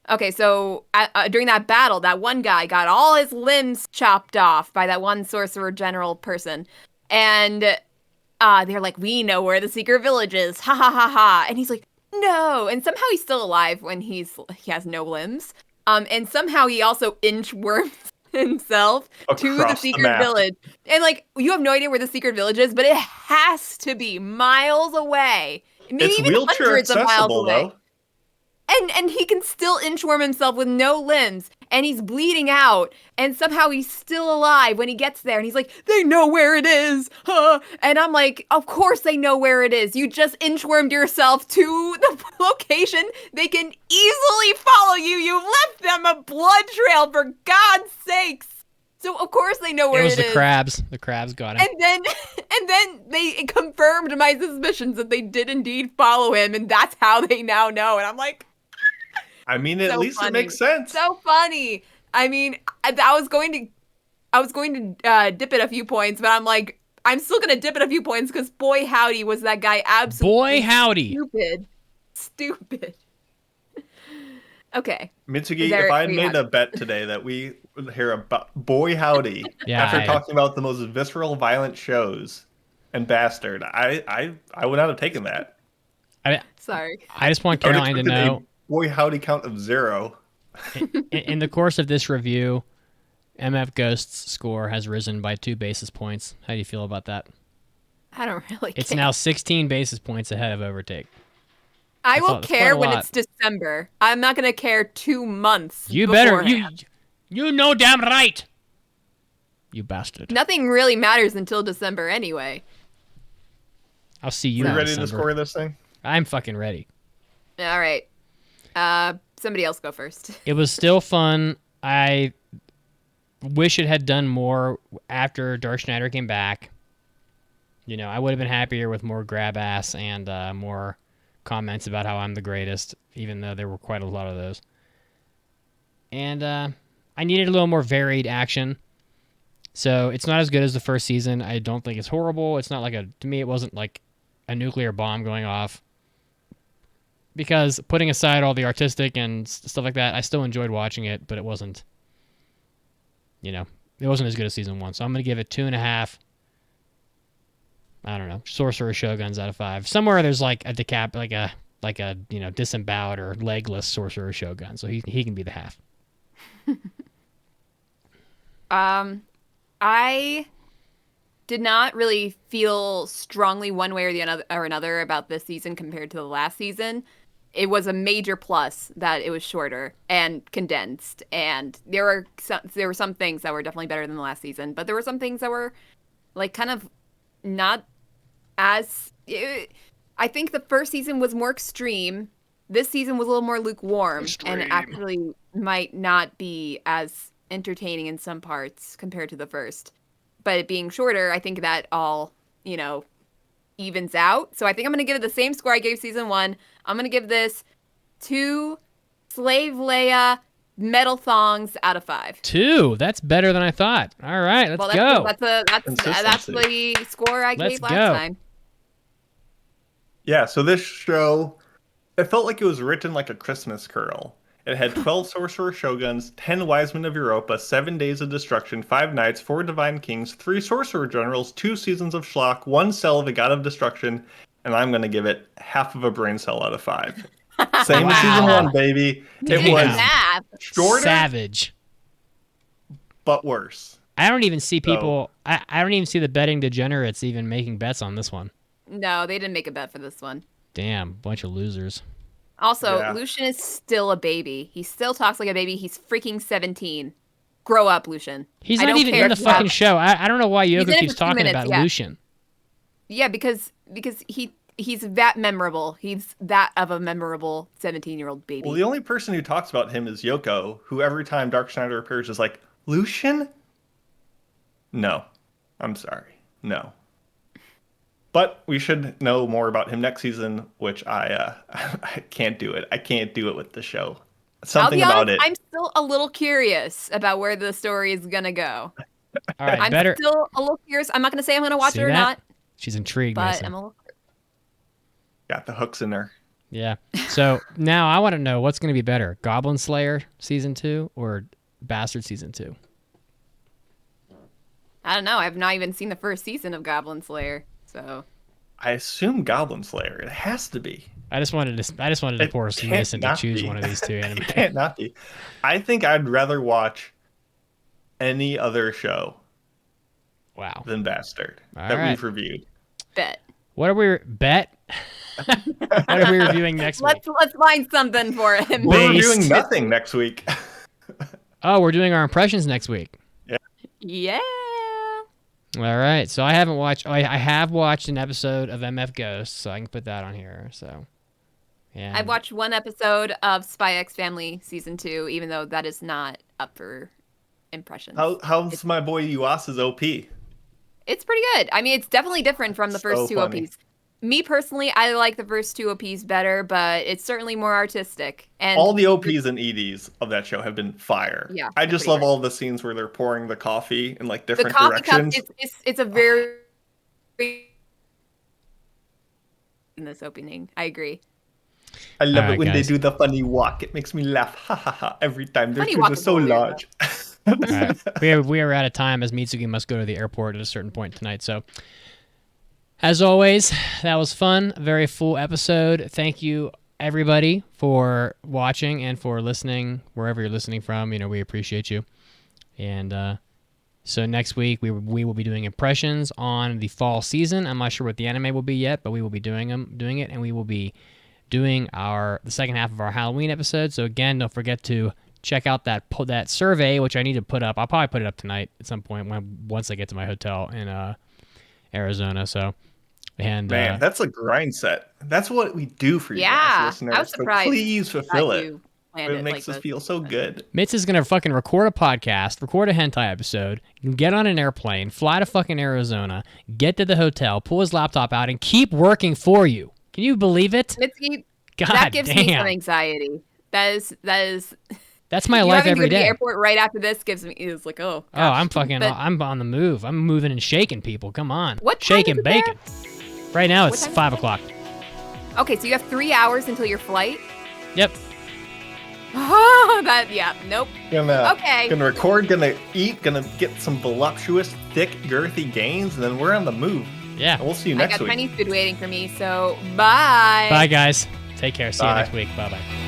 Okay, so during that battle, that one guy got all his limbs chopped off by that one sorcerer general person, and they're like, "We know where the secret village is!" Ha ha ha ha! And he's like, "No!" And somehow he's still alive when he has no limbs. And somehow he also inchworms himself to the secret village. And like, you have no idea where the secret village is, but it has to be miles away. Maybe it's even wheelchair hundreds of miles accessible, away. though. And he can still inchworm himself with no limbs, and he's bleeding out, and somehow he's still alive when he gets there, and he's like, they know where it is, huh? And I'm like, of course they know where it is. You just inchwormed yourself to the location. They can easily follow you. You left them a blood trail, for God's sakes. So of course they know where it is. It was the crabs. The crabs got him. And then they confirmed my suspicions that they did indeed follow him, and that's how they now know. And I'm like, I mean, at so least funny. it makes sense. So funny. I mean, I was going to dip it a few points, but I'm like, I'm still going to dip it a few points because boy howdy was that guy absolutely Boy howdy. Stupid. Okay. Mitsugi, if I made a bet today that we would hear about Boy Howdy after talking about the most visceral, violent shows and Bastard, I would not have taken that. Sorry. I just want Caroline to know. Boy Howdy count of 0. In the course of this review, MF Ghost's score has risen by 2 basis points. How do you feel about that? I don't really care. It's now 16 basis points ahead of Overtake. I will care when it's December. I'm not going to care 2 months. You better. You know damn right. You bastard. Nothing really matters until December anyway. I'll see you. Are you ready to score this thing? I'm fucking ready. All right. Somebody else go first. It was still fun. I wish it had done more after Dark Schneider came back. You know, I would have been happier with more grab ass and more comments about how I'm the greatest, even though there were quite a lot of those. And I needed a little more varied action. So it's not as good as the first season. I don't think it's horrible. It's not like to me, it wasn't like a nuclear bomb going off. Because putting aside all the artistic and stuff like that, I still enjoyed watching it, but it wasn't, it wasn't as good as season 1. So I'm going to give it 2.5. I don't know, Sorcerer Shoguns out of 5. Somewhere there's like a disemboweled or legless Sorcerer Shogun, so he can be the half. I did not really feel strongly one way or another about this season compared to the last season. It was a major plus that it was shorter and condensed, and there were some things that were definitely better than the last season, but there were some things that were like kind of not as. I think the first season was more extreme. This season was a little more lukewarm, and it actually might not be as entertaining in some parts compared to the first. But it being shorter, I think that all, evens out. So I think I'm going to give it the same score I gave season 1. I'm going to give this 2 Slave Leia metal thongs out of 5. 2? That's better than I thought. All right, let's go. That's the score I gave last time. Yeah, so this show, it felt like it was written like a Christmas Carol. It had 12 Sorcerer Shoguns, 10 Wise Men of Europa, 7 Days of Destruction, 5 Knights, 4 Divine Kings, 3 Sorcerer Generals, 2 Seasons of Schlock, 1 Cell of the God of Destruction, and I'm going to give it half of a brain cell out of 5. Same as season 1, baby. It was shorter, savage, but worse. I don't even see people. I don't even see the betting degenerates even making bets on this one. No, they didn't make a bet for this one. Damn, bunch of losers. Also, Lucian is still a baby. He still talks like a baby. He's freaking 17. Grow up, Lucian. He's not even in the fucking show. I don't know why Yoko keeps talking about Lucian. Yeah, because he's that memorable. He's that of a memorable 17-year-old baby. Well, the only person who talks about him is Yoko, who every time Dark Schneider appears is like, Lucian? No. I'm sorry. No. But we should know more about him next season, which I can't do it. I can't do it with the show. Something about it. I'm still a little curious about where the story is going to go. All right, I'm still a little curious. I'm not going to say I'm going to watch it or not. She's intrigued. But Mason. I'm a little. Got the hooks in there. Yeah. So now I want to know what's going to be better, Goblin Slayer Season 2 or Bastard Season 2? I don't know. I've not even seen the first season of Goblin Slayer. So I assume Goblin Slayer. It has to be. I just wanted to force Mason to choose one of these two anime. It can't not be. I think I'd rather watch any other show. Wow. Than Bastard All that right. we've reviewed. Bet. What are we bet? What are we reviewing next week? Let's find something for him. We're Based. reviewing nothing next week. Oh, we're doing our impressions next week. Yeah. All right. So I haven't watched. I have watched an episode of MF Ghost, so I can put that on here. So, yeah. I've watched one episode of Spy X Family season 2, even though that is not up for impressions. How's my boy Yuasa's OP? It's pretty good. I mean, it's definitely different from the So first two funny. OPs. Me personally, I like the first two OPs better, but it's certainly more artistic. And All the OPs and EDs of that show have been fire. Yeah, I they're just pretty love great. all the scenes where they're pouring the coffee in like the different coffee cup, directions. it's a very in this opening. I agree. I love All it right, when guys. they do the funny walk. It makes me laugh. Ha ha ha. Every time. Their Funny shoes walk are is so weird, large. All right. We are out of time as Mitsuki must go to the airport at a certain point tonight. So, as always, that was fun. A very full episode. Thank you, everybody, for watching and for listening wherever you're listening from. We appreciate you. And so next week we will be doing impressions on the fall season. I'm not sure what the anime will be yet, but we will be doing it, and we will be doing the second half of our Halloween episode. So again, don't forget to check out that survey, which I need to put up. I'll probably put it up tonight at some point once I get to my hotel in Arizona. So, and Man, that's a grind set. That's what we do for you Yeah, guys, listeners. I was surprised So please fulfill that it. you planned It makes like us this. feel so good. Mitz is gonna fucking record a podcast, record a hentai episode, get on an airplane, fly to fucking Arizona, get to the hotel, pull his laptop out, and keep working for you. Can you believe it? Mitsuki, God that gives me damn. some anxiety. That is. That's my You life having every to go to the day. airport right after this gives me is like, oh. Oh, I'm gosh. But I'm on the move. I'm moving and shaking people. Come on. What time Shaking is it there? bacon. Right now What it's time is 5 it? o'clock. Okay, so you have 3 hours until your flight. Yep. Nope. Gonna Okay. record, gonna eat, gonna get some voluptuous, thick, girthy gains, and then we're on the move. Yeah. And we'll see you I next got week. Chinese food waiting for me, so bye. Bye, guys. Take care. See you Bye. next week. Bye-bye.